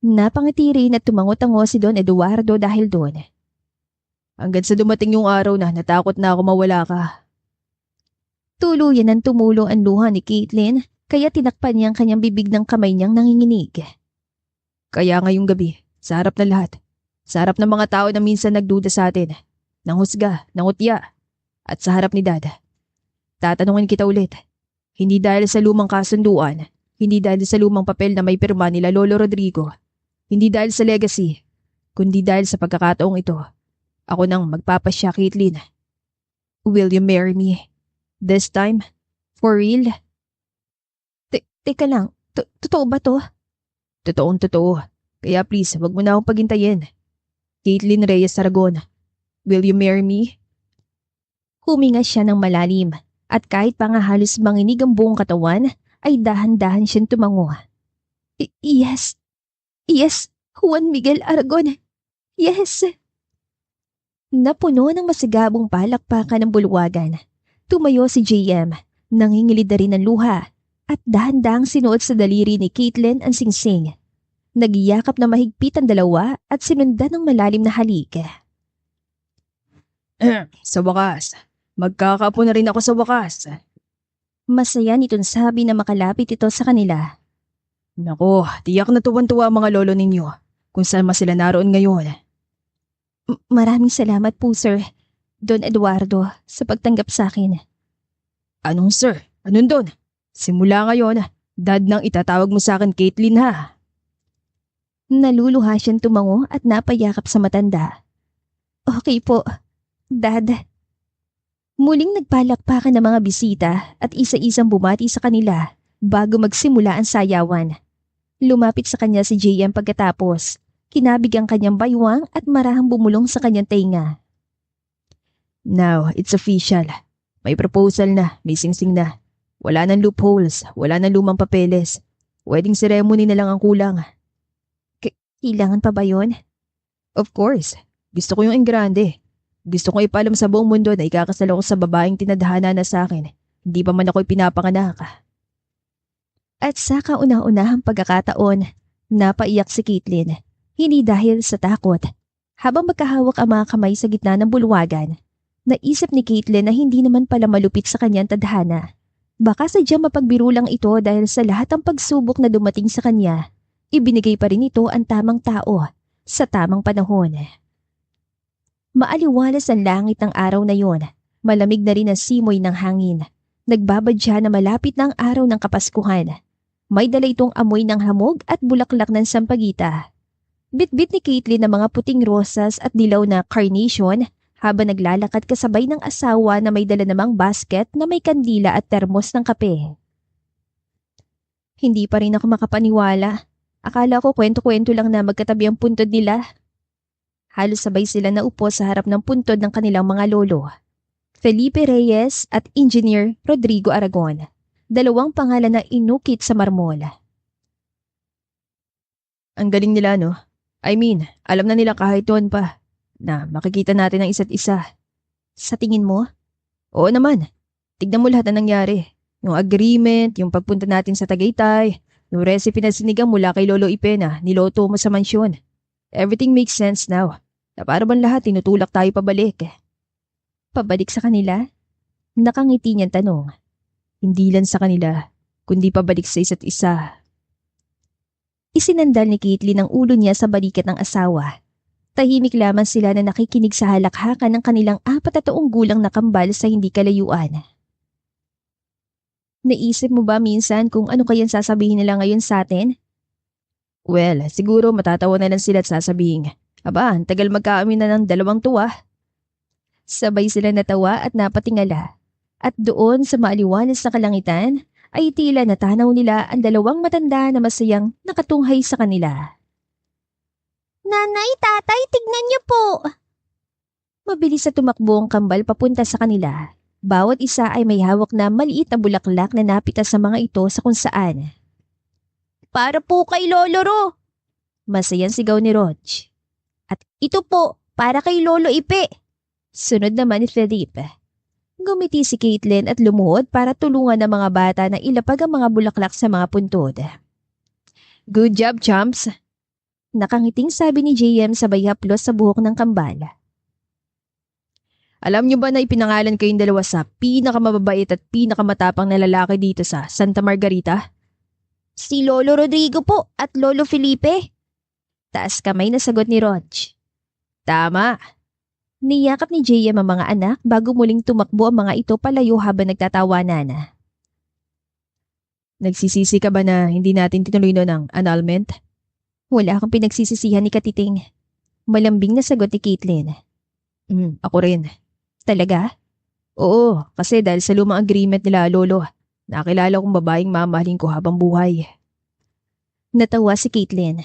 Napangiti rin at tumango-tango si Don Eduardo dahil doon. Hanggang sa dumating yung araw na natakot na ako mawala ka. Tuluyan ang tumulo ang luha ni Caitlin kaya tinakpan niya ang kanyang bibig ng kamay niyang nanginginig. Kaya ngayong gabi, sa harap na lahat, sa harap ng mga tao na minsan nagduda sa atin, nanghusga, nangutya, at sa harap ni Dad, tatanungin kita ulit. Hindi dahil sa lumang kasunduan, hindi dahil sa lumang papel na may pirma nila Lolo Rodrigo, hindi dahil sa legacy, kundi dahil sa pagkakataong ito. Ako nang magpapasya, Caitlin. Will you marry me? This time? For real? Teka lang, totoo ba to? Totoong totoo. Kaya please, wag mo na akong paghintayin. Caitlin Reyes Aragon, will you marry me? Huminga siya ng malalim at kahit pa nga halos manginig ang buong katawan, ay dahan-dahan siyang tumango. Yes. Yes, Juan Miguel Aragon. Yes. Napuno ng masigabong palakpakan ng bulwagan. Tumayo si JM, nangingilid na rin ng luha at dahan-dahang sinuot sa daliri ni Caitlin ang singsing. Nagyakap na mahigpit ang dalawa at sinundan ng malalim na halik. Sa wakas, magkakaapo na rin ako sa wakas. Masaya nitong sabi na makalapit ito sa kanila. Nako, tiyak na tuwan-tuwa ang mga lolo ninyo kung saan mas sila naroon ngayon. Maraming salamat po, Sir Don Eduardo, sa pagtanggap sa akin. Anong sir? Anong Don? Simula ngayon, Dad nang itatawag mo sa akin, Caitlin, ha? Naluluha siyang tumango at napayakap sa matanda. Okay po, Dad. Muling nagpalakpakan ng mga bisita at isa-isang bumati sa kanila bago magsimula ang sayawan. Lumapit sa kanya si JM pagkatapos. Kinabig ang kanyang baywang at marahang bumulong sa kanyang tenga. Now, it's official. May proposal na, may singsing na. Wala nang loopholes, wala nang lumang papeles. Wedding ceremony na lang ang kulang. Kailangan pa ba yun? Of course. Gusto ko yung engrande. Gusto kong ipalam sa buong mundo na ikakasal ako sa babaeng tinadhana na sa akin. Hindi pa man ako ipinapanganak. At sa kauna-unahang pagkakataon, napaiyak si Caitlin. Hindi dahil sa takot. Habang magkahawak ang mga kamay sa gitna ng bulwagan, naisip ni Caitlin na hindi naman pala malupit sa kanyang tadhana. Baka sadyang mapagbiro lang ito dahil sa lahat ng pagsubok na dumating sa kanya, ibinigay pa rin ito ang tamang tao sa tamang panahon. Maaliwalas ang langit ng araw na yon. Malamig na rin ang simoy ng hangin. Nagbabadya na malapit na ang araw ng Kapaskuhan. May dala itong amoy ng hamog at bulaklak ng sampagita. Bitbit ni Caitlin ng mga puting rosas at dilaw na carnation habang naglalakad kasabay ng asawa na may dala namang basket na may kandila at termos ng kape. Hindi pa rin ako makapaniwala. Akala ko kwento-kwento lang na magkatabi ang puntod nila. Halos sabay sila naupo sa harap ng puntod ng kanilang mga lolo. Felipe Reyes at Engineer Rodrigo Aragon. Dalawang pangalan na inukit sa marmol. Ang galing nila, no? I mean, alam na nila kahit doon pa na makikita natin ang isa't isa. Sa tingin mo? Oo naman. Tignan mo lahat na nangyari. Yung agreement, yung pagpunta natin sa Tagaytay, yung recipe na sinigang mula kay Lolo Ipena, niloto mo sa mansyon. Everything makes sense now. Na para bang lahat tinutulak tayo pabalik. Pabalik sa kanila? Nakangiti niyang tanong. Hindi lang sa kanila, kundi pabalik sa isa't isa. Isinandal ni Caitlin ang ulo niya sa balikat ng asawa. Tahimik lamang sila na nakikinig sa halakhakan ng kanilang 4 taong gulang na kambal sa hindi kalayuan. Naisip mo ba minsan kung ano kayang sasabihin nila ngayon sa atin? Well, siguro matatawa na lang sila at sasabihin, aba, ang tagal magkaamin na ng 2 tuwa. Sabay sila natawa at napatingala. At doon sa maaliwalas na kalangitan, ay tila natanaw nila ang 2 matanda na masayang nakatunghay sa kanila. Nanay, tatay, tignan niyo po! Mabilis na tumakbo ang kambal papunta sa kanila. Bawat isa ay may hawak na maliit na bulaklak na napitas sa mga ito sa kung saan. Para po kay Lolo Ro! Masayang sigaw ni Rog. At ito po, para kay Lolo Ipe! Sunod naman ni Felipe. Ngumiti si Caitlin at lumuhod para tulungan ng mga bata na ilapag ang mga bulaklak sa mga puntod. Good job, chumps. Nakangiting sabi ni JM sabay haplos sa buhok ng kambal. Alam niyo ba na ipinangalan kayong dalawa sa pinakamababait at pinakamatapang na lalaki dito sa Santa Margarita? Si Lolo Rodrigo po at Lolo Felipe. Taas kamay na sagot ni Rog. Tama. Niyakap ni JM ang mga anak bago muling tumakbo ang mga ito palayo habang nagtatawanan. Nagsisisi ka ba na hindi natin tinuloy noon ang annulment? Wala akong pinagsisisihan ni Katiting. Malambing na sagot ni Caitlin. Ako rin. Talaga? Oo, kasi dahil sa lumang agreement nila lolo, nakilala kong babaeng mamahalin ko habang buhay. Natawa si Caitlin.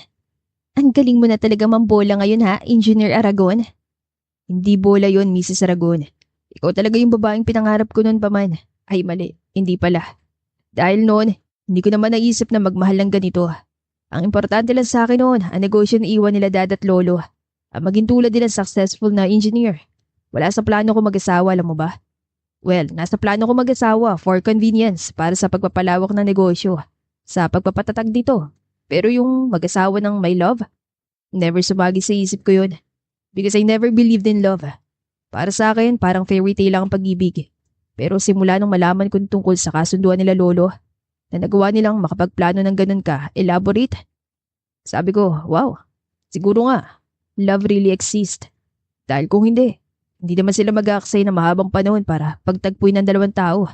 Ang galing mo na talaga mambola ngayon ha, Engineer Aragon. Hindi bola yon, Mrs. Aragon. Ikaw talaga yung babaeng pinangarap ko noon pa man. Ay mali, hindi pala. Dahil noon, hindi ko naman naisip na magmahal ng ganito. Ang importante lang sa akin noon, ang negosyo na iwan nila dad at lolo. Ang maging tulad nila successful na engineer. Wala sa plano ko mag-asawa, alam mo ba? Well, nasa plano ko mag-asawa for convenience para sa pagpapalawak ng negosyo. Sa pagpapatatag dito. Pero yung mag-asawa ng my love, never sumagi sa isip ko yun. Because I never believed in love. Para sa akin, parang fairy tale lang ang pag-ibig. Pero simula nung malaman ko tungkol sa kasunduan nila lolo, na nagawa nilang makapagplano ng ganun ka, elaborate. Sabi ko, wow, siguro nga, love really exists. Dahil kung hindi naman sila mag-aaksay na mahabang panahon para pagtagpuin ng dalawang tao.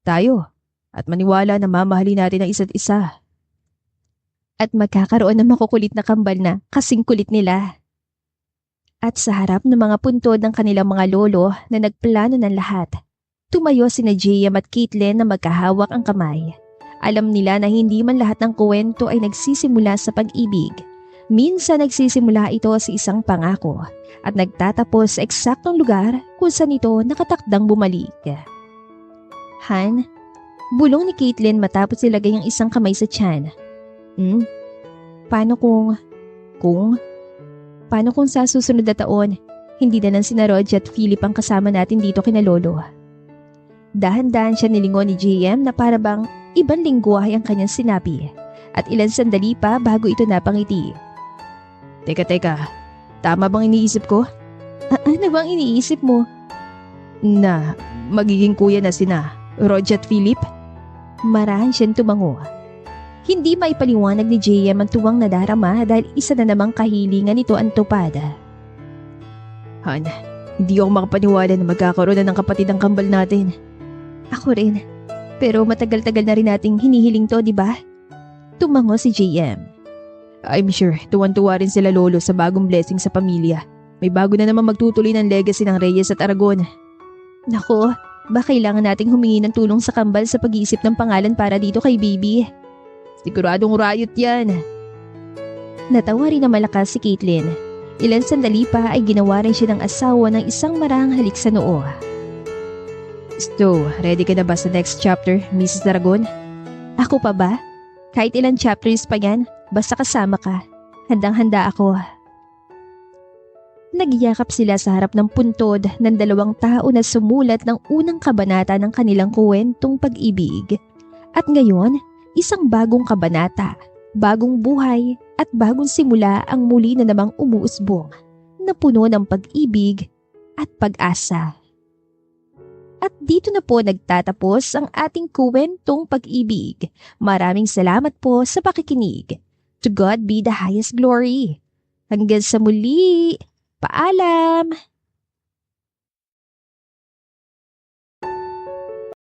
Tayo, at maniwala na mamahalin natin ang isa't isa. At magkakaroon ng makukulit na kambal na kasing kulit nila. At sa harap ng mga puntod ng kanilang mga lolo na nagplano ng lahat, tumayo sina JM at Caitlin na magkahawak ang kamay. Alam nila na hindi man lahat ng kwento ay nagsisimula sa pag-ibig. Minsan nagsisimula ito sa isang pangako at nagtatapos sa eksaktong lugar kung saan ito nakatakdang bumalik. Han, bulong ni Caitlin matapos ilagay ang isang kamay sa tiyan. Paano kung sa susunod na taon, hindi na lang sina Rog at Philip ang kasama natin dito kina Lolo? Dahan-dahan siya nilingon ni JM na para bang ibang lingwahe ang kanyang sinabi at ilang sandali pa bago ito napangiti. Teka, tama bang iniisip ko? Ano bang iniisip mo? Na magiging kuya na sina Rog at Philip? Marahan siyang tumango. Hindi maipaliwanag ni JM ang tuwang nadarama dahil isa na namang kahilingan nito ang tupad. Han, hindi ako makapaniwala na magkakaroon na ng kapatid ang kambal natin. Ako rin. Pero matagal-tagal na rin nating hinihiling to, di ba? Tumango si JM. I'm sure, tuwan-tuwa rin sila lolo sa bagong blessing sa pamilya. May bago na naman magtutuloy ng legacy ng Reyes at Aragon. Nako, ba kailangan nating humingi ng tulong sa kambal sa pag-iisip ng pangalan para dito kay baby? Siguradong riot yan. Natawa rin na malakas si Caitlin. Ilan sandali pa ay ginawa rin siya ng asawa ng isang marahang halik sa noo. So, ready ka na ba sa next chapter, Mrs. Aragon? Ako pa ba? Kahit ilang chapters pa yan, basta kasama ka. Handang-handa ako. Nagyakap sila sa harap ng puntod ng dalawang tao na sumulat ng unang kabanata ng kanilang kwentong pag-ibig. At ngayon, isang bagong kabanata, bagong buhay at bagong simula ang muli na namang umuusbong na puno ng pag-ibig at pag-asa. At dito na po nagtatapos ang ating kwentong pag-ibig. Maraming salamat po sa pakikinig. To God be the highest glory. Hanggang sa muli. Paalam!